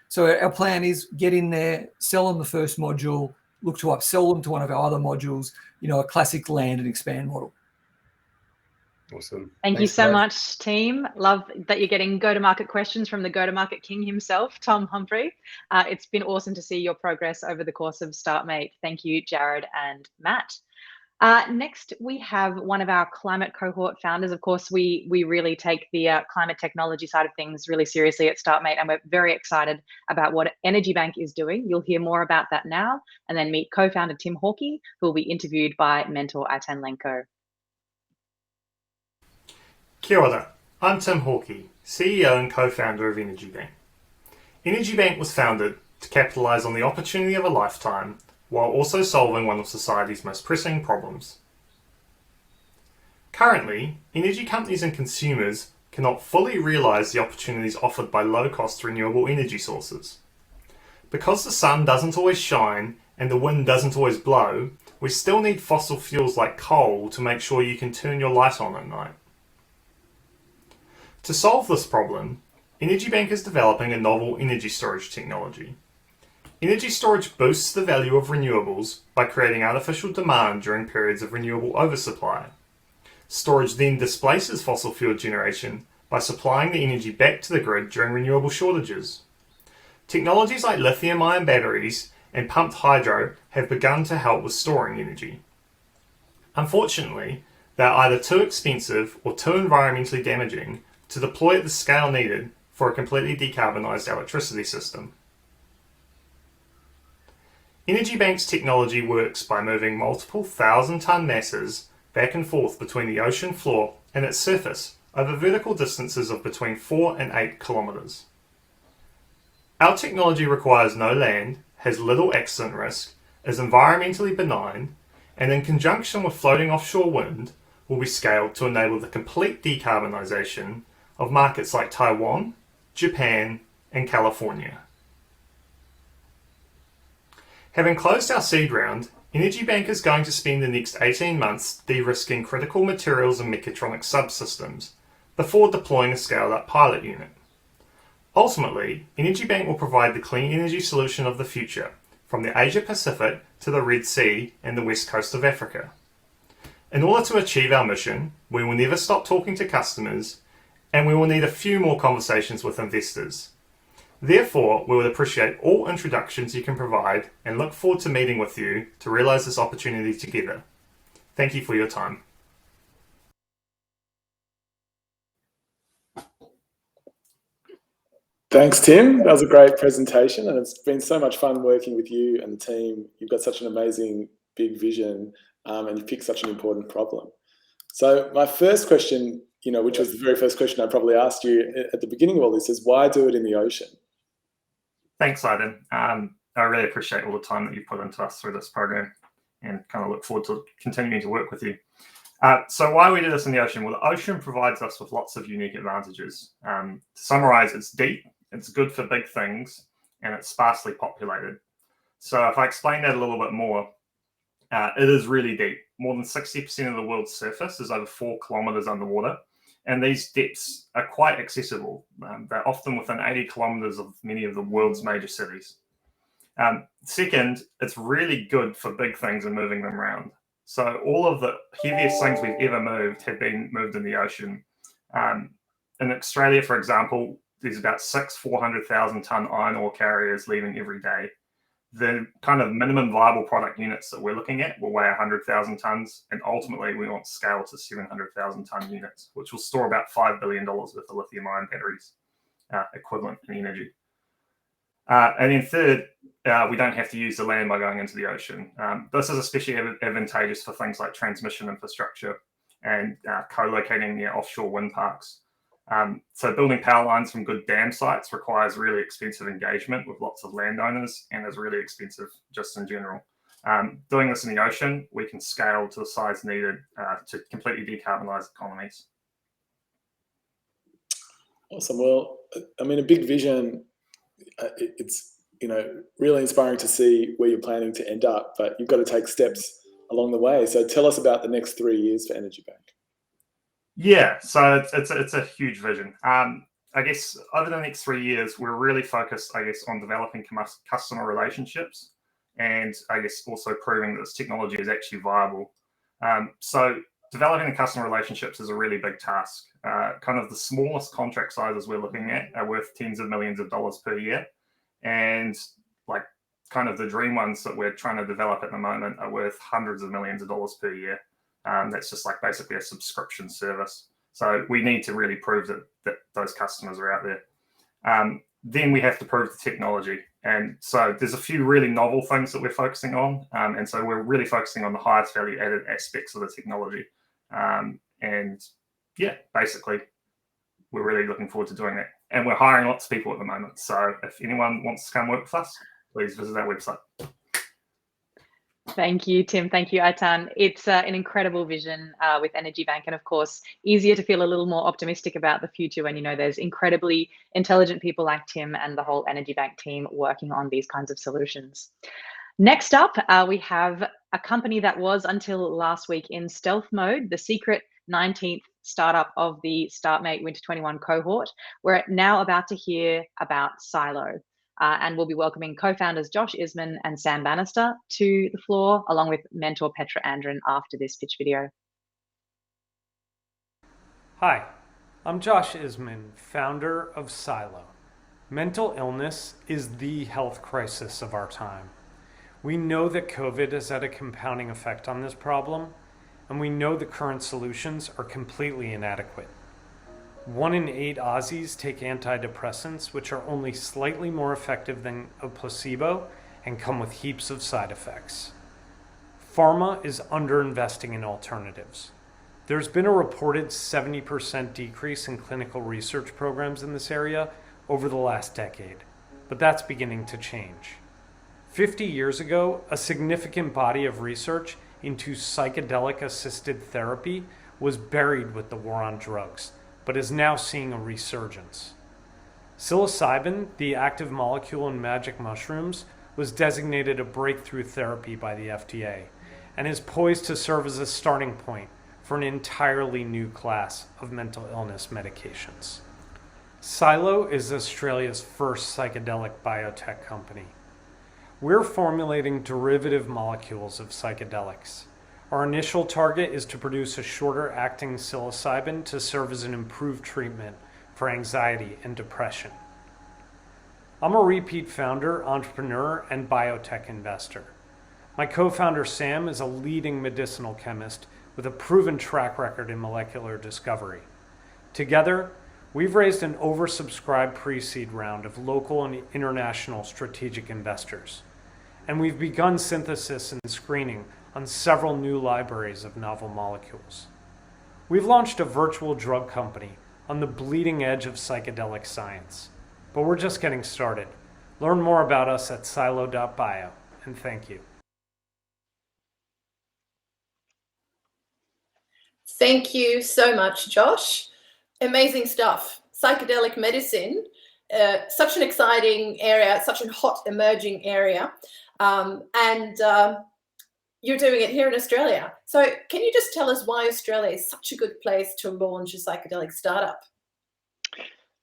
So our plan is get in there, sell them the first module, look to upsell them to one of our other modules, a classic land and expand model. Awesome. Thank you so much, team. Love that you're getting go-to-market questions from the go-to-market king himself, Tom Humphrey. It's been awesome to see your progress over the course of Startmate. Thank you, Jared and Matt. Next, we have one of our climate cohort founders. Of course, we really take the climate technology side of things really seriously at Startmate, and we're very excited about what EnergyBank is doing. You'll hear more about that now, and then meet co-founder Tim Hawkey, who will be interviewed by mentor Atan Lenko. Kia ora, I'm Tim Hawkey, CEO and co-founder of EnergyBank. EnergyBank was founded to capitalise on the opportunity of a lifetime while also solving one of society's most pressing problems. Currently, energy companies and consumers cannot fully realise the opportunities offered by low-cost renewable energy sources. Because the sun doesn't always shine and the wind doesn't always blow, we still need fossil fuels like coal to make sure you can turn your light on at night. To solve this problem, EnergyBank is developing a novel energy storage technology. Energy storage boosts the value of renewables by creating artificial demand during periods of renewable oversupply. Storage then displaces fossil fuel generation by supplying the energy back to the grid during renewable shortages. Technologies like lithium-ion batteries and pumped hydro have begun to help with storing energy. Unfortunately, they are either too expensive or too environmentally damaging to deploy at the scale needed for a completely decarbonised electricity system. EnergyBank's technology works by moving multiple 1,000-ton masses back and forth between the ocean floor and its surface over vertical distances of between 4 and 8 kilometres. Our technology requires no land, has little accident risk, is environmentally benign, and in conjunction with floating offshore wind, will be scaled to enable the complete decarbonisation of markets like Taiwan, Japan, and California. Having closed our seed round, EnergyBank is going to spend the next 18 months de-risking critical materials and mechatronic subsystems before deploying a scaled-up pilot unit. Ultimately, EnergyBank will provide the clean energy solution of the future, from the Asia Pacific to the Red Sea and the west coast of Africa. In order to achieve our mission, we will never stop talking to customers, and we will need a few more conversations with investors. Therefore, we would appreciate all introductions you can provide and look forward to meeting with you to realise this opportunity together. Thank you for your time. Thanks, Tim. That was a great presentation, and it's been so much fun working with you and the team. You've got such an amazing big vision, and you picked such an important problem. So my first question, which was the very first question I probably asked you at the beginning of all this, is why do it in the ocean? Thanks, Ivan. I really appreciate all the time that you've put into us through this program and kind of look forward to continuing to work with you. So why we do this in the ocean? Well, the ocean provides us with lots of unique advantages. To summarize, it's deep, it's good for big things, and it's sparsely populated. So if I explain that a little bit more, it is really deep. More than 60% of the world's surface is over 4 kilometers underwater. And these depths are quite accessible. They're often within 80 kilometers of many of the world's major cities. Second, it's really good for big things and moving them around. So all of the heaviest things we've ever moved have been moved in the ocean. In Australia, for example, there's about 6 400,000-ton iron ore carriers leaving every day. The kind of minimum viable product units that we're looking at will weigh 100,000 tons, and ultimately we want to scale to 700,000-ton units, which will store about $5 billion worth of lithium-ion batteries equivalent in energy. And then third, we don't have to use the land by going into the ocean. This is especially advantageous for things like transmission infrastructure and co-locating near offshore wind parks. So building power lines from good dam sites requires really expensive engagement with lots of landowners and is really expensive just in general. Doing this in the ocean, we can scale to the size needed to completely decarbonize economies. Awesome. Well, I mean, a big vision, it's really inspiring to see where you're planning to end up, but you've got to take steps along the way. So tell us about the next 3 years for EnergyBank. Yeah, so it's a huge vision. I guess over the next 3 years, we're really focused, on developing customer relationships and also proving that this technology is actually viable. So developing the customer relationships is a really big task. Kind of the smallest contract sizes we're looking at are worth tens of millions of dollars per year. And kind of the dream ones that we're trying to develop at the moment are worth hundreds of millions of dollars per year. That's just basically a subscription service. So we need to really prove that those customers are out there. Then we have to prove the technology. And so there's a few really novel things that we're focusing on. And so we're really focusing on the highest value added aspects of the technology. And yeah, basically, we're really looking forward to doing that. And we're hiring lots of people at the moment. So if anyone wants to come work with us, please visit our website. Thank you, Tim. Thank you, Aitan. It's an incredible vision with EnergyBank, and of course, easier to feel a little more optimistic about the future when you know there's incredibly intelligent people like Tim and the whole EnergyBank team working on these kinds of solutions. Next up, we have a company that was until last week in stealth mode, the secret 19th startup of the Startmate Winter 21 cohort. We're now about to hear about Psylo. And we'll be welcoming co-founders Josh Isman and Sam Bannister to the floor, along with mentor Petra Andren after this pitch video. Hi, I'm Josh Isman, founder of Psylo. Mental illness is the health crisis of our time. We know that COVID has had a compounding effect on this problem, and we know the current solutions are completely inadequate. 1 in 8 Aussies take antidepressants, which are only slightly more effective than a placebo and come with heaps of side effects. Pharma is underinvesting in alternatives. There's been a reported 70% decrease in clinical research programs in this area over the last decade, but that's beginning to change. 50 years ago, a significant body of research into psychedelic-assisted therapy was buried with the war on drugs, but is now seeing a resurgence. Psilocybin, the active molecule in magic mushrooms, was designated a breakthrough therapy by the FDA and is poised to serve as a starting point for an entirely new class of mental illness medications. Psylo is Australia's first psychedelic biotech company. We're formulating derivative molecules of psychedelics. Our initial target is to produce a shorter acting psilocybin to serve as an improved treatment for anxiety and depression. I'm a repeat founder, entrepreneur, and biotech investor. My co-founder Sam is a leading medicinal chemist with a proven track record in molecular discovery. Together, we've raised an oversubscribed pre-seed round of local and international strategic investors. And we've begun synthesis and screening on several new libraries of novel molecules. We've launched a virtual drug company on the bleeding edge of psychedelic science, but we're just getting started. Learn more about us at psylo.bio, and thank you. Thank you so much, Josh. Amazing stuff. Psychedelic medicine, such an exciting area, such a hot emerging area. You're doing it here in Australia. So can you just tell us why Australia is such a good place to launch a psychedelic startup?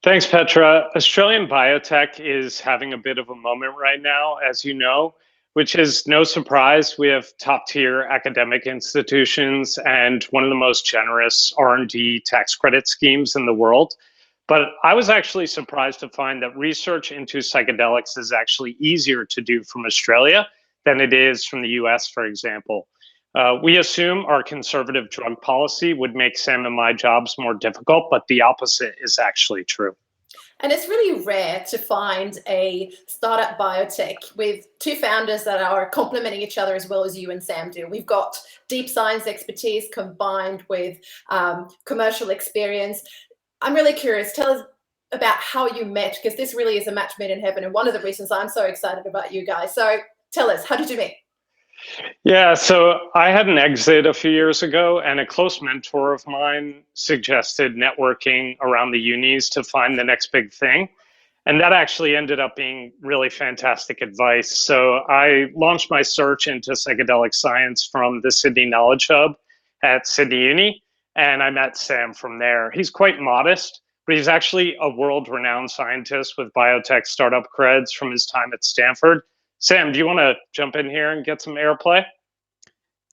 Thanks, Petra. Australian biotech is having a bit of a moment right now, as you know, which is no surprise. We have top-tier academic institutions and one of the most generous R&D tax credit schemes in the world. But I was actually surprised to find that research into psychedelics is actually easier to do from Australia than it is from the US, for example. We assume our conservative drug policy would make Sam and my jobs more difficult, but the opposite is actually true. And it's really rare to find a startup biotech with two founders that are complementing each other as well as you and Sam do. We've got deep science expertise combined with commercial experience. I'm really curious, tell us about how you met, because this really is a match made in heaven, and one of the reasons I'm so excited about you guys. So tell us, how did you meet? Yeah, so I had an exit a few years ago, and a close mentor of mine suggested networking around the unis to find the next big thing. And that actually ended up being really fantastic advice. So I launched my search into psychedelic science from the Sydney Knowledge Hub at Sydney Uni, and I met Sam from there. He's quite modest, but he's actually a world-renowned scientist with biotech startup creds from his time at Stanford. Sam, do you want to jump in here and get some airplay?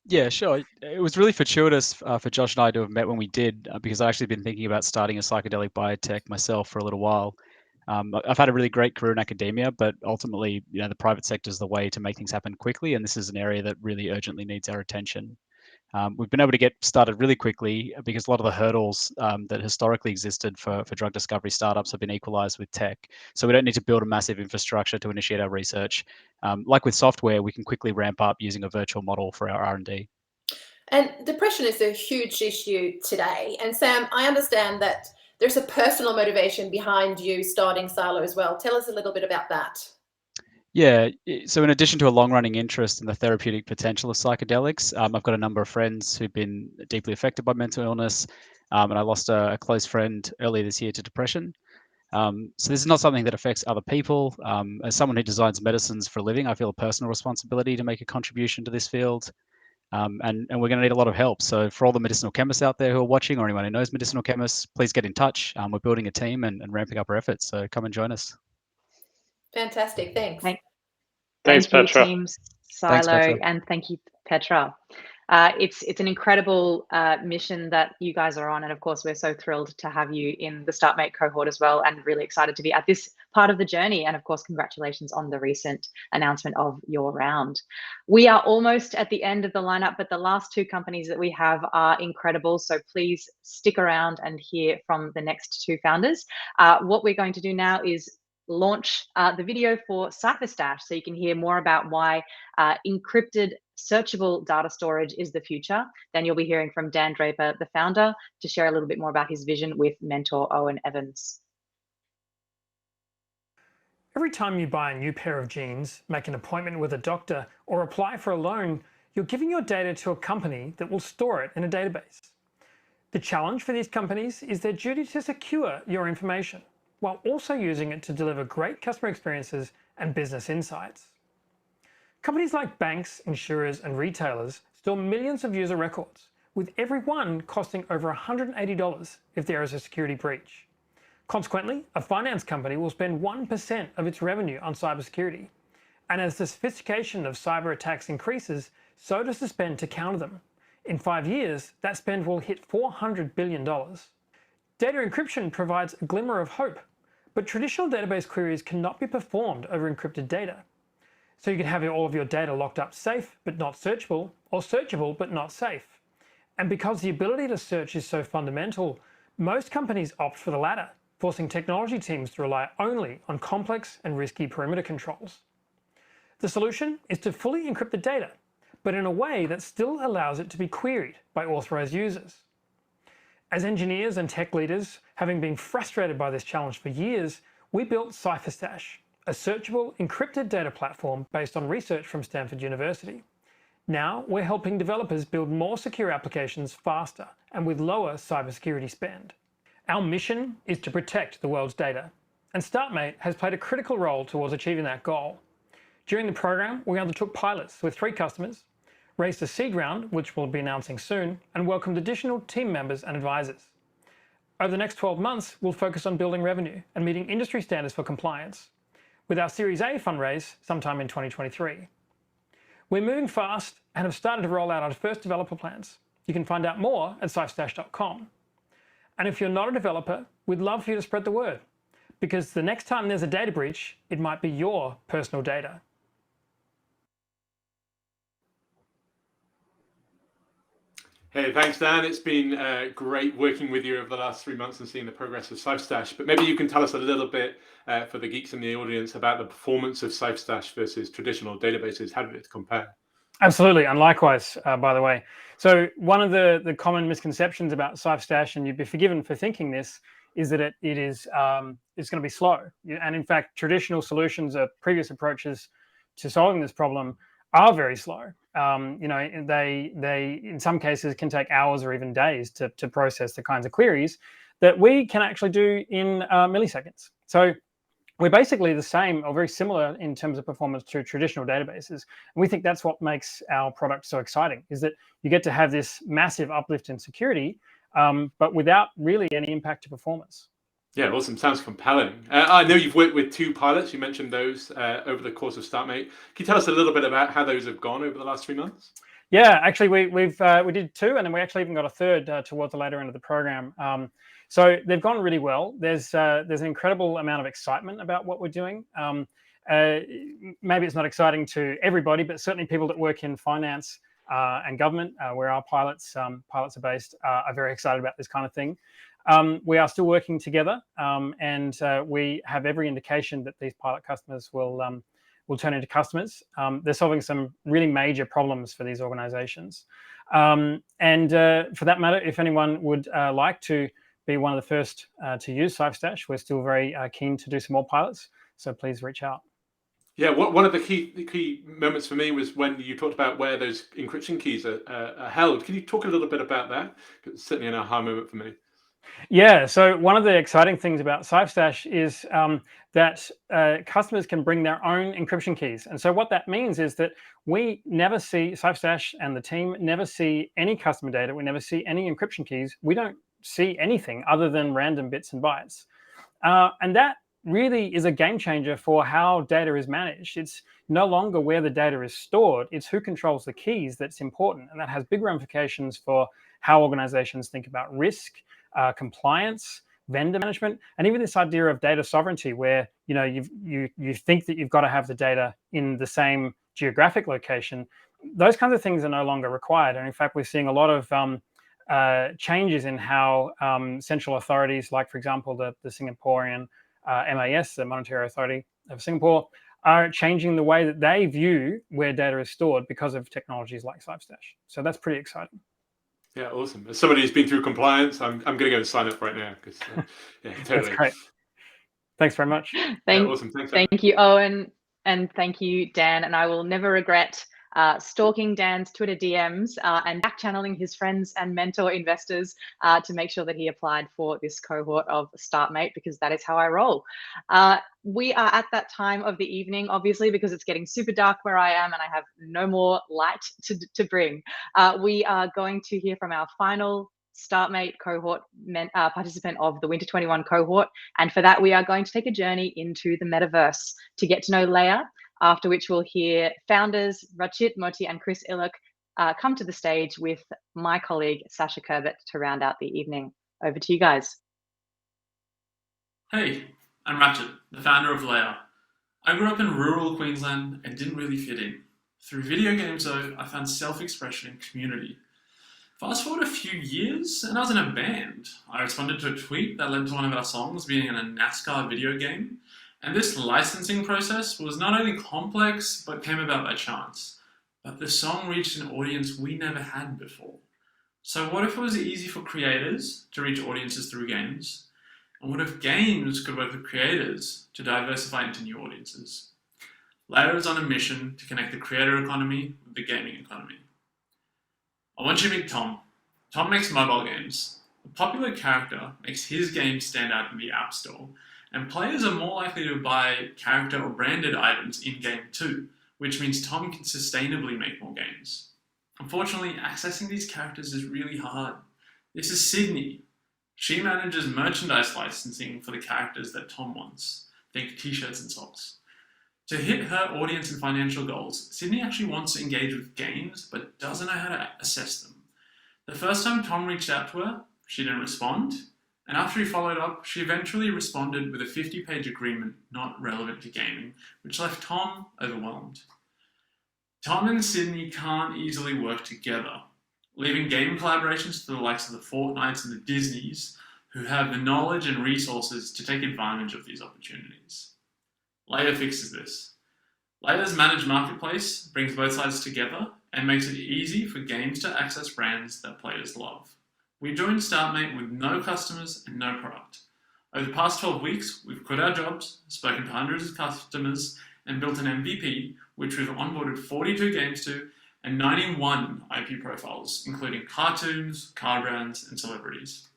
Yeah, sure. It was really fortuitous for Josh and I to have met when we did, because I've actually been thinking about starting a psychedelic biotech myself for a little while. I've had a really great career in academia, but ultimately, the private sector is the way to make things happen quickly, and this is an area that really urgently needs our attention. We've been able to get started really quickly because a lot of the hurdles that historically existed for drug discovery startups have been equalized with tech. So we don't need to build a massive infrastructure to initiate our research. Like with software, we can quickly ramp up using a virtual model for our R&D. And depression is a huge issue today. And Sam, I understand that there's a personal motivation behind you starting Psylo as well. Tell us a little bit about that. Yeah, so in addition to a long-running interest in the therapeutic potential of psychedelics, I've got a number of friends who've been deeply affected by mental illness, and I lost a close friend earlier this year to depression. So this is not something that affects other people. As someone who designs medicines for a living, I feel a personal responsibility to make a contribution to this field. And we're going to need a lot of help. So for all the medicinal chemists out there who are watching, or anyone who knows medicinal chemists, please get in touch. We're building a team and ramping up our efforts. So come and join us. Fantastic. Thanks. Thanks, Thank you, Petra. Team Thanks, Psylo, Petra. and thank you, Petra. It's an incredible mission that you guys are on, and of course we're so thrilled to have you in the Startmate cohort as well, and really excited to be at this part of the journey. And of course, congratulations on the recent announcement of your round. We are almost at the end of the lineup, but the last two companies that we have are incredible, so please stick around and hear from the next two founders. What we're going to do now is launch the video for Cypher Stash, so you can hear more about why encrypted searchable data storage is the future. Then you'll be hearing from Dan Draper, the founder, to share a little bit more about his vision with mentor Owen Evans. Every time you buy a new pair of jeans, make an appointment with a doctor, or apply for a loan, you're giving your data to a company that will store it in a database. The challenge for these companies is their duty to secure your information, while also using it to deliver great customer experiences and business insights. Companies like banks, insurers, and retailers store millions of user records, with every one costing over $180 if there is a security breach. Consequently, a finance company will spend 1% of its revenue on cybersecurity. And as the sophistication of cyber attacks increases, so does the spend to counter them. In 5 years, that spend will hit $400 billion. Data encryption provides a glimmer of hope, but traditional database queries cannot be performed over encrypted data. So you can have all of your data locked up safe, but not searchable, or searchable, but not safe. And because the ability to search is so fundamental, most companies opt for the latter, forcing technology teams to rely only on complex and risky perimeter controls. The solution is to fully encrypt the data, but in a way that still allows it to be queried by authorized users. As engineers and tech leaders, having been frustrated by this challenge for years, we built Cypher Stash, a searchable encrypted data platform based on research from Stanford University. Now we're helping developers build more secure applications faster and with lower cybersecurity spend. Our mission is to protect the world's data, and Startmate has played a critical role towards achieving that goal. During the program, we undertook pilots with 3 customers, raised a seed round, which we'll be announcing soon, and welcomed additional team members and advisors. Over the next 12 months, we'll focus on building revenue and meeting industry standards for compliance, with our Series A fundraise sometime in 2023. We're moving fast and have started to roll out our first developer plans. You can find out more at cypherstash.com. And if you're not a developer, we'd love for you to spread the word, because the next time there's a data breach, it might be your personal data. Hey, thanks, Dan. It's been great working with you over the last 3 months and seeing the progress of Cypher Stash. But maybe you can tell us a little bit for the geeks in the audience about the performance of Cypher Stash versus traditional databases. How did it compare? Absolutely, and likewise, by the way. So one of the common misconceptions about Cypher Stash, and you'd be forgiven for thinking this, is that it's going to be slow. And in fact, traditional solutions or previous approaches to solving this problem are very slow. They in some cases can take hours or even days to process the kinds of queries that we can actually do in milliseconds. So we're basically the same or very similar in terms of performance to traditional databases. And we think that's what makes our product so exciting, is that you get to have this massive uplift in security, but without really any impact to performance. Yeah, awesome. Sounds compelling. I know you've worked with 2 pilots. You mentioned those over the course of Startmate. Can you tell us a little bit about how those have gone over the last 3 months? Yeah, actually, we did 2, and then we actually even got a 3rd towards the later end of the program. So they've gone really well. There's an incredible amount of excitement about what we're doing. Maybe it's not exciting to everybody, but certainly people that work in finance and government, where our pilots are based, are very excited about this kind of thing. We are still working together, and we have every indication that these pilot customers will turn into customers. They're solving some really major problems for these organizations. And for that matter, if anyone would like to be one of the first to use Cypher Stash, we're still very keen to do some more pilots. So please reach out. Yeah, one of the key moments for me was when you talked about where those encryption keys are held. Can you talk a little bit about that? It's certainly an aha moment for me. Yeah, so one of the exciting things about Cypher Stash is that customers can bring their own encryption keys. And so what that means is that we never see, Cypher Stash and the team never see any customer data. We never see any encryption keys. We don't see anything other than random bits and bytes. And that really is a game changer for how data is managed. It's no longer where the data is stored, it's who controls the keys that's important. And that has big ramifications for how organizations think about risk, compliance, vendor management, and even this idea of data sovereignty, where you think that you've got to have the data in the same geographic location. Those kinds of things are no longer required. And in fact, we're seeing a lot of changes in how central authorities, like, for example, the Singaporean MAS, the Monetary Authority of Singapore, are changing the way that they view where data is stored because of technologies like Cypher Stash. So that's pretty exciting. Yeah, awesome. As somebody who's been through compliance, I'm going to go and sign up right now because yeah, totally. That's great. Thanks very much. Awesome. Thanks. Thank you, Owen, and thank you, Dan. And I will never regret stalking Dan's Twitter DMs and back channeling his friends and mentor investors to make sure that he applied for this cohort of Startmate, because that is how I roll. We are at that time of the evening, obviously, because it's getting super dark where I am and I have no more light to bring. We are going to hear from our final Startmate cohort participant of the Winter 21 cohort. And for that, we are going to take a journey into the metaverse to get to know Leia, after which we'll hear founders Rachit Moti and Chris Illick come to the stage with my colleague Sasha Kerbet to round out the evening. Over to you guys. Hey, I'm Rachit, the founder of Leia. I grew up in rural Queensland and didn't really fit in. Through video games though, I found self-expression and community. Fast forward a few years and I was in a band. I responded to a tweet that led to one of our songs being in a NASCAR video game. And this licensing process was not only complex, but came about by chance. But the song reached an audience we never had before. So what if it was easy for creators to reach audiences through games? And what if games could work with creators to diversify into new audiences? Leia is on a mission to connect the creator economy with the gaming economy. I want you to meet Tom. Tom makes mobile games. A popular character makes his game stand out in the App Store, and players are more likely to buy character or branded items in-game too, which means Tom can sustainably make more games. Unfortunately, accessing these characters is really hard. This is Sydney. She manages merchandise licensing for the characters that Tom wants. Think t-shirts and socks. To hit her audience and financial goals, Sydney actually wants to engage with games, but doesn't know how to assess them. The first time Tom reached out to her, she didn't respond. And after he followed up, she eventually responded with a 50-page agreement not relevant to gaming, which left Tom overwhelmed. Tom and Sydney can't easily work together, leaving gaming collaborations to the likes of the Fortnites and the Disneys, who have the knowledge and resources to take advantage of these opportunities. Leia fixes this. Leia's managed marketplace brings both sides together and makes it easy for games to access brands that players love. We joined Startmate with no customers and no product. Over the past 12 weeks, we've quit our jobs, spoken to hundreds of customers, and built an MVP, which we've onboarded 42 games to and 91 IP profiles, including cartoons, car brands, and celebrities.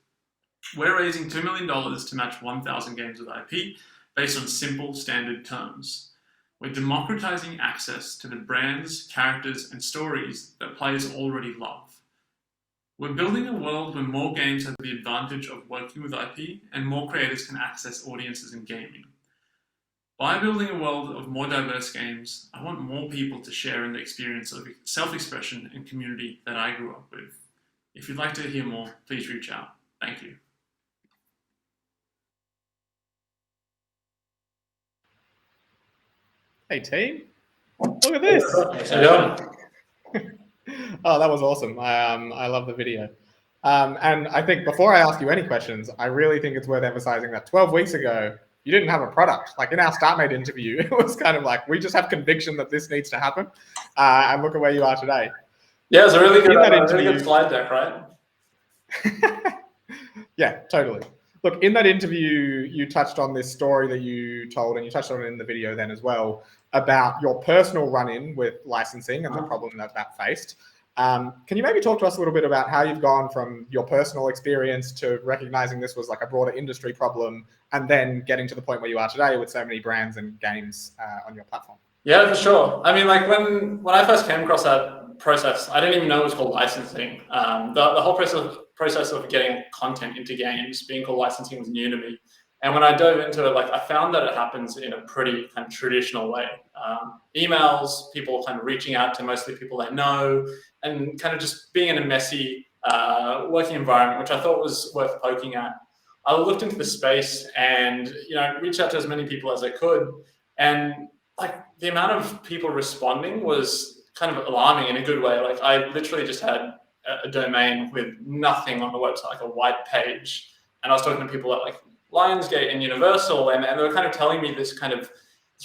We're raising $2 million to match 1,000 games with IP based on simple, standard terms. We're democratizing access to the brands, characters, and stories that players already love. We're building a world where more games have the advantage of working with IP and more creators can access audiences in gaming. By building a world of more diverse games, I want more people to share in the experience of self-expression and community that I grew up with. If you'd like to hear more, please reach out. Thank you. Hey team, look at this. Oh, that was awesome. I love the video. And I think before I ask you any questions, I really think it's worth emphasizing that 12 weeks ago, you didn't have a product. Like in our Startmate interview, it was kind of like, we just have conviction that this needs to happen. And look at where you are today. Yeah, it's a really good slide deck, right? Yeah, totally. Look, in that interview, you touched on this story that you told, and you touched on it in the video then as well, about your personal run-in with licensing and the problem that faced. Can you maybe talk to us a little bit about how you've gone from your personal experience to recognizing this was like a broader industry problem, and then getting to the point where you are today with so many brands and games on your platform? Yeah, for sure. I mean, like when I first came across that process, I didn't even know it was called licensing. The whole process of getting content into games being called licensing was new to me. And when I dove into it, like I found that it happens in a pretty kind of traditional way. Emails, people kind of reaching out to mostly people they know, and kind of just being in a messy working environment, which I thought was worth poking at. I looked into the space and reached out to as many people as I could, and like the amount of people responding was kind of alarming in a good way. Like I literally just had a domain with nothing on the website, like a white page, and I was talking to people at like Lionsgate and Universal, and they were kind of telling me this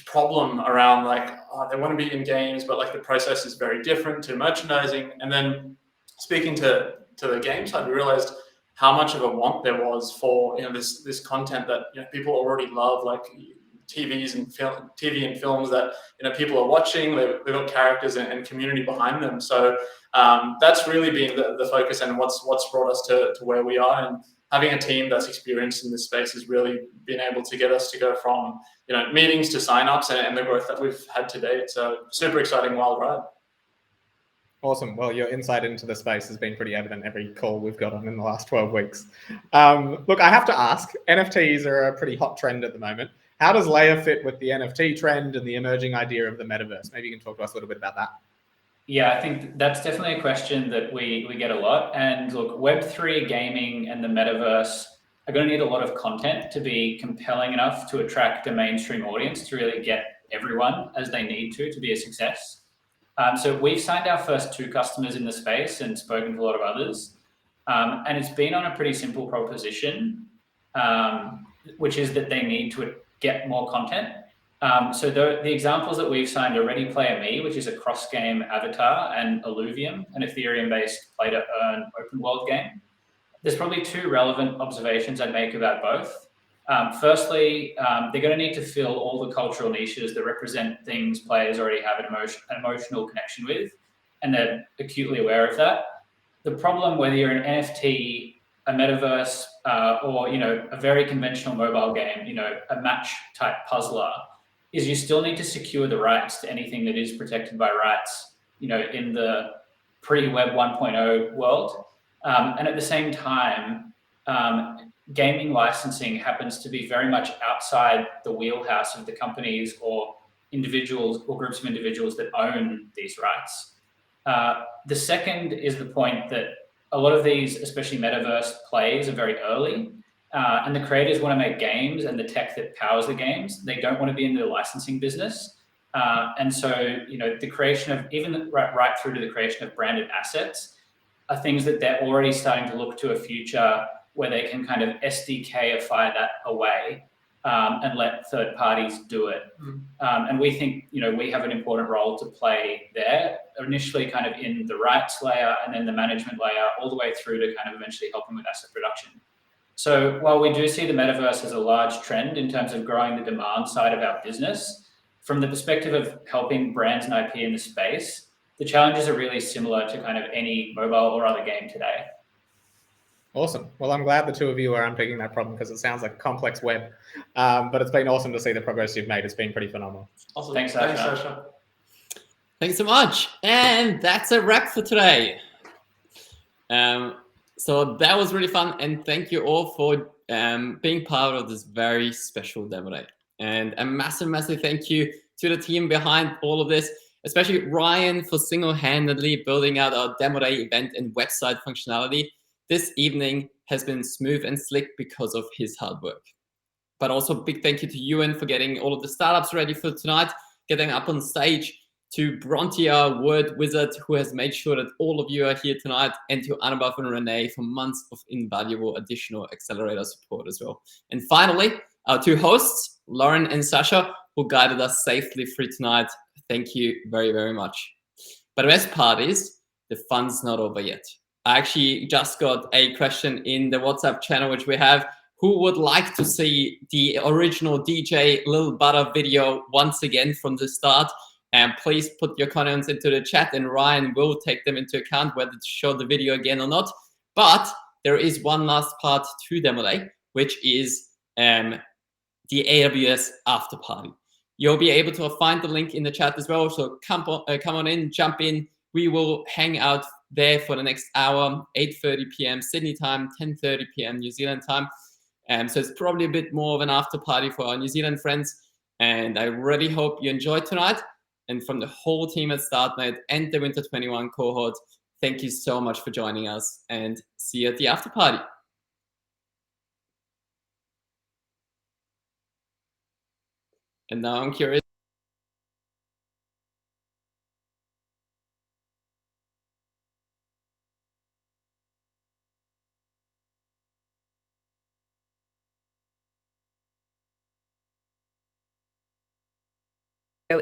problem around like they want to be in games, but like the process is very different to merchandising. And then speaking to the game side, we realized how much of a want there was for this content that people already love, like TV and films that people are watching. They've got characters and community behind them. So that's really been the focus, and what's brought us to where we are. And having a team that's experienced in this space has really been able to get us to go from meetings to signups and the growth that we've had to date. So super exciting, wild ride. Awesome. Well, your insight into the space has been pretty evident every call we've got on in the last 12 weeks. Look, I have to ask, NFTs are a pretty hot trend at the moment. How does Leia fit with the NFT trend and the emerging idea of the metaverse? Maybe you can talk to us a little bit about that. Yeah, I think that's definitely a question that we get a lot. And look, Web3 gaming and the metaverse are going to need a lot of content to be compelling enough to attract a mainstream audience to really get everyone as they need to be a success. So we've signed our first 2 customers in the space and spoken to a lot of others. And it's been on a pretty simple proposition, which is that they need to get more content. So the examples that we've signed are Ready Player Me, which is a cross-game avatar, and Illuvium, an Ethereum-based play-to-earn open-world game. There's probably 2 relevant observations I'd make about both. Firstly, they're going to need to fill all the cultural niches that represent things players already have an emotional connection with, and they're acutely aware of that. The problem, whether you're an NFT, a metaverse, or a very conventional mobile game, a match-type puzzler, is you still need to secure the rights to anything that is protected by rights, in the pre-Web 1.0 world. And at the same time, gaming licensing happens to be very much outside the wheelhouse of the companies or individuals or groups of individuals that own these rights. The second is the point that a lot of these, especially metaverse plays, are very early. And the creators want to make games and the tech that powers the games. They don't want to be in the licensing business. And so, the creation of, even right through to the creation of branded assets, are things that they're already starting to look to a future where they can kind of SDK-ify that away and let third parties do it. And we think, we have an important role to play there, initially kind of in the rights layer and then the management layer, all the way through to kind of eventually helping with asset production. So while we do see the metaverse as a large trend in terms of growing the demand side of our business, from the perspective of helping brands and IP in the space, the challenges are really similar to kind of any mobile or other game today. Awesome. Well, I'm glad the 2 of you are unpicking that problem, because it sounds like a complex web. But it's been awesome to see the progress you've made. It's been pretty phenomenal. Awesome. Thanks, Sasha. Thanks so much. And that's a wrap for today. So that was really fun. And thank you all for being part of this very special demo day. And a massive, massive thank you to the team behind all of this, especially Ryan for single-handedly building out our demo day event and website functionality. This evening has been smooth and slick because of his hard work. But also big thank you to Ewan for getting all of the startups ready for tonight, getting up on stage, to Bronte, our word wizard, who has made sure that all of you are here tonight, and to Annabeth and Renee for months of invaluable additional accelerator support as well. And finally, our 2 hosts, Lauren and Sasha, who guided us safely through tonight. Thank you very, very much. But the best part is, the fun's not over yet. I actually just got a question in the WhatsApp channel, which we have, who would like to see the original DJ Lil Butter video once again from the start, please put your comments into the chat and Ryan will take them into account whether to show the video again or not. But there is one last part to Demo Day, which is the AWS after party. You'll be able to find the link in the chat as well. So come on in, jump in. We will hang out there for the next hour, 8:30 p.m. Sydney time, 10:30 p.m. New Zealand time. So it's probably a bit more of an after party for our New Zealand friends. And I really hope you enjoyed tonight. And from the whole team at Startmate and the Winter 21 cohort, thank you so much for joining us and see you at the after party. And now I'm curious.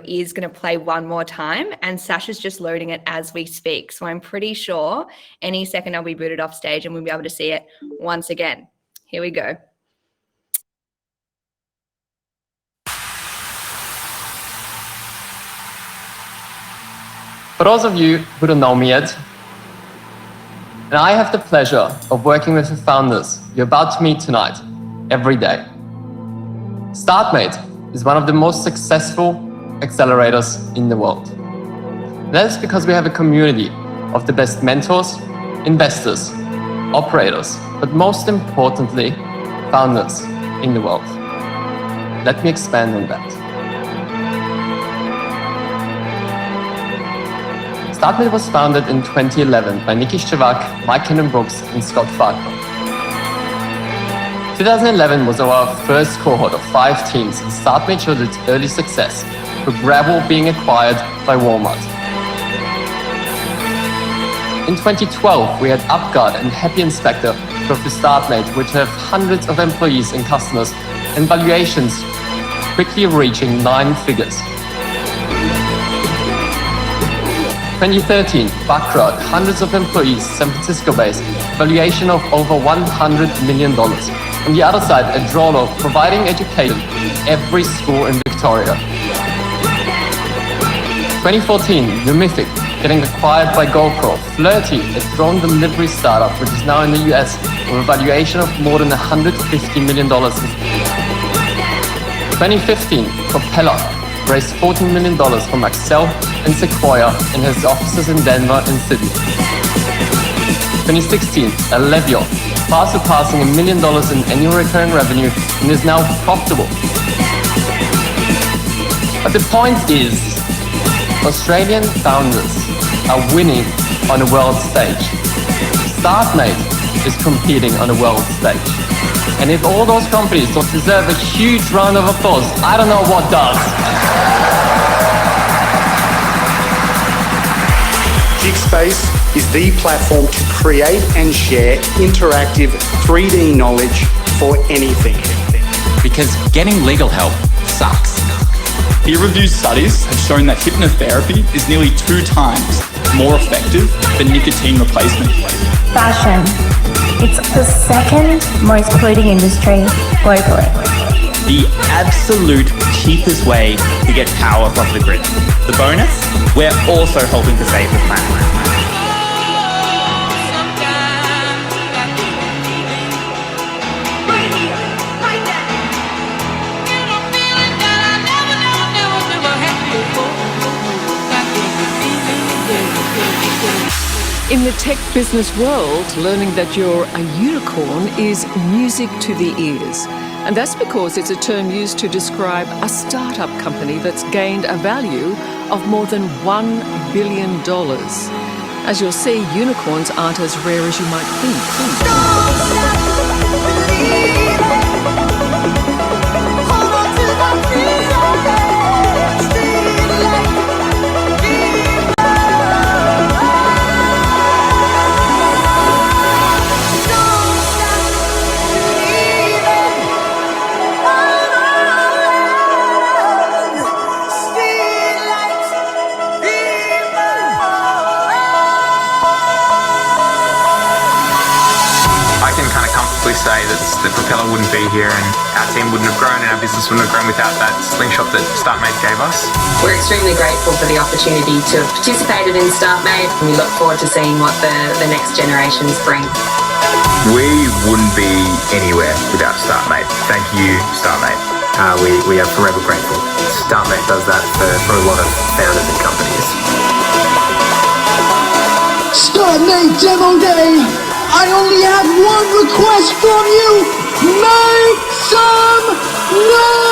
Is going to play one more time, and Sasha's just loading it as we speak. So I'm pretty sure any second I'll be booted off stage and we'll be able to see it once again. Here we go. For those of you who don't know me yet, and I have the pleasure of working with the founders you're about to meet tonight every day. Startmate is one of the most successful accelerators in the world. That is because we have a community of the best mentors, investors, operators, but most importantly, founders in the world. Let me expand on that. Startmate was founded in 2011 by Nikki Shevak, Mike Cannon-Brooks, and Scott Farquhar. 2011 was our first cohort of 5 teams, and Startmate showed its early success, with Gravel being acquired by Walmart. In 2012, we had UpGuard and Happy Inspector go for Startmate, which have hundreds of employees and customers, and valuations quickly reaching 9 figures. 2013, Backrod, hundreds of employees, San Francisco-based, valuation of over $100 million. On the other side, Adrolo, providing education in every school in Victoria. 2014, Numific, getting acquired by GoPro. Flirty, a drone delivery startup, which is now in the US, with a valuation of more than $150 million. 2015, Propeller, raised $14 million from Accel and Sequoia and has offices in Denver and Sydney. 2016, Alevio, fast surpassing $1 million in annual recurring revenue and is now profitable. But the point is, Australian founders are winning on a world stage. Startmate is competing on a world stage. And if all those companies don't deserve a huge round of applause, I don't know what does. GigSpace is the platform to create and share interactive 3D knowledge for anything. Because getting legal help sucks. Peer-reviewed studies have shown that hypnotherapy is nearly 2 times more effective than nicotine replacement. Fashion. It's the second most polluting industry globally. The absolute cheapest way to get power off the grid. The bonus? We're also helping to save the planet. In the tech business world, learning that you're a unicorn is music to the ears. And that's because it's a term used to describe a startup company that's gained a value of more than $1 billion. As you'll see, unicorns aren't as rare as you might think. Propeller wouldn't be here, and our team wouldn't have grown, and our business wouldn't have grown without that slingshot that Startmate gave us. We're extremely grateful for the opportunity to have participated in Startmate, and we look forward to seeing what the next generations bring. We wouldn't be anywhere without Startmate. Thank you, Startmate. We are forever grateful. Startmate does that for a lot of founders and companies. Startmate Demo Day! I only have one request from you! Make some noise!